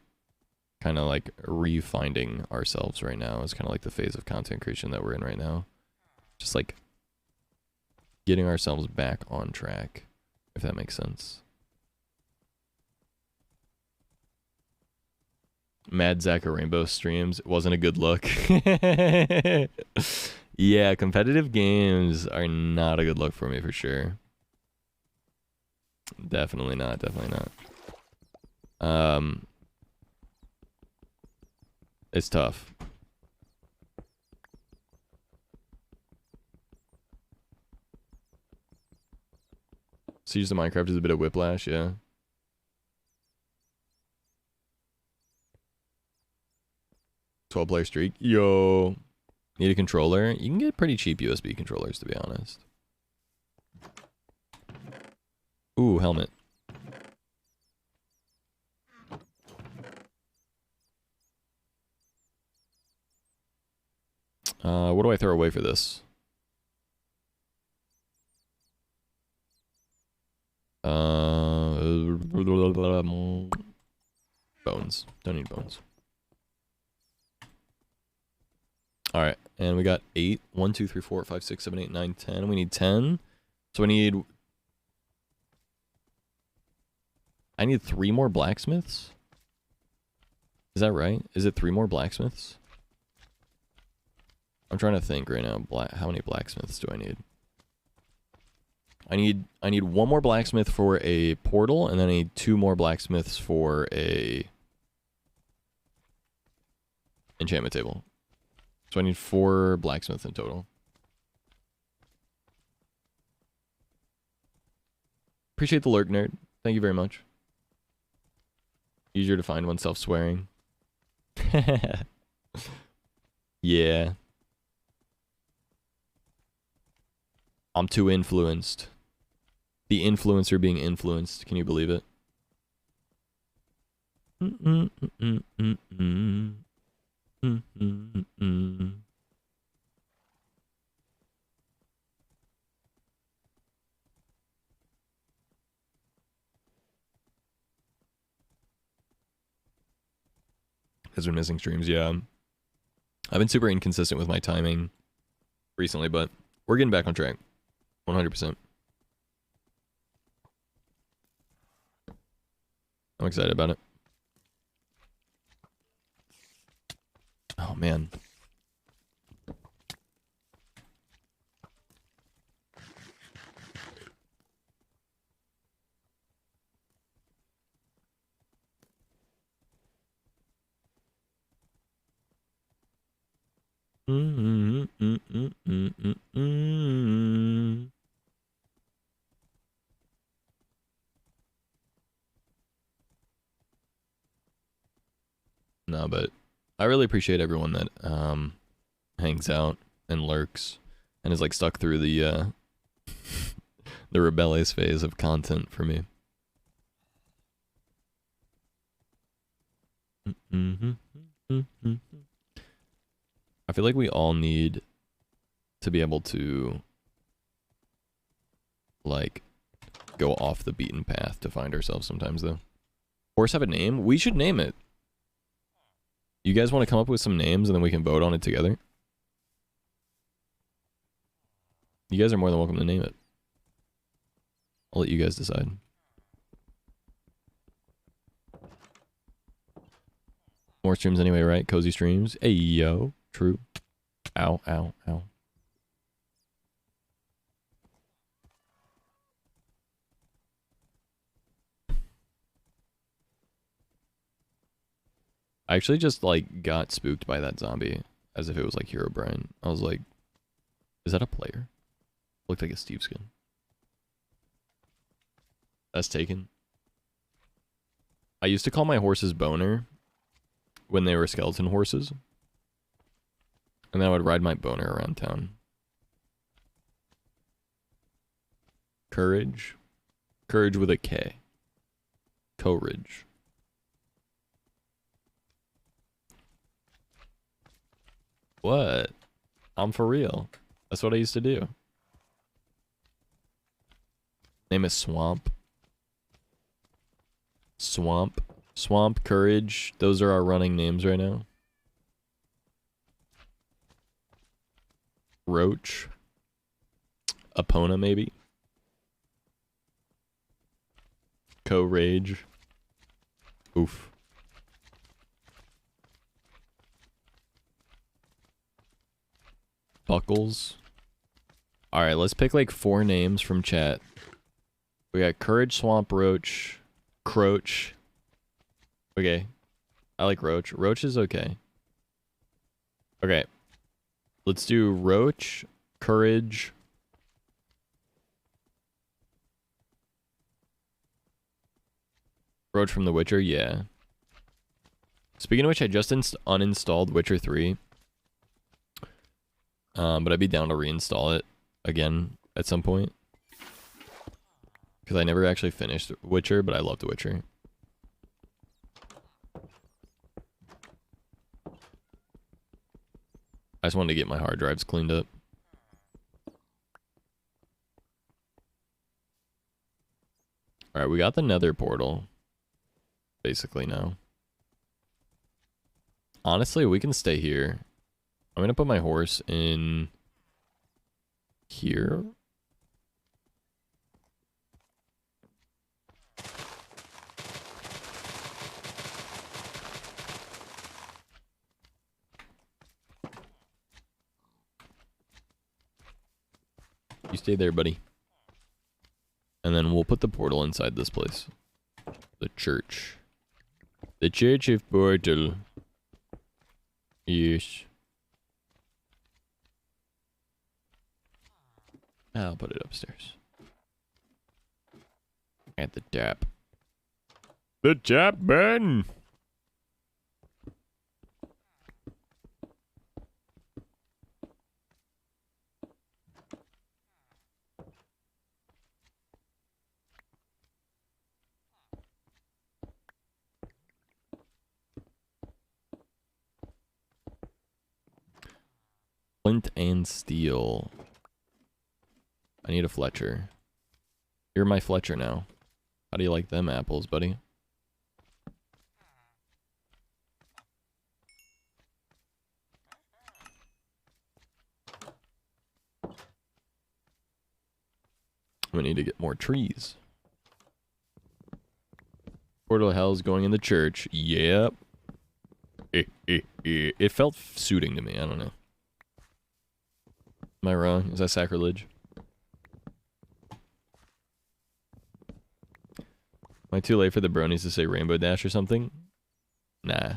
kind of like refinding ourselves right now. It's kind of like the phase of content creation that we're in right now. Just like getting ourselves back on track, if that makes sense. Mad Zach or Rainbow streams, it wasn't a good look. Yeah, competitive games are not a good look for me for sure. Definitely not, definitely not. It's tough. Siege of Minecraft is a bit of whiplash, yeah. $12-player streak. Yo. Need a controller? You can get pretty cheap USB controllers, to be honest. Ooh, helmet. What do I throw away for this? Bones. Don't need bones. Alright, and we got 8. 1, 2, 3, 4, 5, 6, 7, 8, 9, 10. We need 10. So I need 3 more blacksmiths? Is that right? Is it 3 more blacksmiths? I'm trying to think right now. How many blacksmiths do I need? I need 1 more blacksmith for a portal, and then I need 2 more blacksmiths for a enchantment table. So I need 4 blacksmiths in total. Appreciate the lurk, nerd. Thank you very much. Easier to find when self-swearing. Yeah. I'm too influenced. The influencer being influenced. Can you believe it? Has been missing streams, yeah. I've been super inconsistent with my timing recently, but we're getting back on track. 100%. I'm excited about it. Oh, man. No, but I really appreciate everyone that hangs out and lurks and is like stuck through the the rebellious phase of content for me. I feel like we all need to be able to like go off the beaten path to find ourselves sometimes though. Horse have a name? We should name it. You guys want to come up with some names and then we can vote on it together? You guys are more than welcome to name it. I'll let you guys decide. More streams anyway, right? Cozy streams. Hey, yo. True. Ow, ow, ow. I actually just, like, got spooked by that zombie as if it was, like, Herobrine. I was like, is that a player? Looked like a Steve skin. That's taken. I used to call my horses Boner when they were skeleton horses. And then I would ride my Boner around town. Courage. Courage with a K. Courage. What? I'm for real. That's what I used to do. Name is Swamp. Swamp. Swamp, Courage. Those are our running names right now. Roach. Epona, maybe. Co-Rage. Oof. Buckles. Alright, let's pick like 4 names from chat. We got Courage, Swamp, Roach, Croach. Okay. I like Roach. Roach is okay. Okay. Let's do Roach, Courage. Roach from The Witcher, yeah. Speaking of which, I just uninstalled Witcher 3. But I'd be down to reinstall it again at some point. Because I never actually finished Witcher, but I love The Witcher. I just wanted to get my hard drives cleaned up. Alright, we got the Nether portal. Basically now. Honestly, we can stay here. I'm gonna put my horse in here. You stay there, buddy. And then we'll put the portal inside this place. The church. The Church of Portal. Yes. I'll put it upstairs. At the tap. The tap, Ben! Flint and steel. I need a Fletcher. You're my Fletcher now. How do you like them apples, buddy? We need to get more trees. Portal of Hell's going in the church. Yep. It felt suiting to me. I don't know. Am I wrong? Is that sacrilege? Am I too late for the bronies to say Rainbow Dash or something? Nah.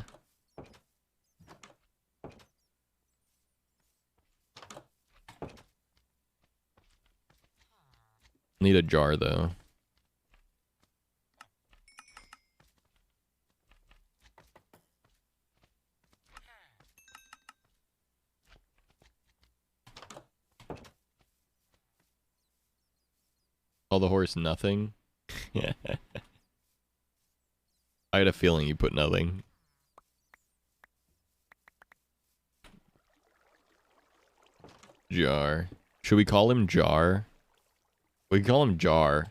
Need a jar though. Call the horse nothing. Yeah. I had a feeling you put nothing. Jar. Should we call him Jar? We can call him Jar.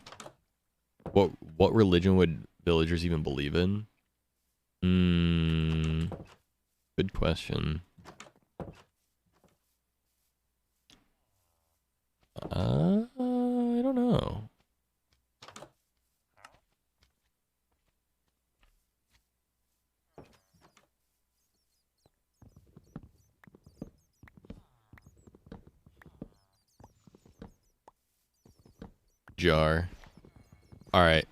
What religion would villagers even believe in? Good question. I don't know. Jar. Alright.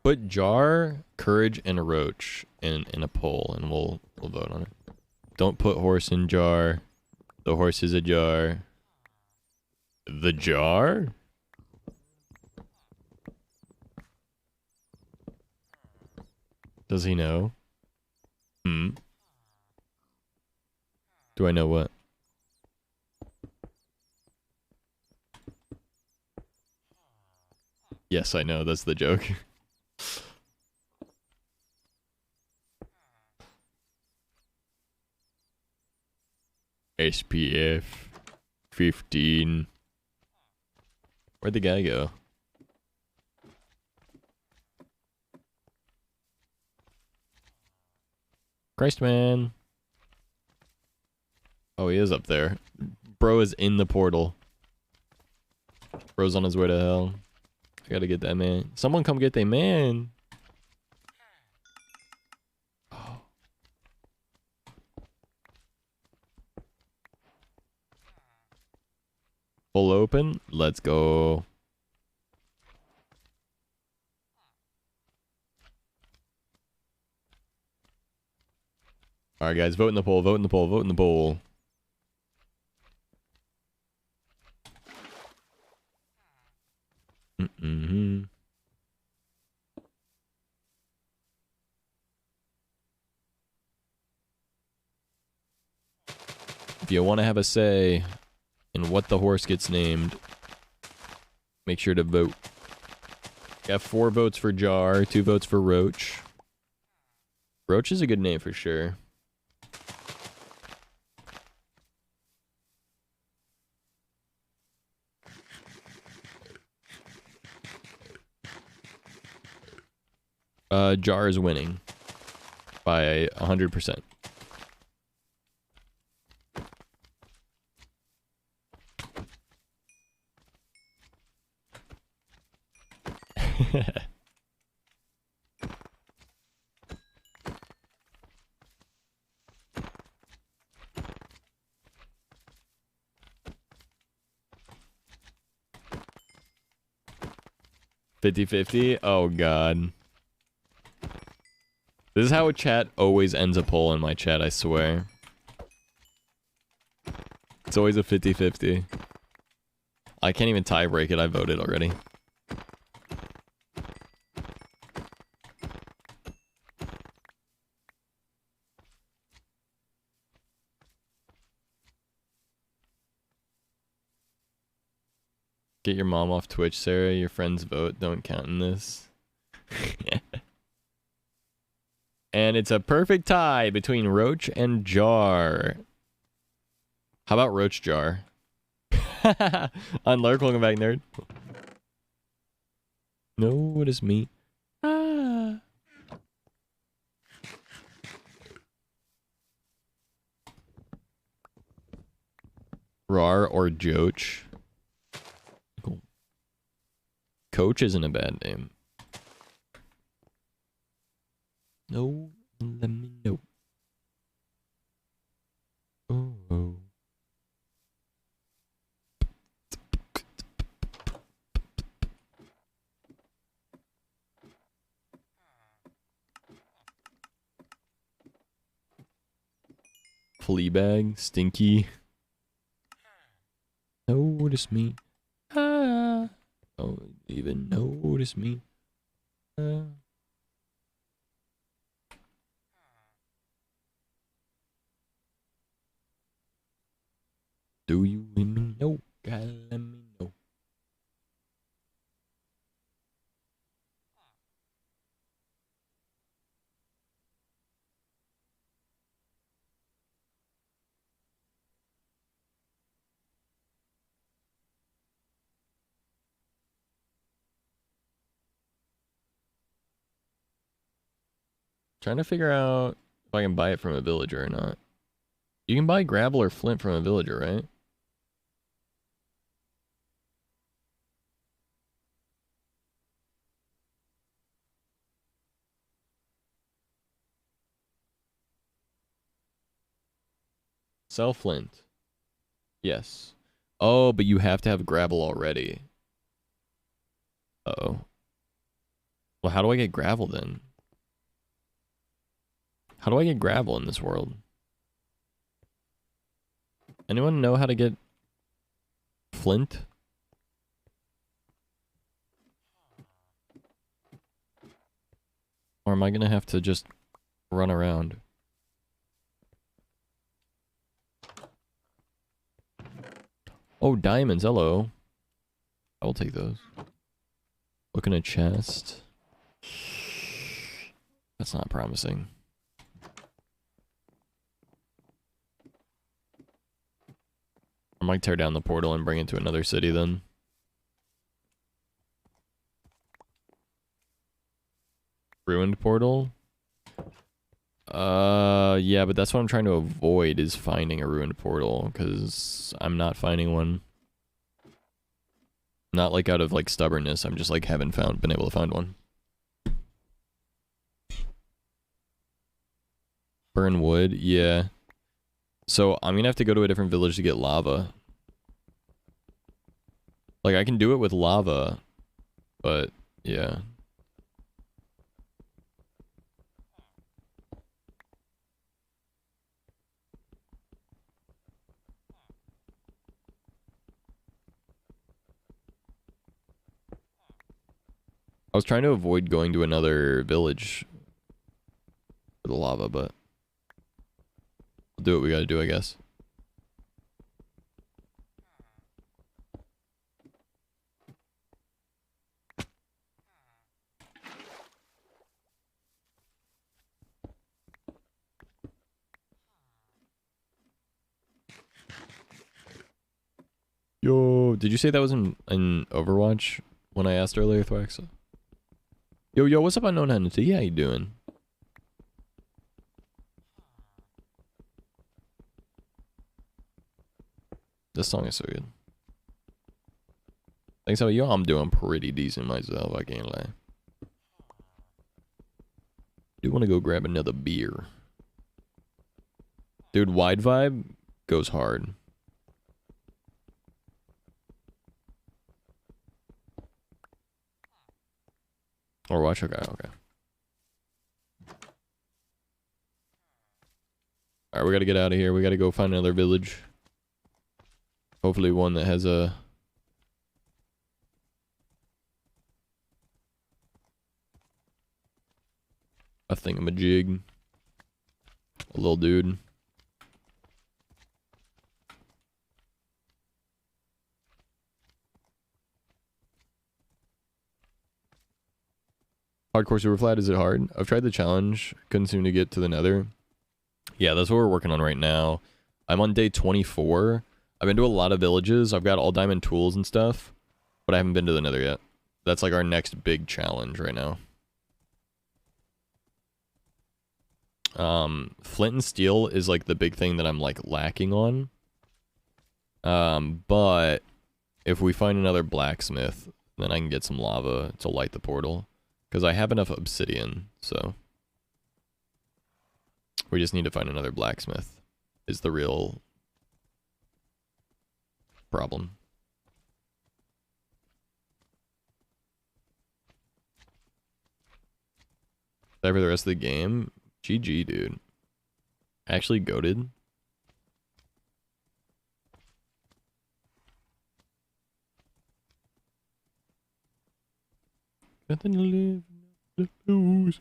Put Jar, Courage, and Roach in a poll, and we'll vote on it. Don't put horse in jar. The horse is a jar. The jar? Does he know? Do I know what? Yes, I know. That's the joke. SPF 15. Where'd the guy go? Christ, man. Oh, he is up there. Bro is in the portal. Bro's on his way to hell. I gotta get that man. Someone come get that man. Oh. Full open. Let's go. Alright, guys. Vote in the poll. Vote in the poll. Vote in the poll. Mm-hmm. If you want to have a say in what the horse gets named, make sure to vote. Got 4 votes for Jar, 2 votes for Roach. Roach is a good name for sure. Jar is winning by 100%. $50-50? Oh god. This is how a chat always ends a poll in my chat, I swear. It's always a 50-50. I can't even tie break it, I voted already. Get your mom off Twitch, Sarah. Your friend's vote don't count in this. And it's a perfect tie between Roach and Jar. How about Roach Jar? On Lurk, welcome back, nerd. Notice me. Ah. Rar or Joach? Cool. Coach isn't a bad name. No, let me know. Oh. Fleabag, Stinky. Notice me. Ah. Don't even notice me. Do you let me know? Gotta let me know. Trying to figure out if I can buy it from a villager or not. You can buy gravel or flint from a villager, right? Sell flint. Yes. Oh, but you have to have gravel already. Uh-oh. Well, how do I get gravel then? How do I get gravel in this world? Anyone know how to get flint? Or am I gonna have to just run around? Oh, diamonds, hello. I will take those. Look in a chest. That's not promising. I might tear down the portal and bring it to another city then. Ruined portal? Yeah, but that's what I'm trying to avoid, is finding a ruined portal, because I'm not finding one. Not like out of like stubbornness, I'm just like haven't been able to find one. Burn wood, yeah. So I'm gonna have to go to a different village to get lava. Like I can do it with lava, but yeah. I was trying to avoid going to another village for the lava, but we'll do what we gotta do, I guess. Yo, did you say that was in Overwatch when I asked earlier, Thwax? Yo, what's up, Unknown Entity? How you doing? This song is so good. Thanks, how are you? I'm doing pretty decent myself, I can't lie. Do want to go grab another beer. Dude, Wide Vibe goes hard. Or watch, okay. Alright, we gotta get out of here. We gotta go find another village. Hopefully one that has a thingamajig. A little dude. Hardcore Superflat, is it hard? I've tried the challenge, couldn't seem to get to the nether. Yeah, that's what we're working on right now. I'm on day 24. I've been to a lot of villages. I've got all diamond tools and stuff, but I haven't been to the nether yet. That's like our next big challenge right now. Flint and steel is like the big thing that I'm like lacking on. But if we find another blacksmith, then I can get some lava to light the portal. Because I have enough obsidian, so we just need to find another blacksmith is the real problem. That for the rest of the game? GG, dude. Actually goated. Nothing to live, nothing to lose.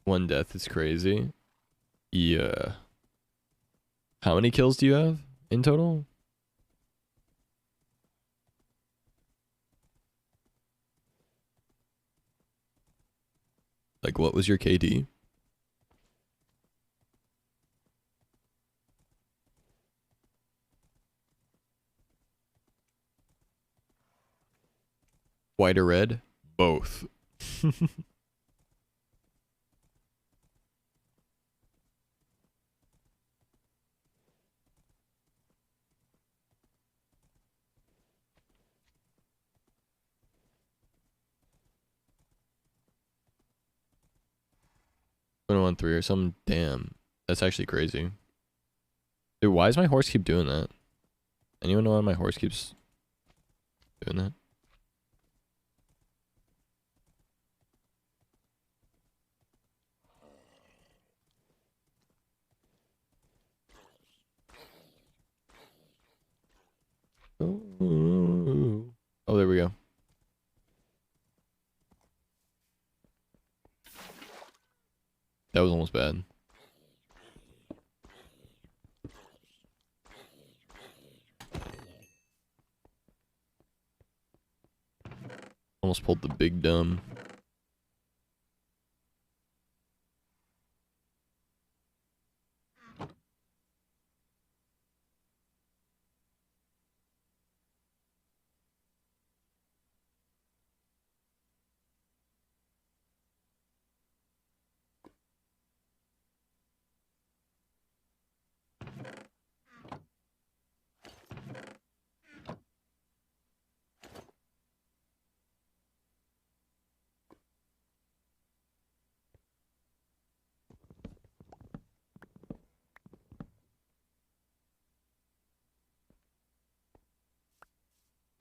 One death is crazy. Yeah. How many kills do you have in total? Like, what was your KD? White or red? Both. On 3 or something. Damn, that's actually crazy. Dude, why does my horse keep doing that? Anyone know why my horse keeps doing that? Oh, there we go. That was almost bad. Almost pulled the big dumb.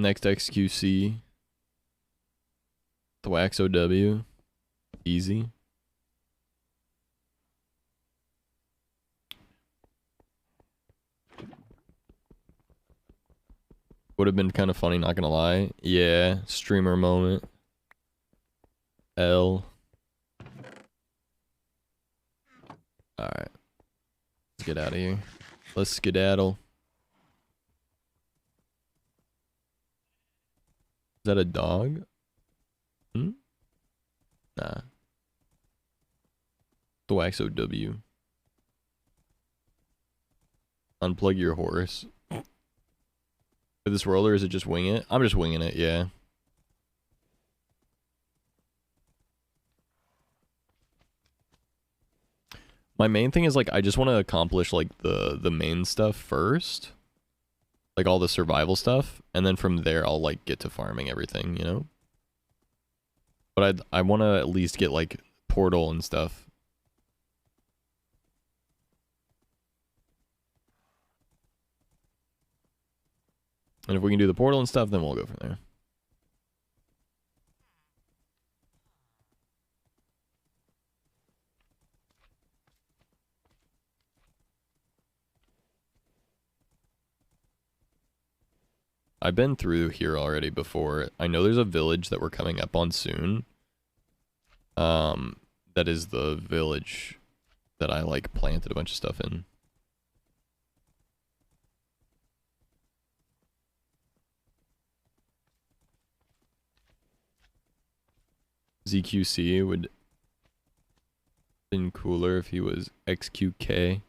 Next XQC. Thwax OW. Easy. Would have been kind of funny, not gonna lie. Yeah, streamer moment. L. Alright. Let's get out of here. Let's skedaddle. Is that a dog? Hmm? Nah. Thwax OW. Unplug your horse. For this roller, is it just wing it? I'm just winging it, yeah. My main thing is like I just want to accomplish like the main stuff first. Like all the survival stuff, and then from there I'll like get to farming everything, you know? But I want to at least get like portal and stuff. And if we can do the portal and stuff, then we'll go from there. I've been through here already before. I know there's a village that we're coming up on soon. That is the village that I like planted a bunch of stuff in. ZQC would have been cooler if he was XQK.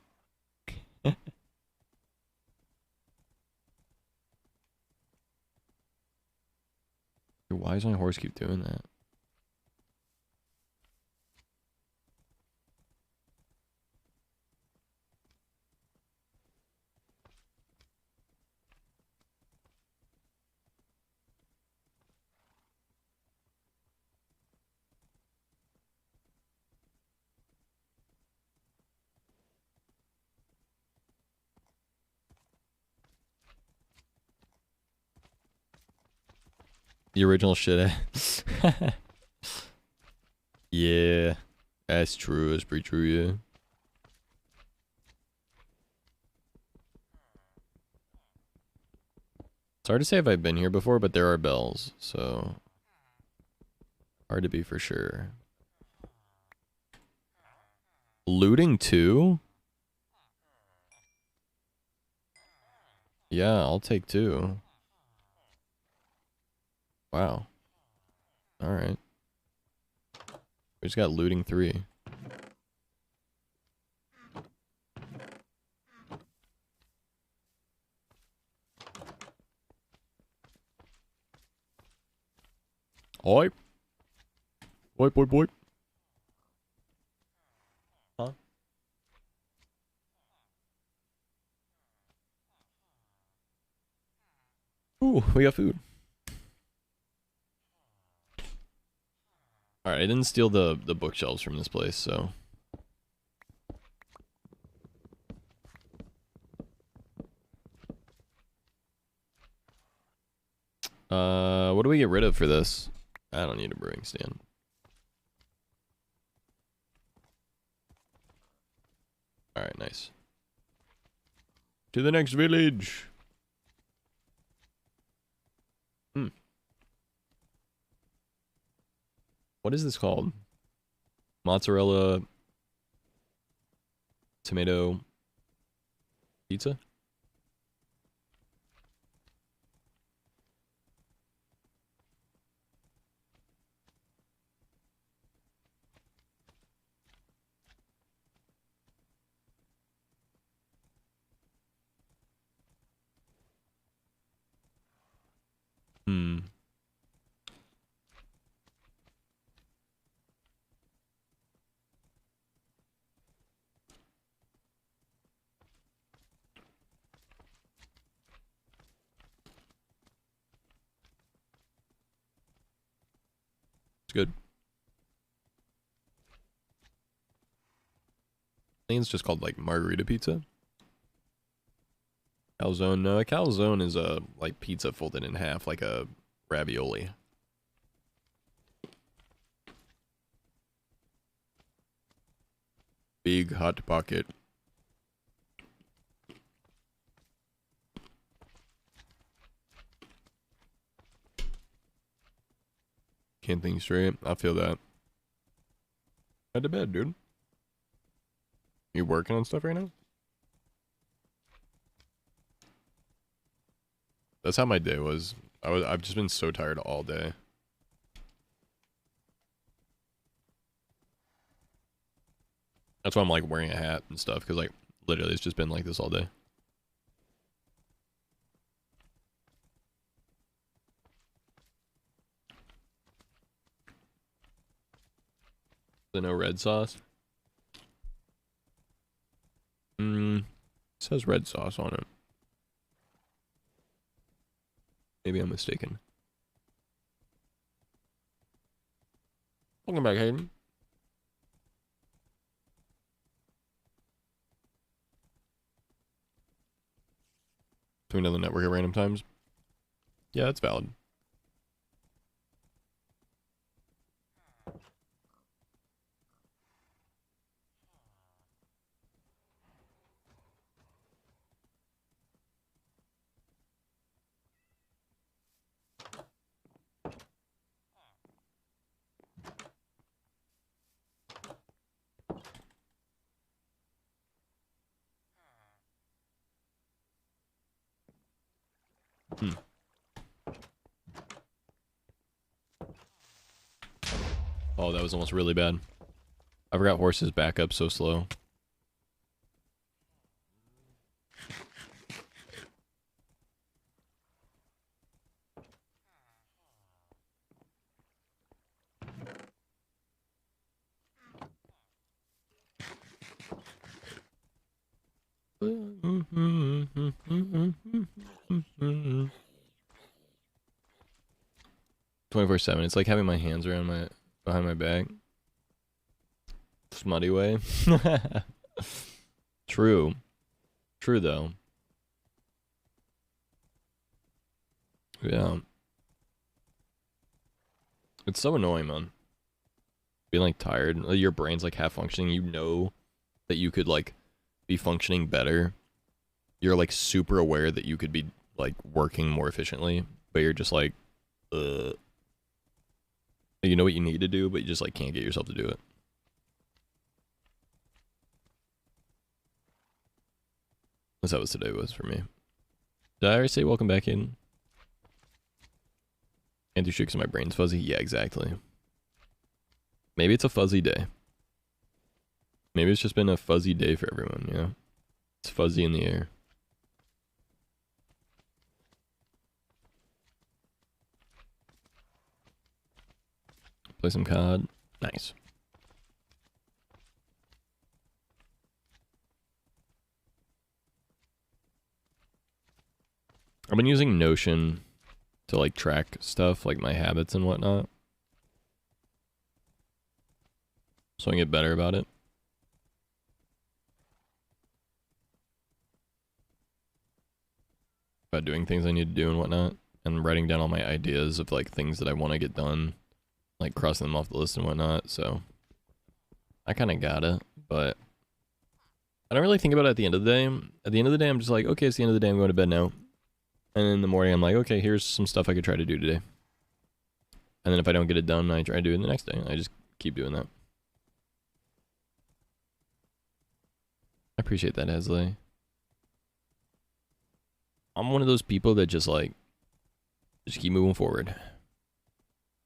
Why does my horse keep doing that? The original shit. Yeah, that's true. That's pretty true, yeah. It's hard to say if I've been here before, but there are bells, so hard to be for sure. Looting too? Yeah, I'll take two. Wow. Alright. We just got looting 3. Oi. Boy, boy, boy. Huh? Ooh, we got food. Alright, I didn't steal the bookshelves from this place, so. What do we get rid of for this? I don't need a brewing stand. Alright, nice. To the next village! What is this called? Mozzarella tomato pizza? Hmm. It's good. I think it's just called like margarita pizza. Calzone, no, a calzone is a like pizza folded in half, like a ravioli. Big hot pocket. Can't think straight. I feel that. Head to bed, dude. You working on stuff right now? That's how my day was. I've just been so tired all day. That's why I'm like wearing a hat and stuff, because like literally it's just been like this all day. The no red sauce. It says red sauce on it. Maybe I'm mistaken. Welcome back, Hayden. Doing another network at random times. Yeah, that's valid. Oh, that was almost really bad. I forgot horses back up so slow. Mm-hmm. 24/7. It's like having my hands around my behind my back. Smutty way. True. True though. Yeah. It's so annoying, man. Being like tired. Your brain's like half functioning. You know that you could like be functioning better. You're like super aware that you could be like working more efficiently, but you're just like, you know what you need to do, but you just like can't get yourself to do it. That's how today was for me. Did I already say welcome back in? Can't do shit because my brain's fuzzy? Yeah, exactly. Maybe it's a fuzzy day. Maybe it's just been a fuzzy day for everyone, you know? It's fuzzy in the air. Play some COD. Nice. I've been using Notion to like track stuff, like my habits and whatnot. So I can get better about it. About doing things I need to do and whatnot. And writing down all my ideas of like things that I want to get done. Like crossing them off the list and whatnot, so I kind of got it, but I don't really think about it at the end of the day. At the end of the day, I'm just like, okay, it's the end of the day, I'm going to bed now. And in the morning, I'm like, okay, here's some stuff I could try to do today. And then if I don't get it done, I try to do it the next day. I just keep doing that. I appreciate that, Hesley. I'm one of those people that just like, just keep moving forward.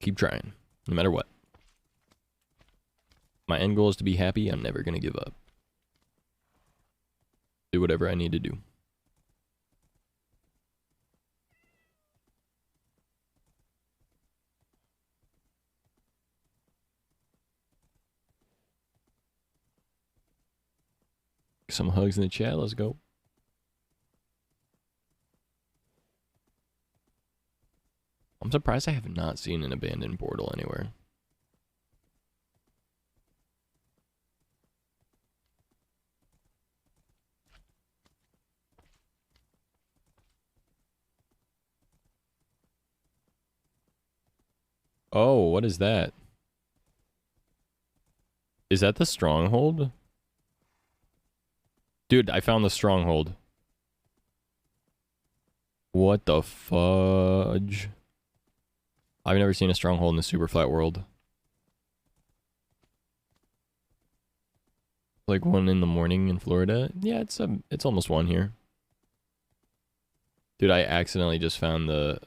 Keep trying. No matter what. My end goal is to be happy. I'm never going to give up. Do whatever I need to do. some hugs in the chat. Let's go. I'm surprised I have not seen an abandoned portal anywhere. Oh, what is that? Is that the stronghold? Dude, I found the stronghold. What the fudge? I've never seen a stronghold in the Superflat world. Like one in the morning in Florida? Yeah, it's almost one here. Dude, I accidentally just found the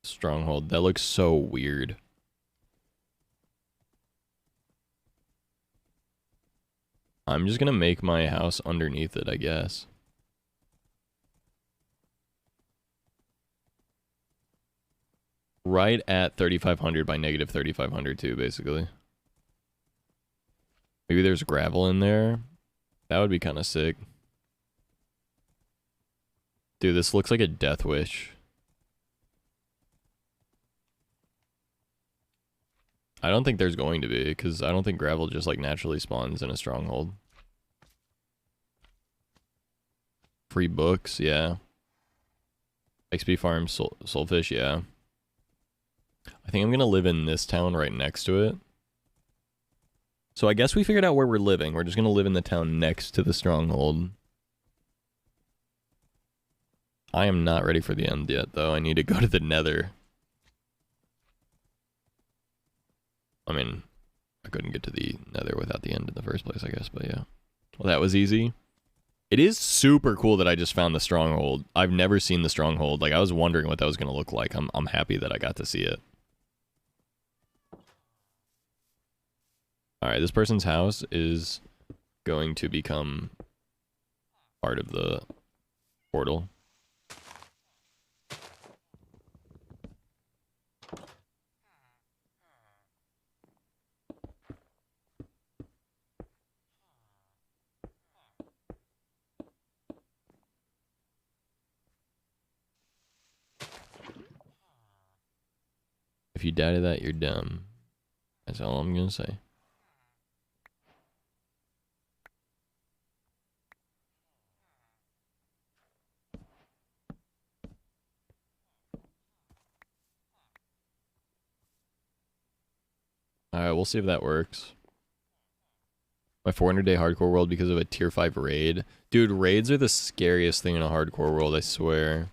stronghold. That looks so weird. I'm just gonna make my house underneath it, I guess. Right at 3,500 by negative 3,500 too, basically. Maybe there's gravel in there. That would be kind of sick. Dude, this looks like a death wish. I don't think there's going to be, because I don't think gravel just like naturally spawns in a stronghold. Free books, yeah. XP farm, soulfish, yeah. I think I'm gonna live in this town right next to it. So I guess we figured out where we're living. We're just gonna live in the town next to the stronghold. I am not ready for the end yet, though. I need to go to the nether. I mean, I couldn't get to the nether without the end in the first place, I guess, but yeah. Well, that was easy. It is super cool that I just found the stronghold. I've never seen the stronghold. Like, I was wondering what that was going to look like. I'm happy that I got to see it. Alright, this person's house is going to become part of the portal. If you die to that, you're dumb. That's all I'm gonna say. Alright, we'll see if that works. My 400-day hardcore world because of a tier 5 raid. Dude, raids are the scariest thing in a hardcore world, I swear.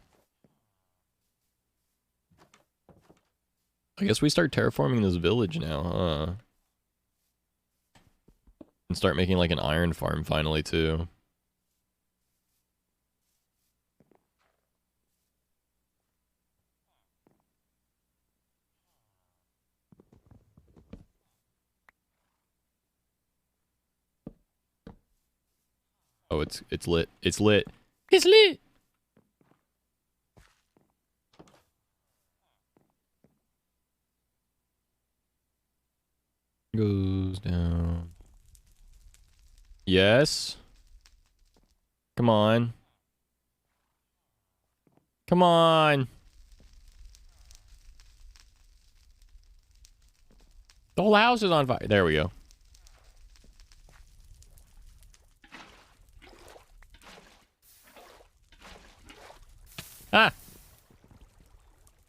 I guess we start terraforming this village now, huh? And start making like an iron farm finally, too. Oh, it's lit. It's lit. It's lit! Goes down. Yes. Come on. Come on. The whole house is on fire. There we go. Ah!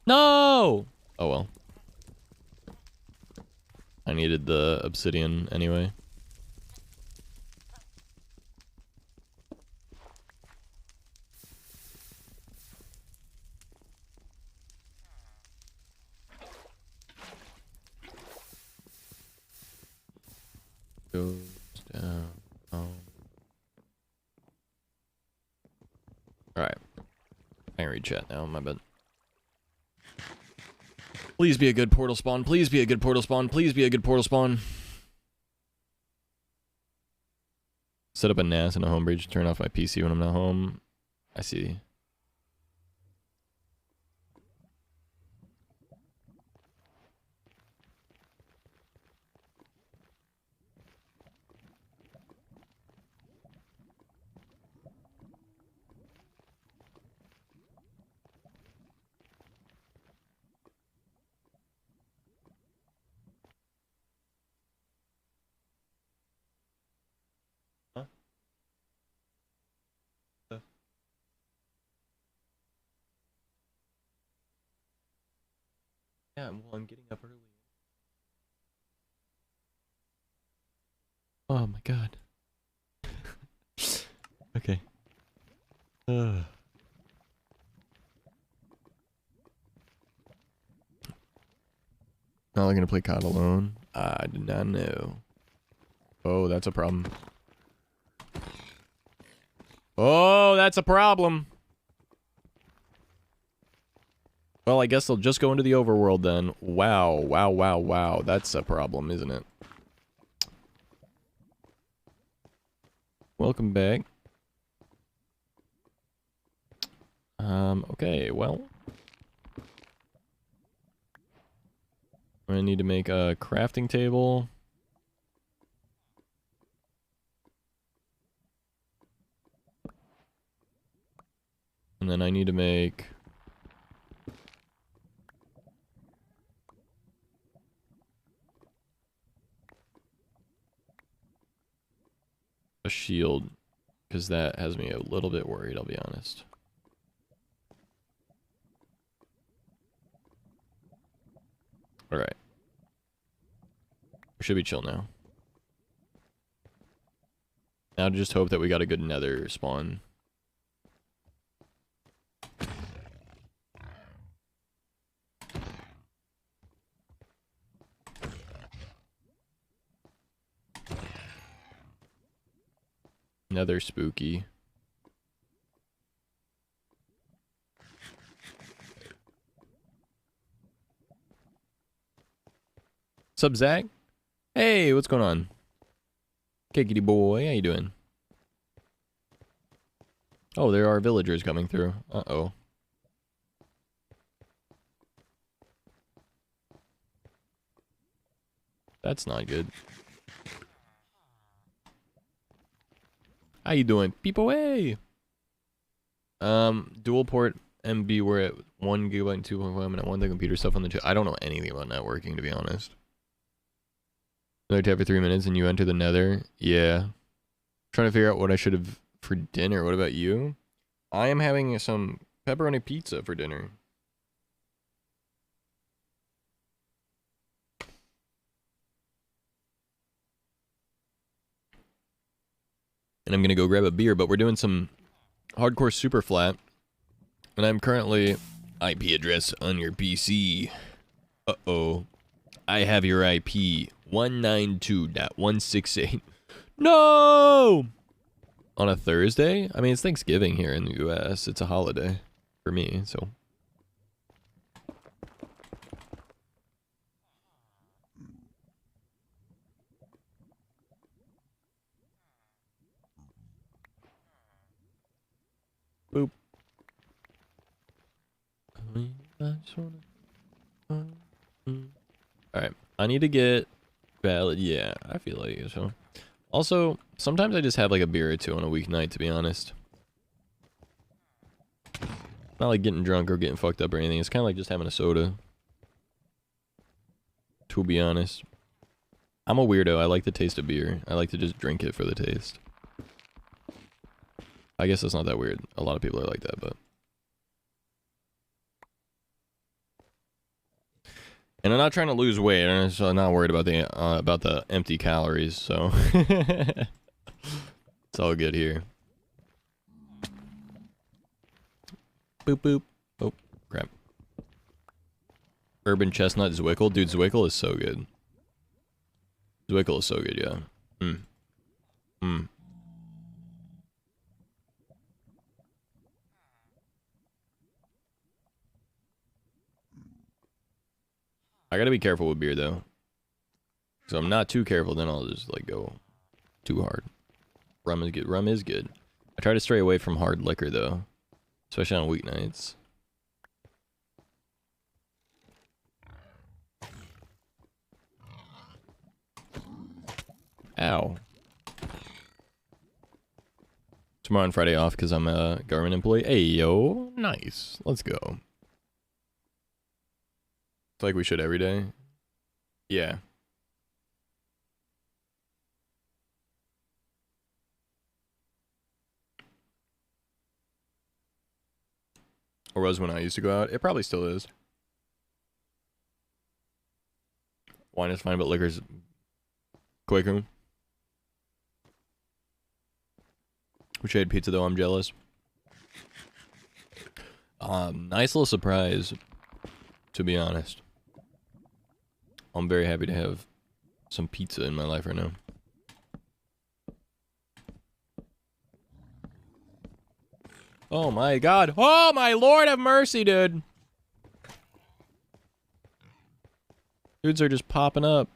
No! Oh well. I needed the obsidian anyway. Goes down. Oh. Alright. I can read chat now, my bad. Please be a good portal spawn. Please be a good portal spawn. Please be a good portal spawn. Set up a NAS and a home bridge to turn off my PC when I'm not home. I see. Yeah, well, I'm getting up early. Oh my god. Okay. Not gonna play COD alone. I did not know. Oh, that's a problem. Oh, that's a problem. Well, I guess they'll just go into the overworld then. Wow, wow, wow, wow. That's a problem, isn't it? Welcome back. Okay, well. I'm gonna need to make a crafting table. And then I need to make a shield, because that has me a little bit worried, I'll be honest. Alright. We should be chill now. Now just hope that we got a good nether spawn. Nether spooky. Sup, Zach? Hey, what's going on? Kickity boy, how you doing? Oh, there are villagers coming through. Uh-oh. That's not good. How you doing? Peep away! Dual port MB, we're at 1 gigabyte and 2.5 and at 1 the computer stuff on the chip. I don't know anything about networking, to be honest. Another tab for 3 minutes and you enter the nether. Yeah. Trying to figure out what I should have for dinner. What about you? I am having some pepperoni pizza for dinner. And I'm gonna go grab a beer, but we're doing some hardcore Superflat. And I'm currently IP address on your PC. Uh-oh. I have your IP 192.168. No! On a Thursday? I mean, it's Thanksgiving here in the US. It's a holiday for me, so. Boop. Alright, I need to get valid. Yeah, I feel like it, so. Also, sometimes I just have like a beer or two on a weeknight, to be honest. Not like getting drunk or getting fucked up or anything. It's kind of like just having a soda. To be honest. I'm a weirdo. I like the taste of beer. I like to just drink it for the taste. I guess that's not that weird. A lot of people are like that, but. And I'm not trying to lose weight, and I'm not worried about the empty calories, so it's all good here. Boop boop. Oh crap. Urban chestnut Zwickle, dude. Zwickle is so good. Zwickle is so good, yeah. I gotta be careful with beer though. So I'm not too careful, then I'll just like go too hard. Rum is good. Rum is good. I try to stray away from hard liquor though, especially on weeknights. Ow. Tomorrow and Friday off because I'm a government employee. Hey yo, nice. Let's go. It's like we should every day. Yeah. Or was when I used to go out. It probably still is. Wine is fine, but liquor's quicker. Wish I had pizza though, I'm jealous. Nice little surprise, to be honest. I'm very happy to have some pizza in my life right now. Oh my god. Oh my lord have mercy, dude. Dudes are just popping up.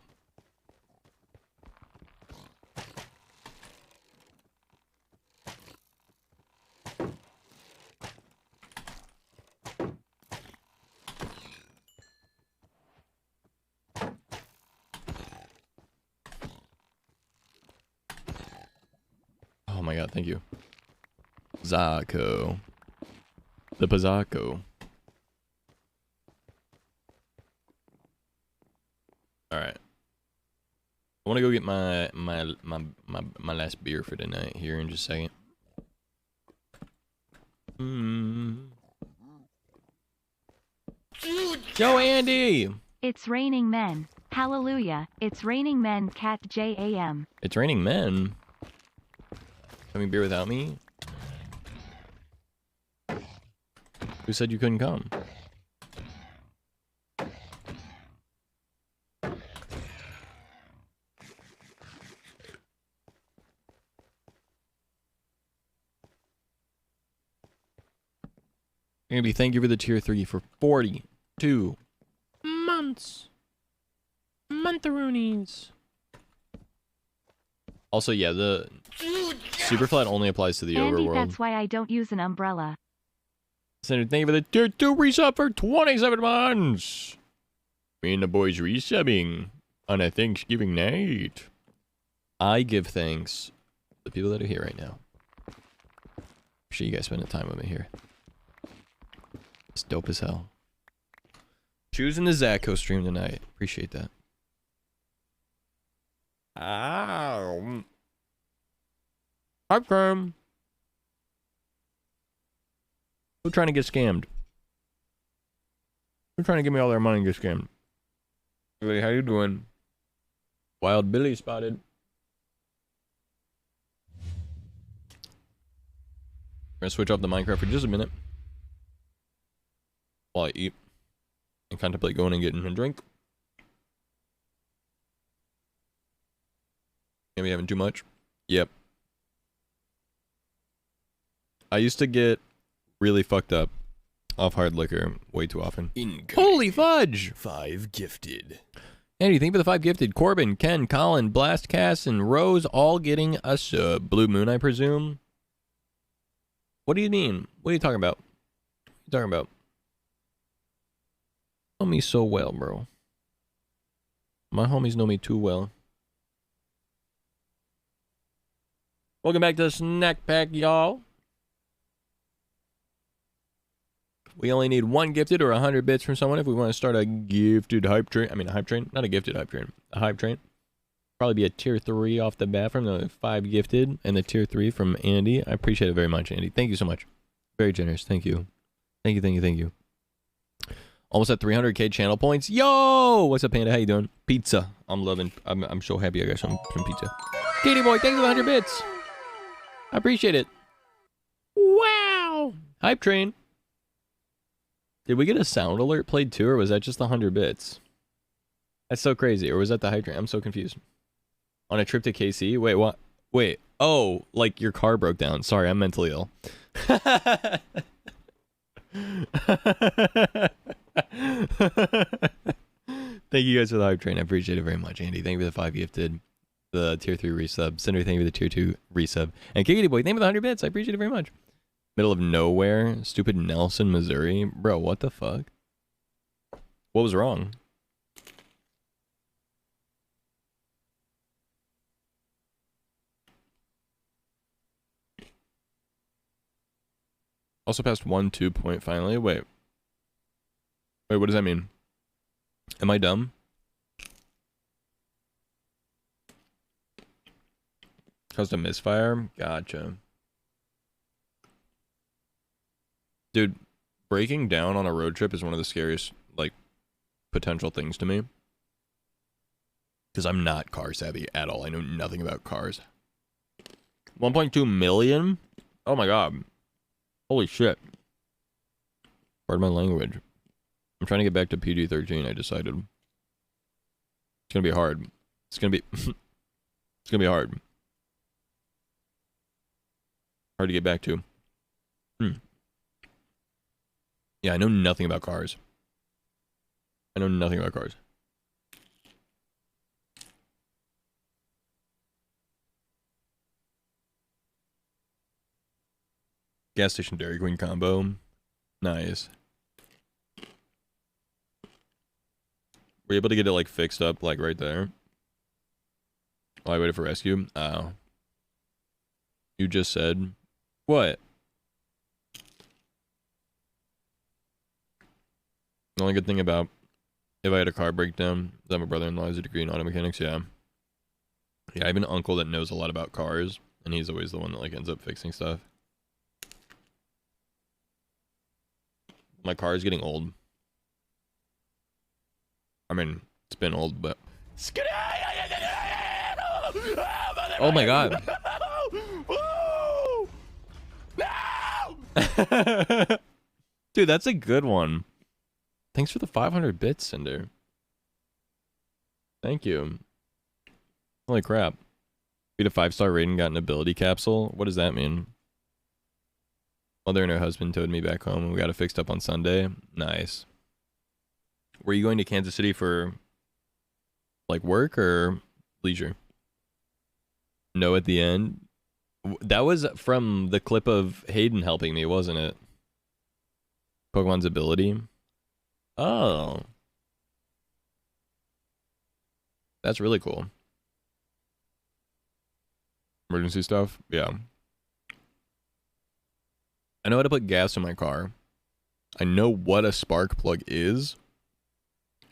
Oh my god, thank you. Zaco. The Pizzaco. Alright. I want to go get my last beer for tonight here in just a second. Yo, Andy! It's raining men. Hallelujah. It's raining men. Cat JAM. It's raining men. Having beer without me? Who said you couldn't come? Andy, thank you for the tier 3 for 42 months. Montheroonies. Also, yeah, the Superflat only applies to the Andy, overworld. that's why I don't use an umbrella. Senator, thank you for the tier 2 resub for 27 months. Me and the boys resubbing on a Thanksgiving night. I give thanks to the people that are here right now. Appreciate you guys spending time with me here. It's dope as hell. Choosing the Zaco stream tonight. Appreciate that. Ow. Popcorn. Who trying to get scammed? Who trying to give me all their money and get scammed? Hey, how you doing? Wild Billy spotted. We're gonna switch off the Minecraft for just a minute while I eat and contemplate going and getting a drink. Can't be having too much. Yep. I used to get really fucked up off hard liquor way too often. Holy fudge! 5 gifted. Andy, thank you for the 5 gifted. Corbin, Ken, Colin, Blastcast, and Rose all getting a sub. Blue Moon, I presume. What do you mean? What are you talking about? What are you talking about? Know me so well, bro. My homies know me too well. Welcome back to the Snack Pack, y'all. We only need 1 gifted or 100 bits from someone if we want to start a gifted hype train. I mean, a hype train? Not a gifted hype train. A hype train. Probably be a tier 3 off the bat from the 5 gifted and the tier 3 from Andy. I appreciate it very much, Andy. Thank you so much. Very generous. Thank you. Thank you, thank you, thank you. Almost at 300k channel points. Yo! What's up, Panda? How you doing? Pizza. I'm so happy I got some pizza. Katie boy, thanks for the 100 bits. I appreciate it. Wow. Hype train. Did we get a sound alert played too, or was that just the 100 bits? That's so crazy. Or was that the hype train? I'm so confused. On a trip to KC? Wait, what? Wait. Oh, like your car broke down. Sorry, I'm mentally ill. Thank you guys for the hype train. I appreciate it very much, Andy. Thank you for the 5 gifted. The tier 3 resub. Cinder, thank you for the tier 2 resub. And Kickity Boy, thank you for the 100 bits. I appreciate it very much. Middle of nowhere. Stupid Nelson, Missouri. Bro, what the fuck? What was wrong? Also passed 1-2 point finally. Wait. Wait, what does that mean? Am I dumb? Caused a misfire? Gotcha. Dude, breaking down on a road trip is one of the scariest, like, potential things to me. Because I'm not car savvy at all. I know nothing about cars. 1.2 million? Oh my god. Holy shit. Pardon my language. I'm trying to get back to PG-13, I decided. It's gonna be hard. It's gonna be... it's gonna be hard. Hard to get back to. Yeah, I know nothing about cars. I know nothing about cars. Gas station Dairy Queen combo. Nice. Were you able to get it like fixed up like right there? While I waited for rescue? Oh. You just said what? The only good thing about if I had a car breakdown is that my brother-in-law has a degree in auto mechanics. Yeah. Yeah, I have an uncle that knows a lot about cars, and he's always the one that like ends up fixing stuff. My car is getting old. I mean, it's been old, but... Oh my god. Dude, that's a good one. Thanks for the 500 bits, Cinder. Thank you. Holy crap. Beat a 5-star rating, got an ability capsule. What does that mean? Mother and her husband towed me back home and we got it fixed up on Sunday. Nice. Were you going to Kansas City for like work or leisure? No at the end. That was from the clip of Hayden helping me, wasn't it? Pokemon's ability. Oh. That's really cool. Emergency stuff? Yeah. I know how to put gas in my car. I know what a spark plug is.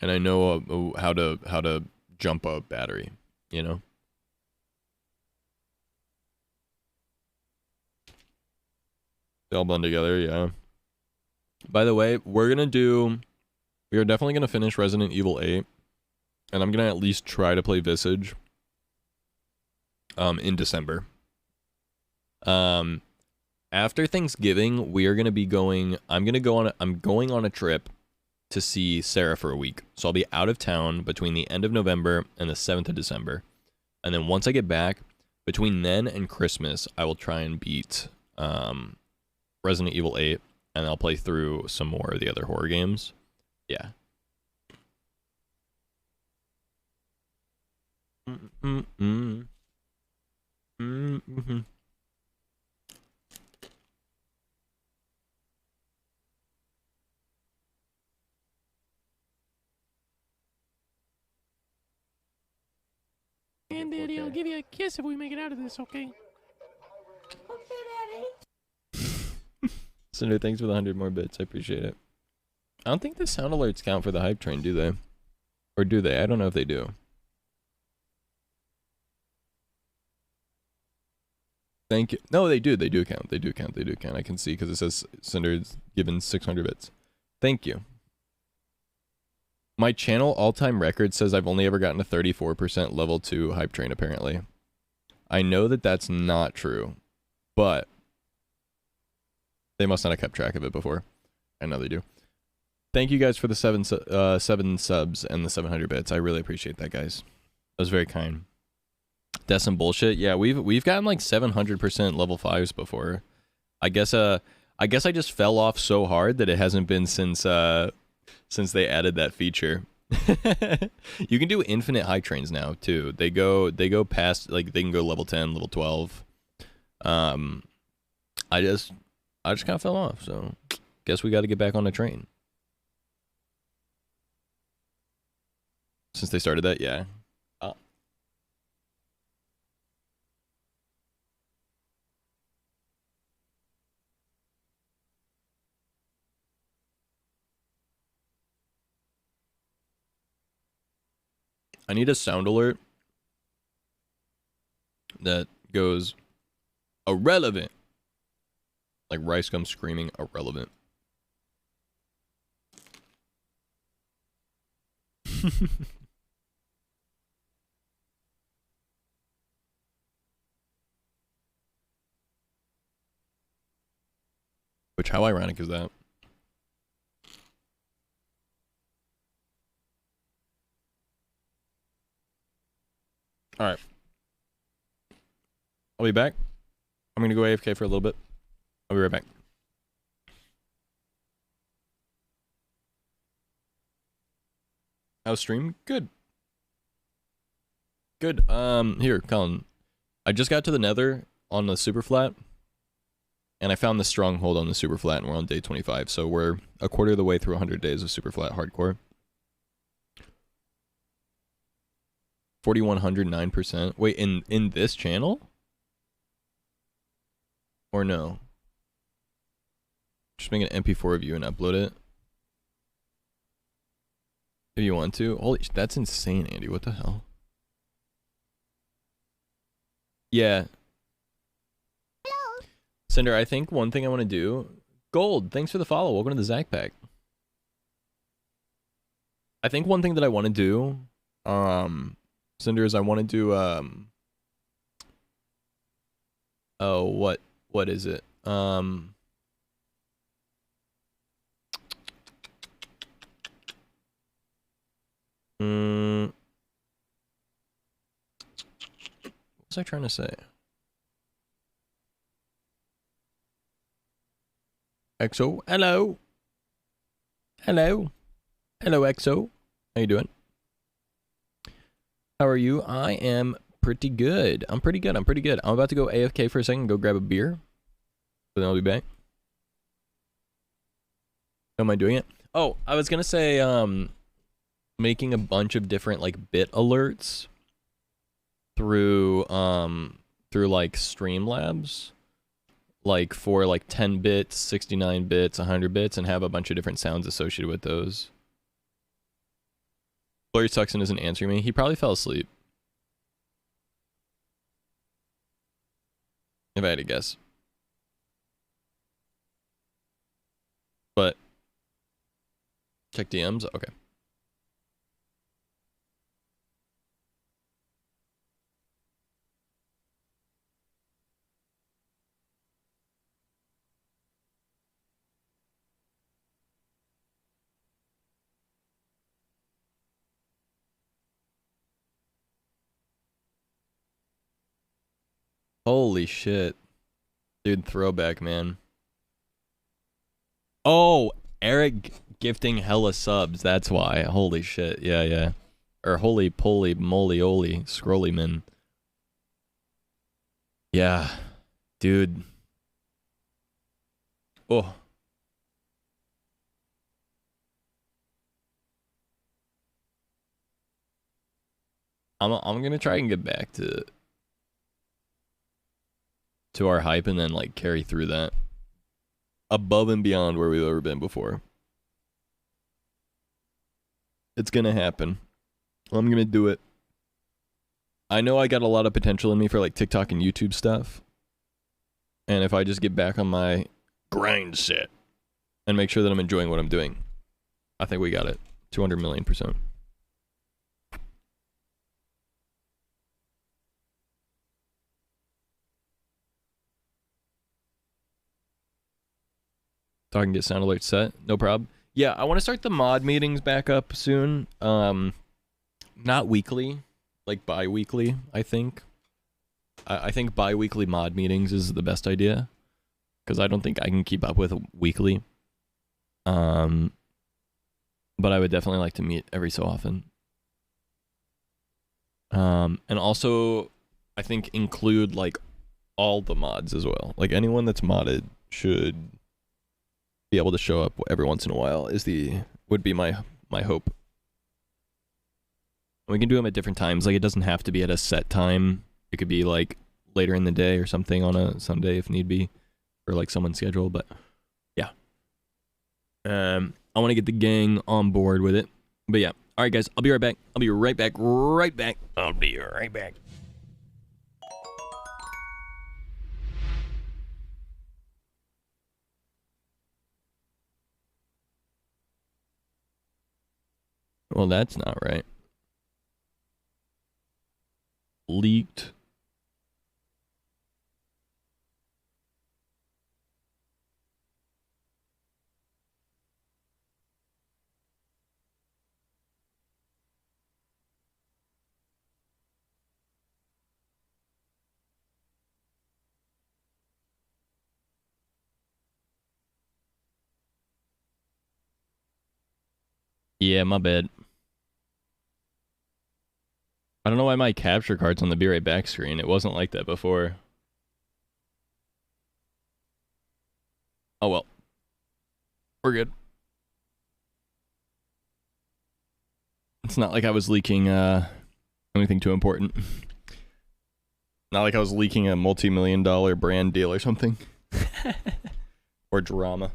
And I know how to jump a battery, you know? They all blend together, yeah. By the way, we are definitely gonna finish Resident Evil 8. And I'm gonna at least try to play Visage. In December. After Thanksgiving, we are gonna be going. I'm going on a trip to see Sarah for a week. So I'll be out of town between the end of November and the 7th of December. And then once I get back, between then and Christmas, I will try and beat Resident Evil 8, and I'll play through some more of the other horror games. Yeah. And Daddy, I'll give you a kiss if we make it out of this, okay? Cinder, thanks for the 100 more bits. I appreciate it. I don't think the sound alerts count for the hype train, do they? Or do they? I don't know if they do. Thank you. No, they do. They do count. They do count. They do count. I can see because it says Cinder's given 600 bits. Thank you. My channel all-time record says I've only ever gotten a 34% level 2 hype train, apparently. I know that that's not true, but they must not have kept track of it before. I know they do. Thank you guys for the 7 subs and the 700 bits. I really appreciate that, guys. That was very kind. That's some bullshit. Yeah, we've gotten like 700% level 5s before. I guess I just fell off so hard that it hasn't been since they added that feature. You can do infinite high trains now too. They go past, like, they can go level 10, level 12. I just kind of fell off, so guess we got to get back on the train. Since they started that, yeah. I need a sound alert that goes irrelevant. Like Rice Gum screaming irrelevant. Which, how ironic is that? Alright. I'll be back. I'm gonna go AFK for a little bit. I'll be right back. How's stream? Good. Good. Here, Colin. I just got to the Nether on the Superflat, and I found the stronghold on the Superflat, and we're on day 25, so we're a quarter of the way through 100 days of Superflat hardcore. 4,109%. Wait, in this channel? Or no? Just make an MP4 of you and upload it. If you want to. Holy, that's insane, Andy. What the hell? Yeah. Hello. Cinder, I think one thing I want to do. Gold, thanks for the follow. Welcome to the Zach Pack. I think one thing that I want to do, Cinder, is I want to do, oh, what is it? What was I trying to say? EXO, hello. Hello. Hello, EXO. How you doing? How are you? I am pretty good. I'm pretty good. I'm about to go AFK for a second, go grab a beer. But then I'll be back. How am I doing it? Oh, I was gonna say, making a bunch of different like bit alerts through like Streamlabs, like for like 10 bits, 69 bits, 100 bits, and have a bunch of different sounds associated with those. Blurry Tuxon isn't answering me. He probably fell asleep. If I had to guess. But check DMs. Okay. Holy shit. Dude, throwback, man. Oh, Eric gifting hella subs. That's why. Holy shit. Yeah, yeah. Or holy poly moly oly scrolly man. Yeah. Dude. Oh. I'm gonna try and get back to our hype and then like carry through that above and beyond where we've ever been before. It's gonna happen. I'm gonna do it. I know I got a lot of potential in me for like TikTok and YouTube stuff, and if I just get back on my grind set and make sure that I'm enjoying what I'm doing, I think we got it. 200,000,000%. So I can get sound alert set, no problem. Yeah, I want to start the mod meetings back up soon. Not weekly, like bi-weekly, I think. I think bi-weekly mod meetings is the best idea, because I don't think I can keep up with weekly. But I would definitely like to meet every so often. And also, I think include like all the mods as well. Like anyone that's modded should be able to show up every once in a while would be my hope. We can do them at different times. Like it doesn't have to be at a set time. It could be like later in the day or something on a Sunday if need be, or like someone's schedule. But yeah, I want to get the gang on board with it. But yeah, all right, guys, I'll be right back. I'll be right back. I'll be right back. Well, that's not right. Leaked. Yeah, my bad. I don't know why my capture card's on the be right back screen. It wasn't like that before. Oh well. We're good. It's not like I was leaking anything too important. Not like I was leaking a multi-million-dollar brand deal or something. Or drama.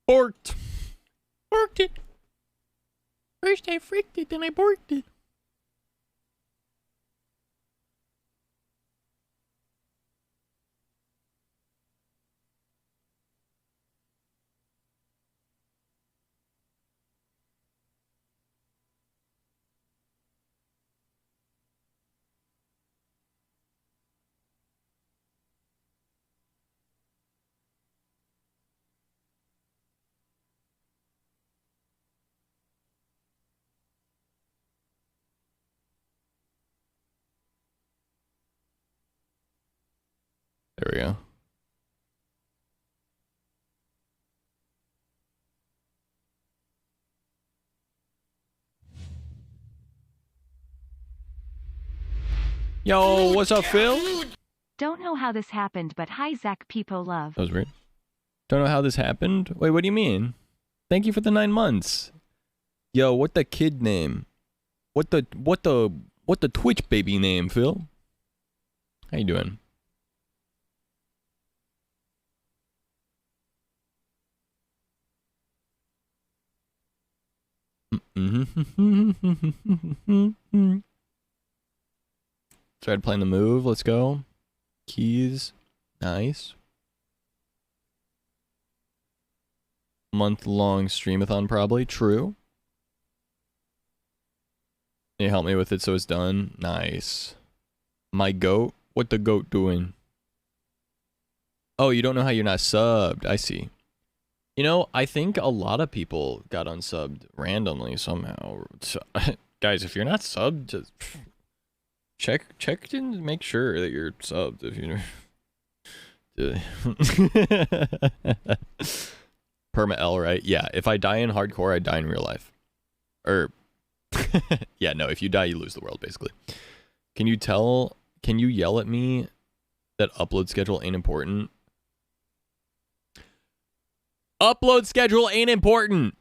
Borked. Borked it. First I fricked it, then I borked it. There we go. Yo, what's up, Phil? Don't know how this happened, but hi Zach Peepo love. That was weird. Don't know how this happened. Wait, what do you mean? Thank you for the 9 months. Yo, what the kid name? What the Twitch baby name, Phil? How you doing? Started playing the move. Let's go. Keys. Nice. Month-long streamathon, probably. True. Can you help me with it so it's done? Nice. My goat? What the goat doing? Oh, you don't know how you're not subbed. I see. You know, I think a lot of people got unsubbed randomly somehow. So, guys, if you're not subbed, just check and make sure that you're subbed. If you Perma L, right? Yeah, if I die in hardcore, I die in real life. Or yeah, no, if you die, you lose the world, basically. Can you yell at me that upload schedule ain't important? Upload schedule ain't important.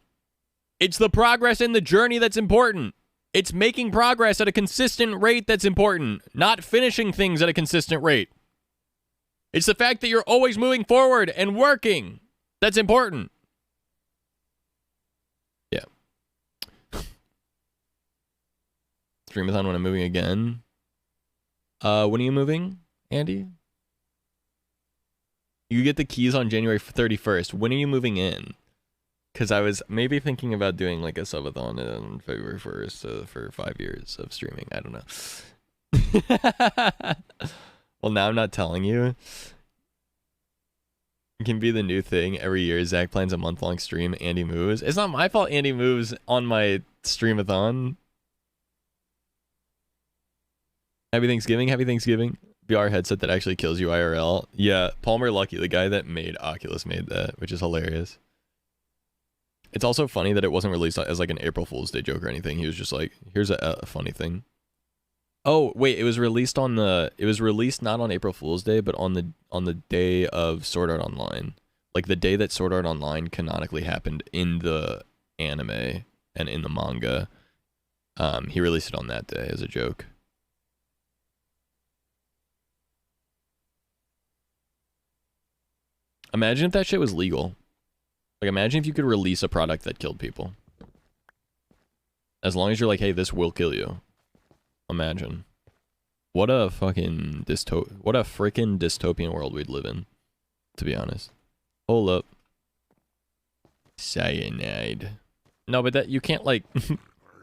It's the progress in the journey that's important. It's making progress at a consistent rate that's important, not finishing things at a consistent rate. It's the fact that you're always moving forward and working that's important. Yeah. Streamathon when I'm moving again. When are you moving, Andy? You get the keys on January 31st. When are you moving in? Because I was maybe thinking about doing like a subathon on February 1st for 5 years of streaming. I don't know. Well, now I'm not telling you. It can be the new thing. Every year, Zach plans a month-long stream. Andy moves. It's not my fault Andy moves on my streamathon. Happy Thanksgiving. Happy Thanksgiving. VR headset that actually kills you IRL. Yeah, Palmer Lucky, the guy that made Oculus, made that, which is hilarious. It's also funny that it wasn't released as like an April Fool's Day joke or anything. He was just like, here's a funny thing. Oh, wait, it was released on the... It was released not on April Fool's Day, but on the day of Sword Art Online. Like, the day that Sword Art Online canonically happened in the anime and in the manga. He released it on that day as a joke. Imagine if that shit was legal. Like, imagine if you could release a product that killed people. As long as you're like, hey, this will kill you. Imagine. What a fucking what a freaking dystopian world we'd live in, to be honest. Hold up. Cyanide. No, but that, you can't like...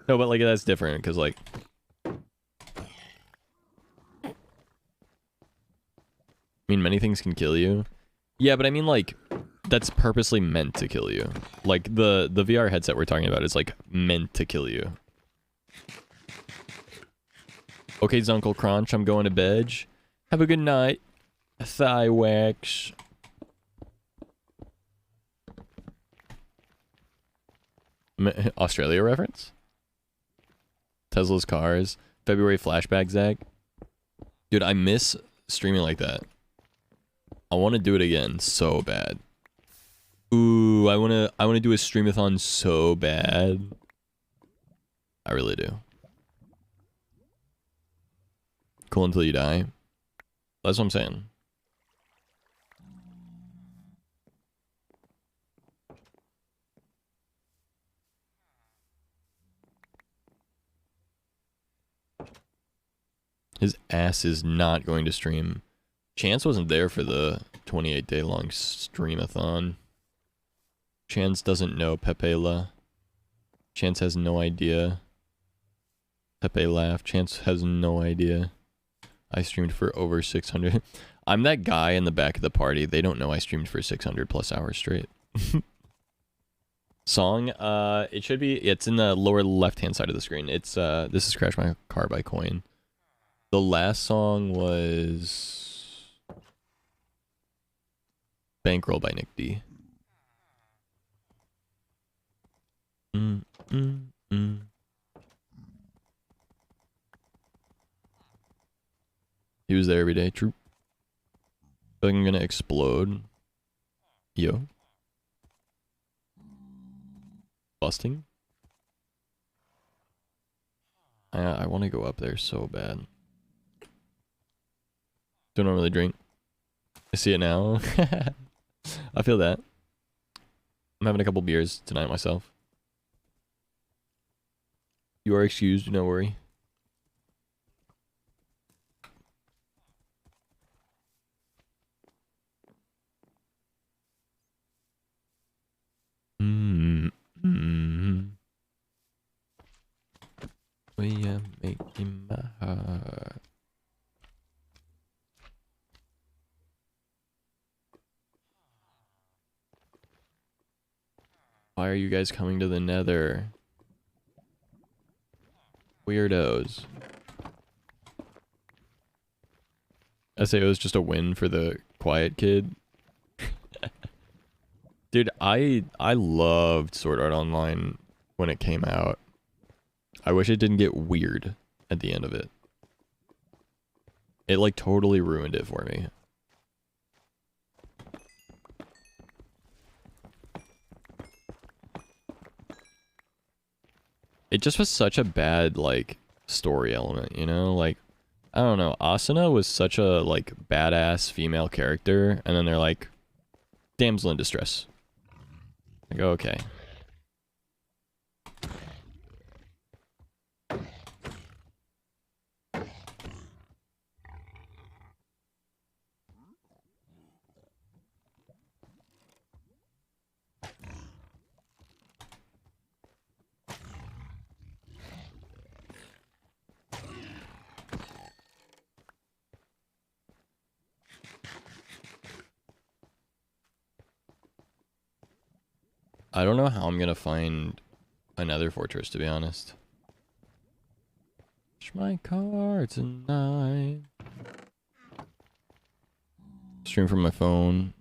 No, but like, that's different, because like... I mean, many things can kill you. Yeah, but I mean, like, that's purposely meant to kill you. Like, the VR headset we're talking about is, like, meant to kill you. Okay, Zuncle Crunch, I'm going to bed. Have a good night. Thigh wax. Australia reference? Tesla's cars. February flashback, Zach. Dude, I miss streaming like that. I want to do it again so bad. Ooh, I want to do a streamathon so bad. I really do. Cool until you die. That's what I'm saying. His ass is not going to stream. Chance wasn't there for the 28-day long streamathon. Chance doesn't know Pepe La. Chance has no idea. Pepe laughed. Chance has no idea. I streamed for over 600. I'm that guy in the back of the party. They don't know I streamed for 600 plus hours straight. Song, it should be, it's in the lower left-hand side of the screen. It's, this is Crash My Car by Coin. The last song was Bankroll by Nick D. He was there every day. True. I think I'm gonna explode. Yo. Busting. I want to go up there so bad. Don't normally drink. I see it now. I feel that. I'm having a couple beers tonight myself. You are excused, do not worry. We are making my heart. Why are you guys coming to the Nether? Weirdos. I say it was just a win for the quiet kid. Dude, I loved Sword Art Online when it came out. I wish it didn't get weird at the end of it. It like totally ruined it for me. it just was such a bad, like, story element, you know? Like, I don't know, Asuna was such a, like, badass female character, and then they're like, damsel in distress. I go, okay. I don't know how I'm gonna find another fortress, to be honest. Push my car tonight. Stream from my phone.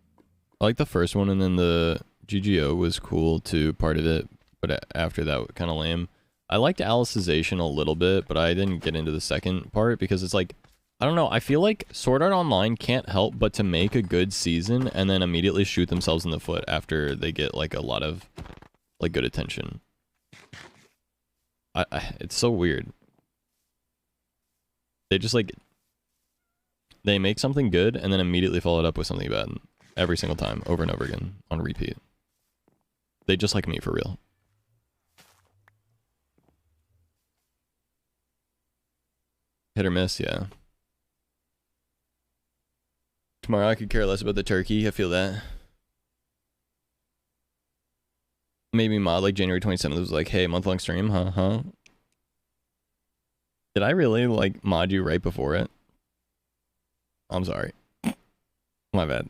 I like the first one, and then the GGO was cool too, part of it, but after that, kind of lame. I liked Alicization a little bit, but I didn't get into the second part because it's like, I don't know, I feel like Sword Art Online can't help but to make a good season and then immediately shoot themselves in the foot after they get like a lot of like good attention. It's so weird. They just like, they make something good and then immediately follow it up with something bad every single time, over and over again, on repeat. They just like me, for real. Hit or miss, yeah. Tomorrow I could care less about the turkey, I feel that. Maybe mod like January 27th was like, hey, month-long stream, huh? Did I really like mod you right before it? I'm sorry. My bad.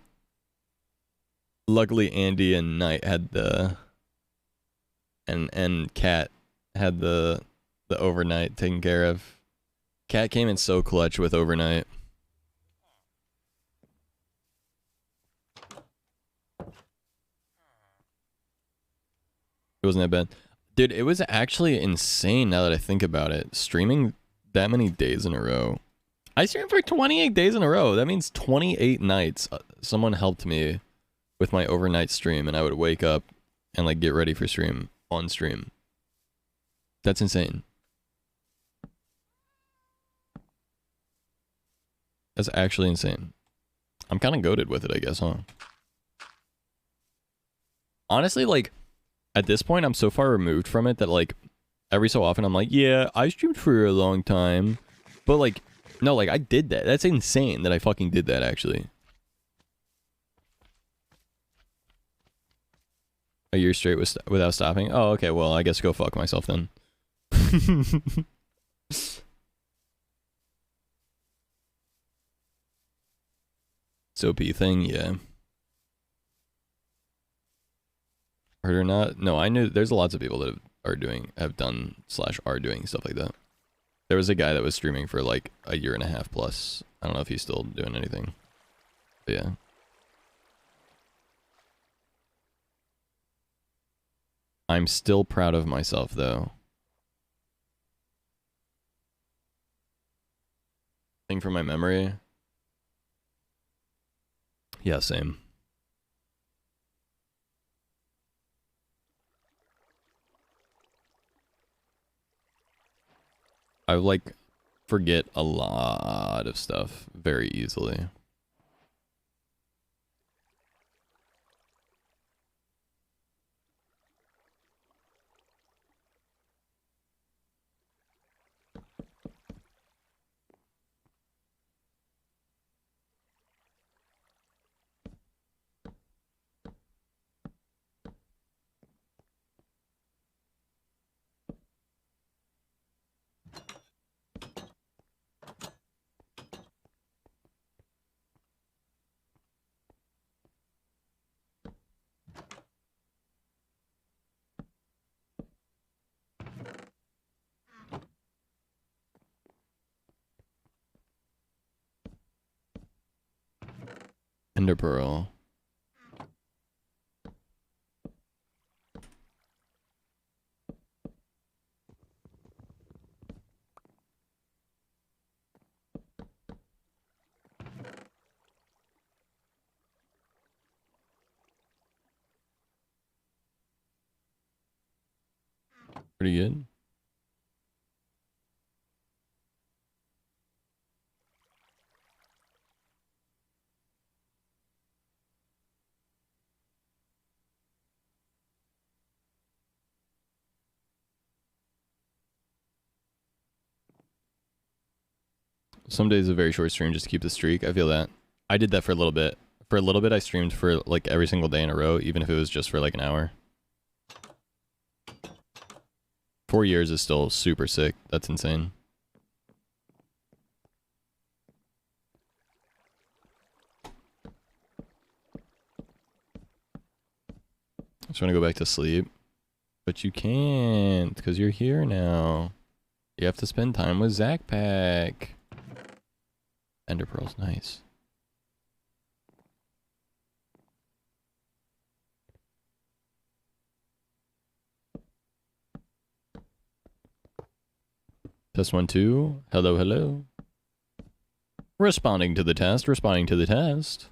Luckily Andy and Knight had the and Kat had the overnight taken care of. Kat came in so clutch with overnight. It wasn't that bad. Dude, it was actually insane now that I think about it. Streaming that many days in a row. I streamed for 28 days in a row. That means 28 nights. Someone helped me with my overnight stream, and I would wake up and like get ready for stream on stream. That's insane. That's actually insane. I'm kind of goated with it, I guess, huh? Honestly, like, at this point, I'm so far removed from it that, like, every so often I'm like, yeah, I streamed for a long time. But, like, no, like, I did that. That's insane that I fucking did that, actually. A year straight without stopping? Oh, okay, well, I guess go fuck myself then. So P thing, yeah. Heard or not? No, I knew there's lots of people that have done / are doing stuff like that. There was a guy that was streaming for like a year and a half plus. I don't know if he's still doing anything. But yeah. I'm still proud of myself though. Thing from my memory. Yeah, same. I like forget a lot of stuff very easily. Ender Pearl. Pretty good. Some days a very short stream just to keep the streak. I feel that. I did that for a little bit. For a little bit, I streamed for like every single day in a row, even if it was just for like an hour. 4 years is still super sick. That's insane. I just want to go back to sleep. But you can't, because you're here now. You have to spend time with Zach Pack. Ender Pearl's nice. Test 1, 2. Hello, hello. Responding to the test, responding to the test.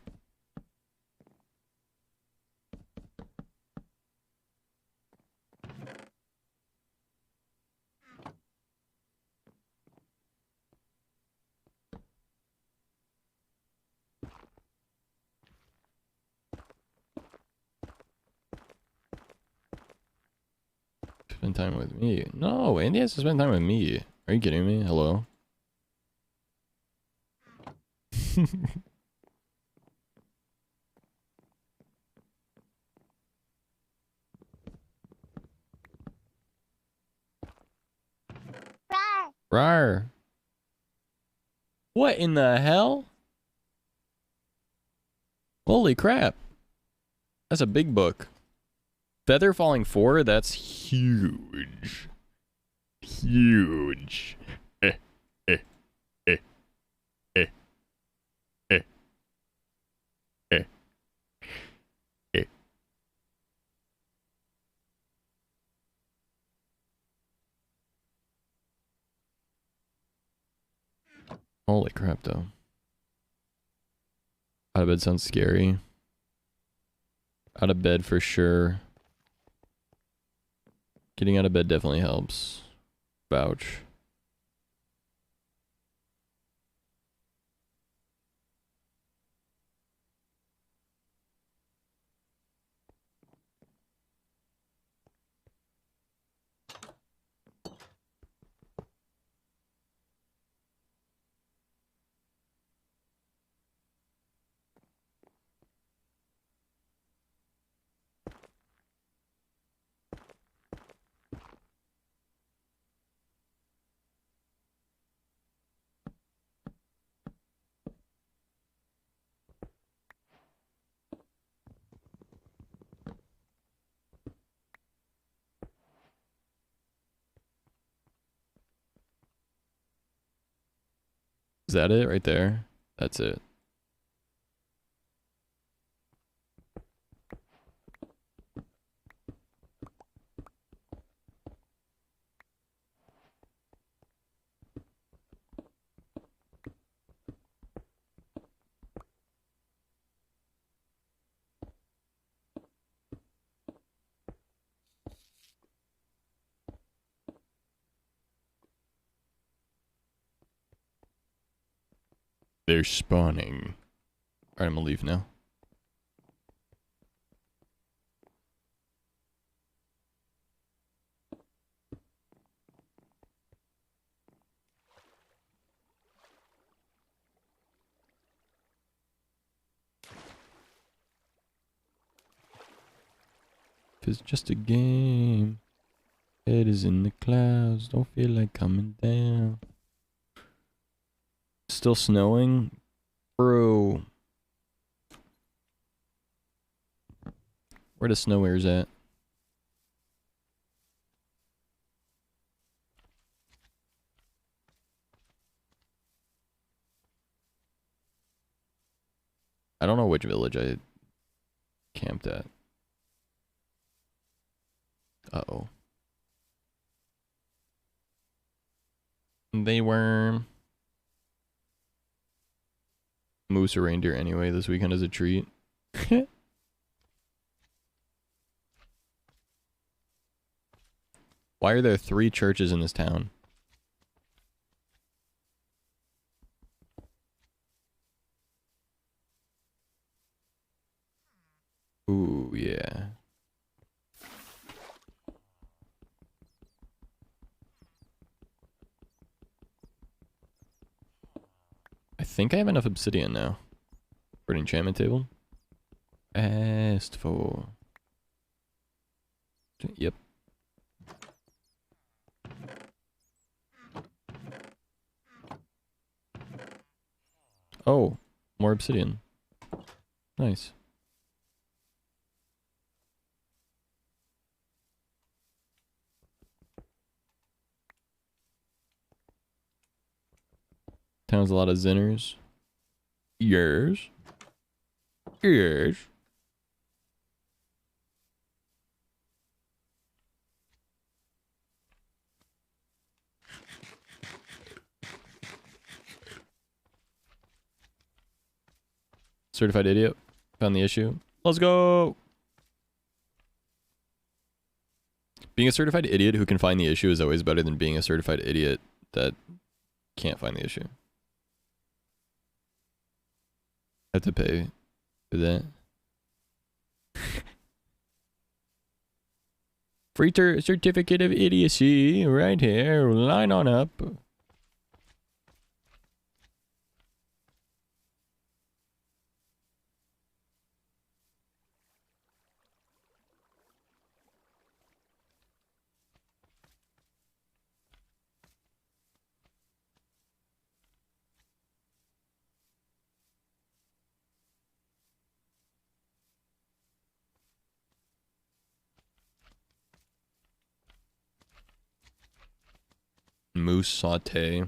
Spend time with me. No, Andy has to spend time with me. Are you kidding me? Hello? Rawr. What in the hell? Holy crap. That's a big book. Feather falling 4? That's huge. Huge. Holy crap, though. Out of bed sounds scary. Out of bed for sure. Getting out of bed definitely helps. Vouch. Is that it right there? That's it. They're spawning. Alright, I'm gonna leave now. If it's just a game, head is in the clouds, don't feel like coming down. Still snowing? Bro. Where the snow airs at? I don't know which village I camped at. Uh-oh. They were moose or reindeer anyway this weekend as a treat. Why are there 3 churches in this town? Ooh, yeah. think I have enough obsidian now for an enchantment table. Asked for. Yep. Oh, more obsidian. Nice. Town's a lot of zinners. Yes. Yes. Certified idiot. Found the issue. Let's go. Being a certified idiot who can find the issue is always better than being a certified idiot that can't find the issue. Have to pay for that. Free certificate of idiocy right here. Line on up. Moose saute.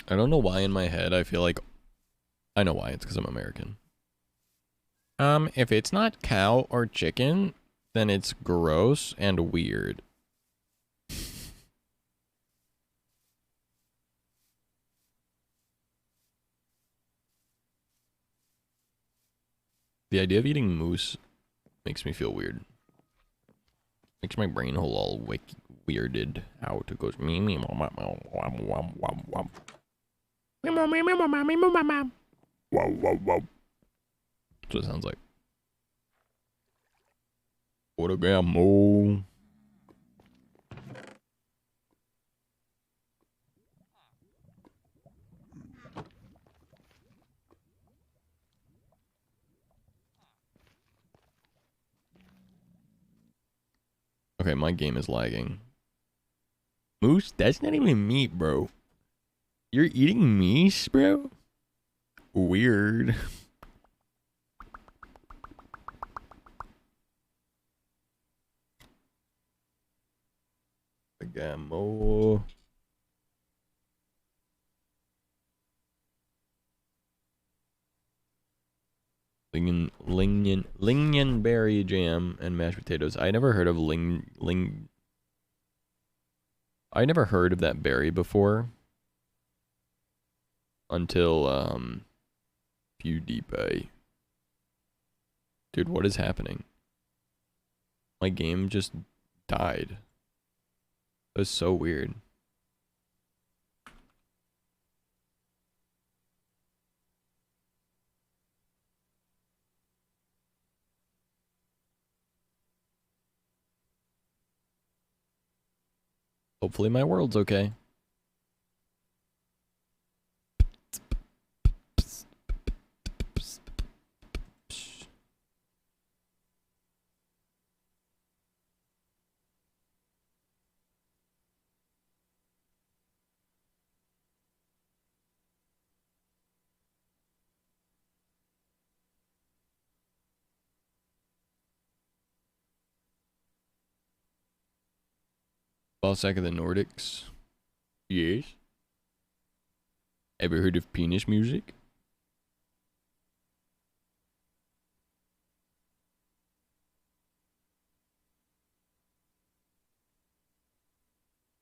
I don't know why in my head I feel like I know why. It's because I'm American. If it's not cow or chicken, then it's gross and weird. The idea of eating moose makes me feel weird. Makes my brain hole all weirded out. It goes me me mom mom mom wom wom wom. Wow wow wow. That's what it sounds like. What a gammo. Okay, my game is lagging. Moose? That's not even meat, bro. You're eating meat, bro? Weird. I got more. Lingonberry jam and mashed potatoes. I never heard of I never heard of that berry before until PewDiePie. Dude, what is happening? My game just died. That was so weird. Hopefully my world's okay. Balsac of the Nordics. Yes. Ever heard of penis music?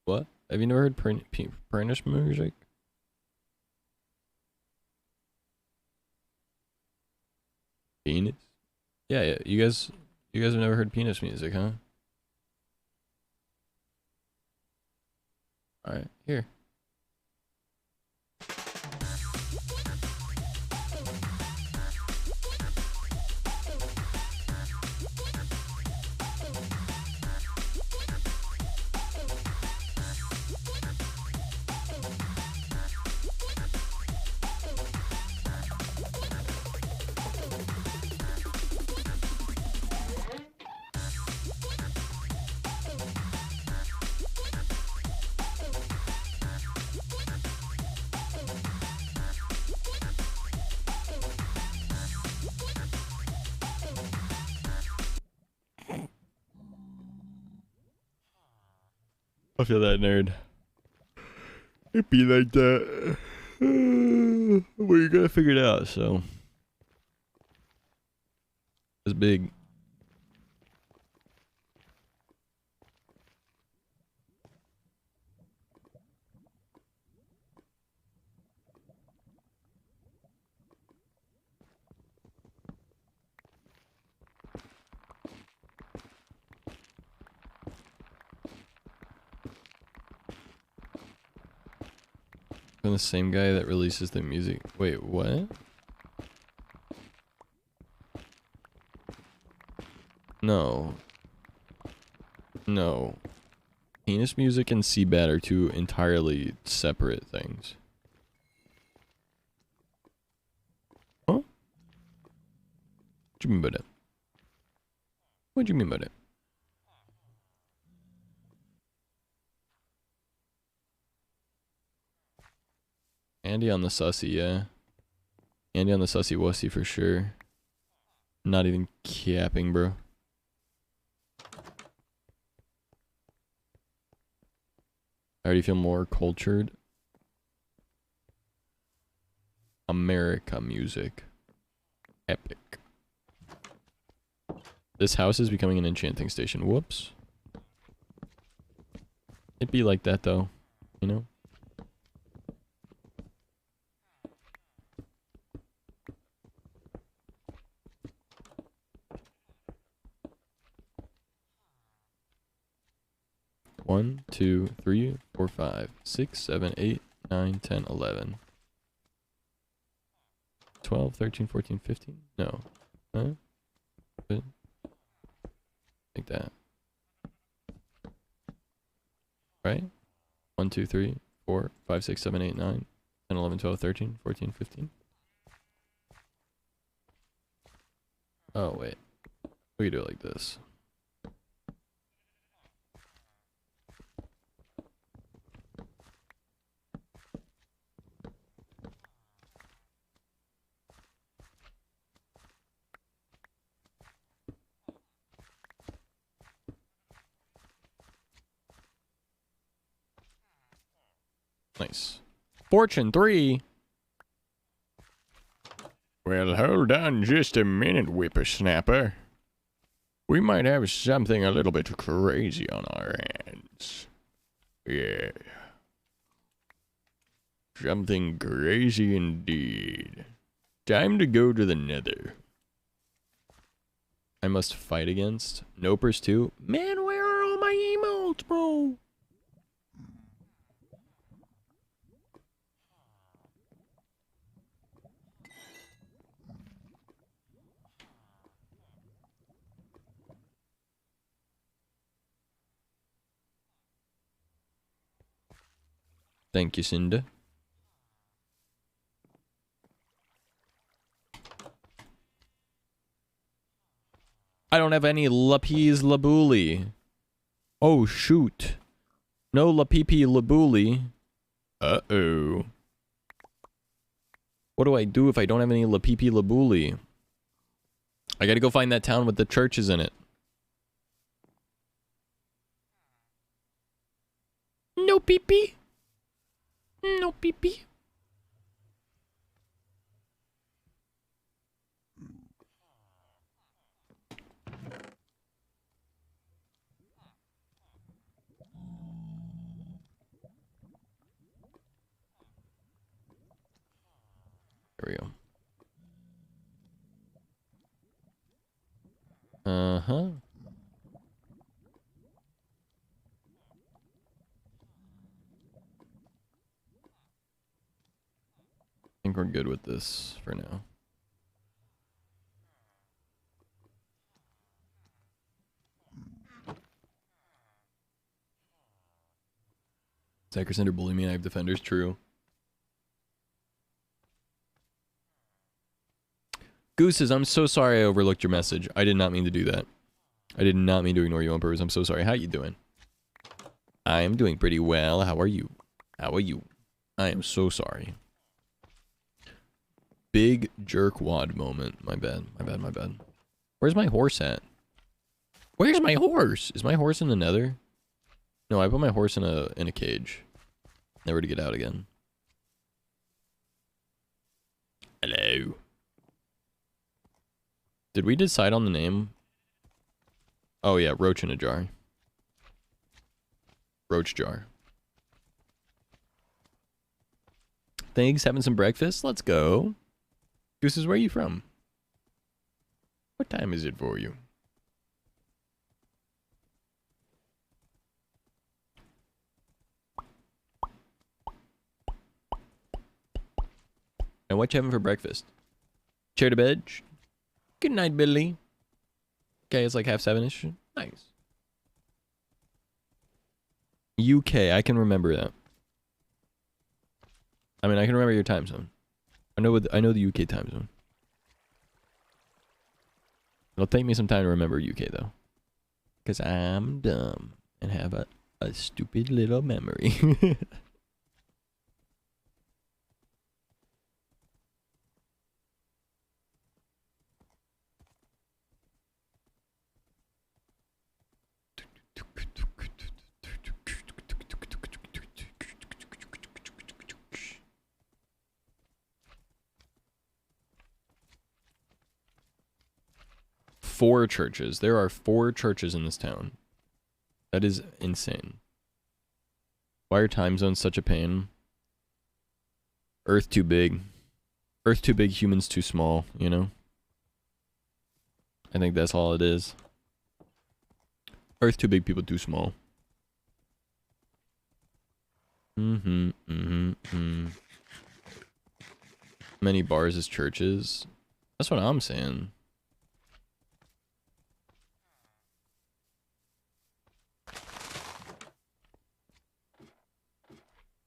What? Have you never heard penis music? Penis? Yeah, yeah. You guys have never heard penis music, huh? Alright, here. I feel that, nerd. It'd be like that. Well, you gotta figure it out, so. It's big. From the same guy that releases the music. Wait, what? No. No. Penis music and Seabat are two entirely separate things. Huh? What do you mean by that? What do you mean by that? Andy on the sussy, yeah. Andy on the sussy wussy for sure. Not even capping, bro. I already feel more cultured. America music. Epic. This house is becoming an enchanting station. Whoops. It'd be like that though, you know? One, 2, 3, 4, 5, 6, 7, 8, 9, 10, 11. 12, 13, 14, 15? No. Huh? Good. Like that. Right? 1, 2, 3, 4, 5, 6, 7, 8, 9, 10, 11, 12, 13, 14, 15. Oh, wait. We could do it like this. Nice. Fortune 3. Well, hold on just a minute, whippersnapper. We might have something a little bit crazy on our hands. Yeah. Something crazy indeed. Time to go to the nether. I must fight against Nopers 2. Man, where are all my emotes, bro? Thank you, Cinda. I don't have any lapis labuli. Oh, shoot. No lapipi labuli. Uh-oh. What do I do if I don't have any lapipi labuli? I gotta go find that town with the churches in it. No pee-pee. No pee-pee. There we go. Uh-huh. I think we're good with this for now. Sacker Cinder bully me and I have defenders, true. Gooses, I'm so sorry I overlooked your message. I did not mean to do that. I did not mean to ignore you on purpose. I'm so sorry. How you doing? I am doing pretty well. How are you? How are you? I am so sorry. Big jerkwad moment. My bad. My bad. My bad. Where's my horse at? Where's my horse? Is my horse in the nether? No, I put my horse in a cage. Never to get out again. Hello. Did we decide on the name? Oh yeah, roach in a jar. Roach jar. Thanks, having some breakfast? Let's go. Gooses, where are you from? What time is it for you? And what you having for breakfast? Chair to bed? Good night, Billy. Okay, it's like 6:30-ish. Nice. UK, I can remember that. I mean, I can remember your time zone. I know the UK time zone. It'll take me some time to remember UK though, because I'm dumb and have a stupid little memory. Four churches. There are 4 churches in this town. That is insane. Why are time zones such a pain? Earth too big. Earth too big, humans too small, you know? I think that's all it is. Earth too big, people too small. Many bars as churches. That's what I'm saying.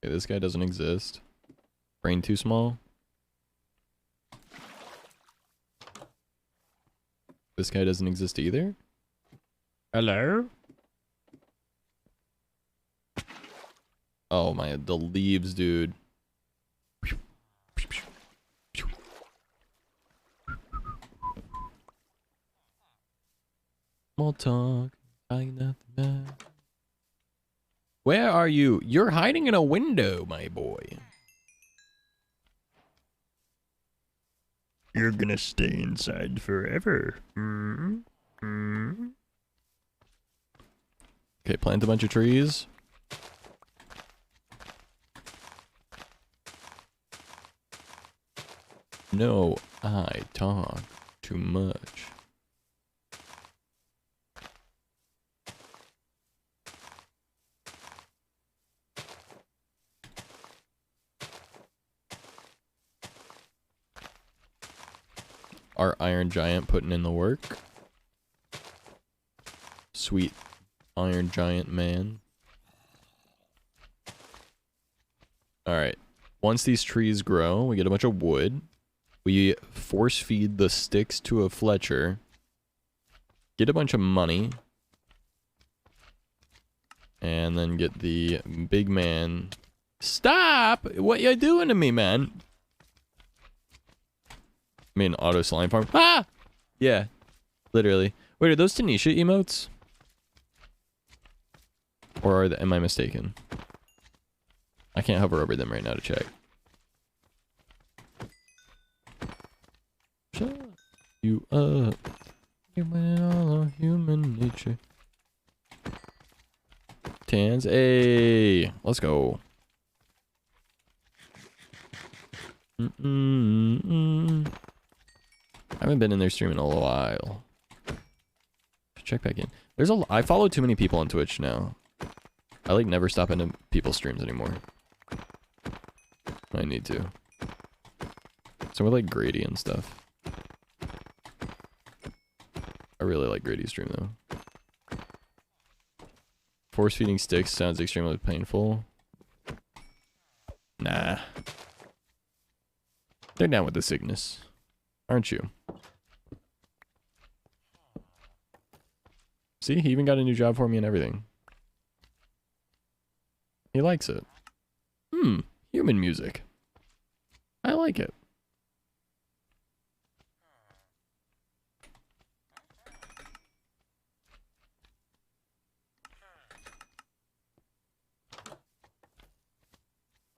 Okay, this guy doesn't exist. Brain too small. This guy doesn't exist either. Hello? Oh my, the leaves, dude. Small talk. Where are you? You're hiding in a window, my boy. You're gonna stay inside forever. Okay, plant a bunch of trees. No, I talk too much. Our Iron Giant putting in the work. Sweet Iron Giant man. Alright. Once these trees grow, we get a bunch of wood. We force feed the sticks to a Fletcher. Get a bunch of money. And then get the big man. Stop! What you doing to me, man? I mean, auto slime farm. Ah! Yeah. Literally. Wait, are those Tanisha emotes? Or am I mistaken? I can't hover over them right now to check. Shut you up. You're all of human nature. Tans. Hey, let's go. I haven't been in their stream in a while. Check back in. I follow too many people on Twitch now. I like never stop into people's streams anymore. I need to. So we're like Grady and stuff. I really like Grady's stream though. Force feeding sticks sounds extremely painful. Nah. They're down with the sickness. Aren't you? See, he even got a new job for me and everything. He likes it. Human music. I like it.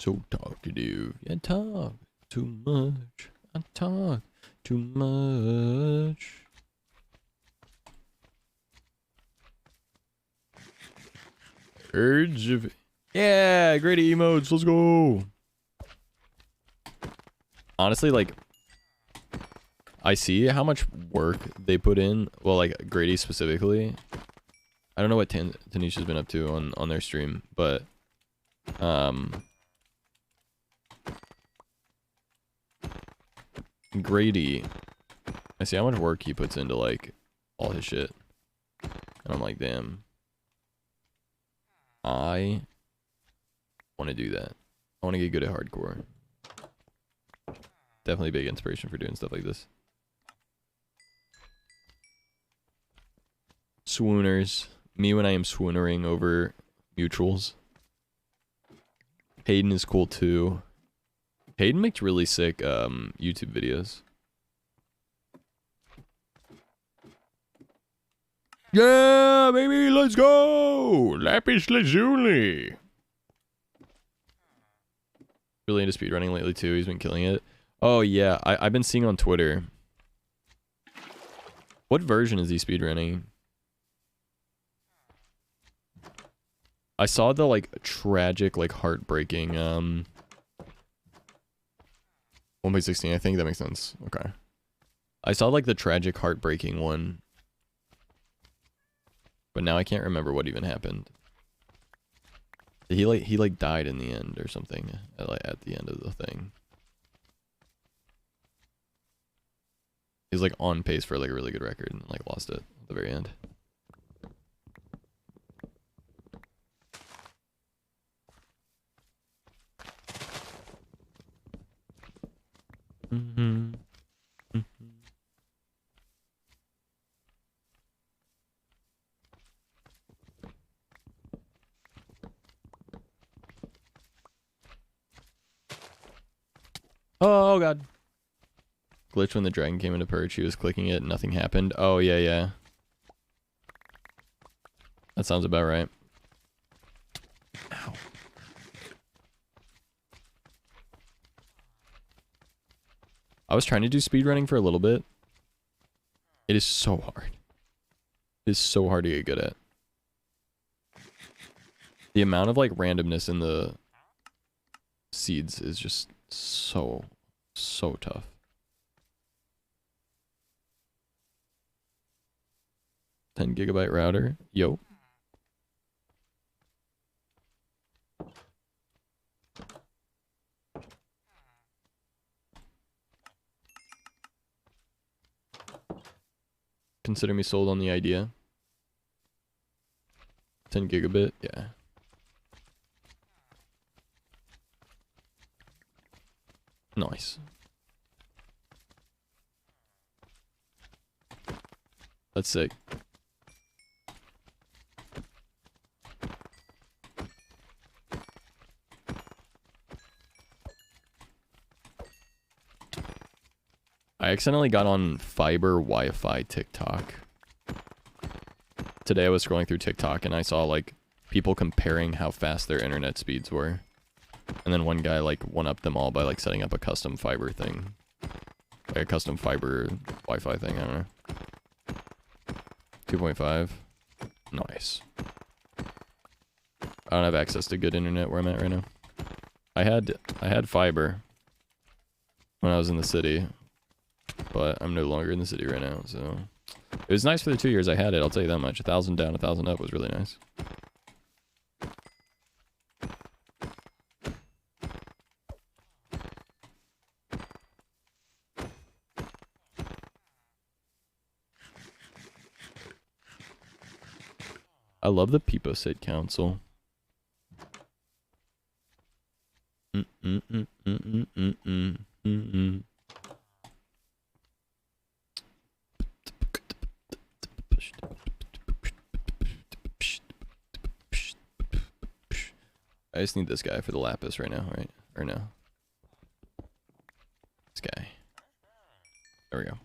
So talkative. Yeah, talk too much. I talk too much. Urge of... Yeah, great emotes. Let's go. Honestly, like, I see how much work they put in. Well, like, Grady specifically. I don't know what Tanisha's been up to on their stream, but... Grady, I see how much work he puts into, like, all his shit. And I'm like, damn. I want to do that. I want to get good at hardcore. Definitely big inspiration for doing stuff like this. Swooners. Me when I am swoonering over mutuals. Hayden is cool too. Hayden makes really sick YouTube videos. Yeah, baby, let's go! Lapis Lazuli! Really into speedrunning lately too, he's been killing it. Oh yeah, I've been seeing on Twitter. What version is he speedrunning? I saw the like tragic, like heartbreaking 1.16, I think that makes sense. Okay. I saw like the tragic heartbreaking one. But now I can't remember what even happened. He like died in the end or something at the end of the thing. He's like on pace for like a really good record and like lost it at the very end. Oh god. Glitch when the dragon came into perch, he was clicking it and nothing happened. Oh yeah, yeah. That sounds about right. Ow. I was trying to do speedrunning for a little bit. It is so hard. It is so hard to get good at. The amount of like randomness in the seeds is just so tough. 10 GB router. Yo. Consider me sold on the idea. 10 gigabit, yeah. Nice. That's sick. I accidentally got on fiber Wi-Fi TikTok. Today I was scrolling through TikTok and I saw like people comparing how fast their internet speeds were. And then one guy like one-upped them all by like setting up a custom fiber thing. Like a custom fiber Wi-Fi thing, I don't know. 2.5. Nice. I don't have access to good internet where I'm at right now. I had fiber when I was in the city, but I'm no longer in the city right now, so it was nice for the 2 years I had it, I'll tell you that much. 1,000 down, 1,000 up was really nice. I love the Peepo Sit Council. I just need this guy for the lapis right now, right? Or no? This guy. There we go.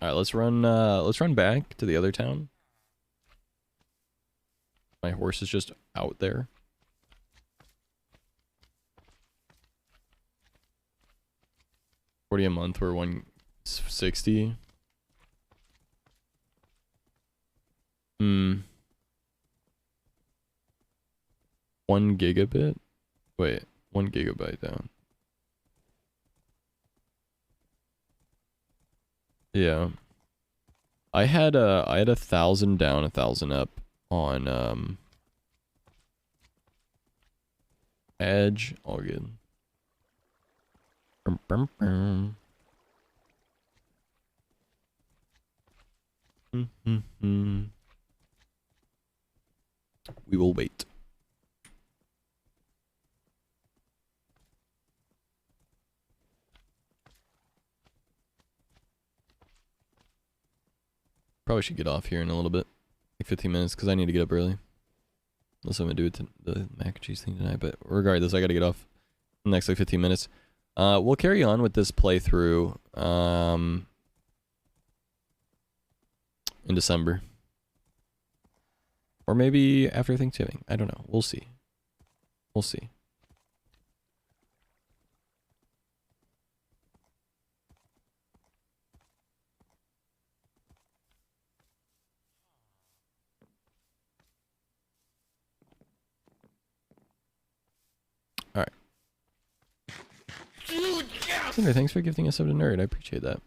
Alright, let's run back to the other town. My horse is just out there. $40 a month or 160. 1 gigabit? Wait, 1 gigabyte down. Yeah. I had 1,000 down, 1,000 up on Edge. All good. Brum, brum, brum. We will wait. Probably should get off here in a little bit. Like 15 minutes, because I need to get up early. Unless I'm going to do the mac and cheese thing tonight. But regardless, I got to get off in the next like 15 minutes. We'll carry on with this playthrough in December. Or maybe after Thanksgiving. I don't know. We'll see. We'll see. Alright. Cinder, thanks for gifting a sub to Nerd. I appreciate that.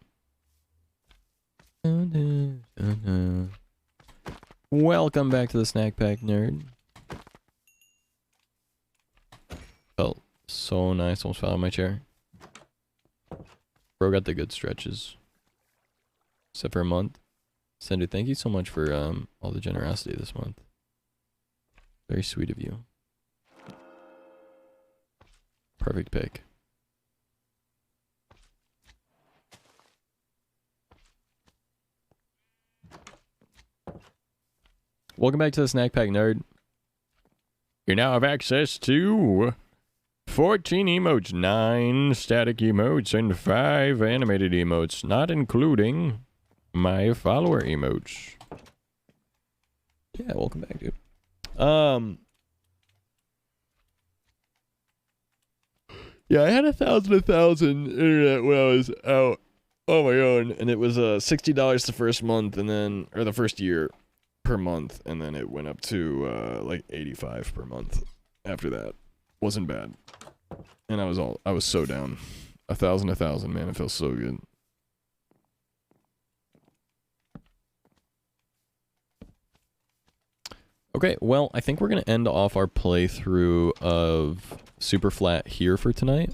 Welcome back to the Snack Pack, Nerd. Felt so nice. Almost fell out of my chair. Bro got the good stretches. Except for a month. Cinder, thank you so much for all the generosity this month. Very sweet of you. Perfect pick. Welcome back to the Snack Pack, Nerd. You now have access to 14 emotes, 9 static emotes, and 5 animated emotes, not including my follower emotes. Yeah, welcome back, dude. Yeah, I had 1,000 internet when I was out on my own, and it was $60 the first month, and then, or the first year per month, and then it went up to like 85 per month after that. Wasn't bad. And I was so down. 1,000, man, it feels so good. Okay, well, I think we're gonna end off our playthrough of Superflat here for tonight.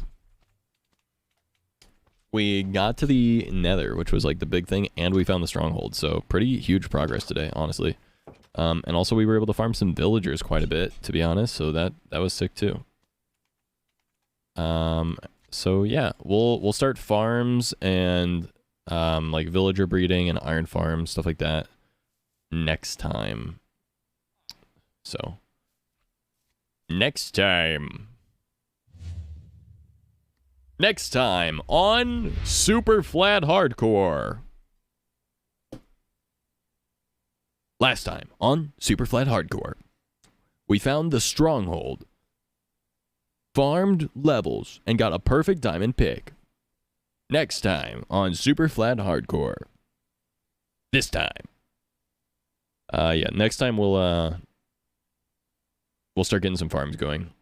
We got to the Nether, which was like the big thing, and we found the stronghold, so pretty huge progress today, honestly. And also we were able to farm some villagers quite a bit, to be honest, so that was sick too. So yeah, we'll start farms and like villager breeding and iron farms, stuff like that next time. So next time on Superflat Hardcore. Last time on Superflat Hardcore, we found the stronghold, farmed levels, and got a perfect diamond pick. Next time on Superflat Hardcore. This time. Yeah, next time we'll start getting some farms going,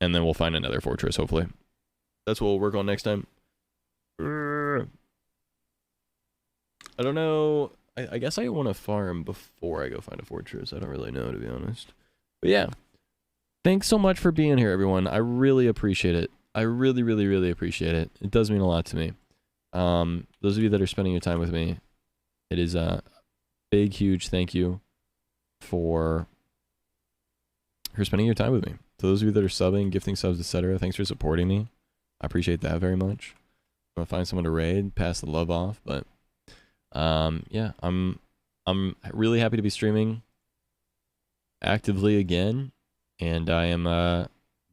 and then we'll find another fortress, hopefully. That's what we'll work on next time. I don't know. I guess I want to farm before I go find a fortress. I don't really know, to be honest. But yeah. Thanks so much for being here, everyone. I really appreciate it. I really, really, really appreciate it. It does mean a lot to me. Those of you that are spending your time with me, it is a big, huge thank you for spending your time with me. To those of you that are subbing, gifting subs, etc., thanks for supporting me. I appreciate that very much. I'm gonna find someone to raid, pass the love off, but yeah, I'm really happy to be streaming actively again, and I am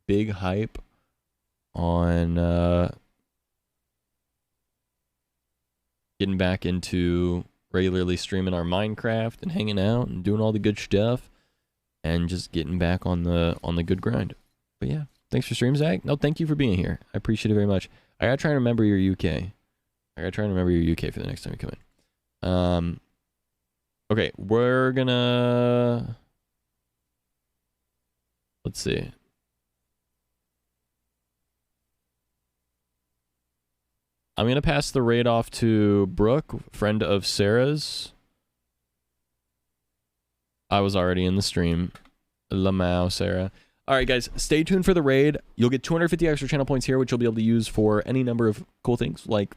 big hype on getting back into regularly streaming our Minecraft and hanging out and doing all the good stuff. and just getting back on the good grind. But yeah, thanks for stream, Zach. No, thank you for being here. I appreciate it very much. I gotta try and remember your UK. I gotta try and remember your UK for the next time you come in. Okay, we're gonna... Let's see. I'm going to pass the raid off to Brooke, friend of Sarah's. I was already in the stream. Lamau, Sarah. All right, guys, stay tuned for the raid. You'll get 250 extra channel points here, which you'll be able to use for any number of cool things, like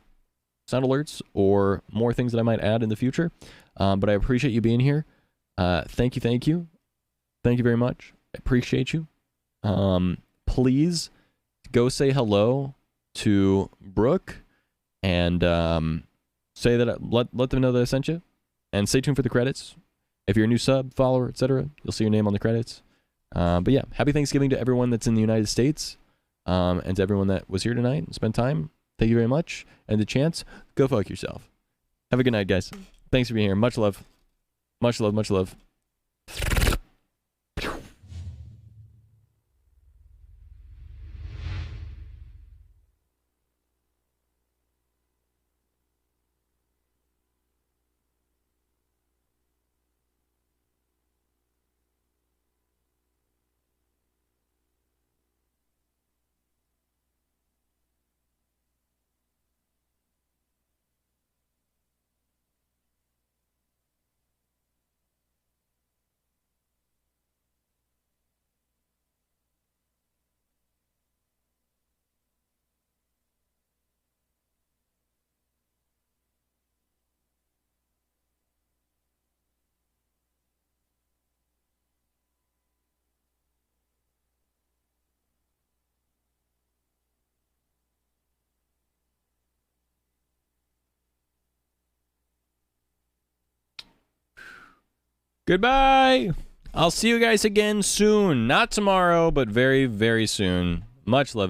sound alerts or more things that I might add in the future. But I appreciate you being here. Thank you, thank you. Thank you very much. I appreciate you. Please go say hello to Brooke. And say that let them know that I sent you, and stay tuned for the credits. If you're a new sub, follower, etc., you'll see your name on the credits. But yeah, happy Thanksgiving to everyone that's in the United States, and to everyone that was here tonight and spent time. Thank you very much, and the chance, go fuck yourself. Have a good night, guys. Thanks for being here. Much love, much love, much love. Goodbye. I'll see you guys again soon. Not tomorrow, but very, very soon. Much love, everyone.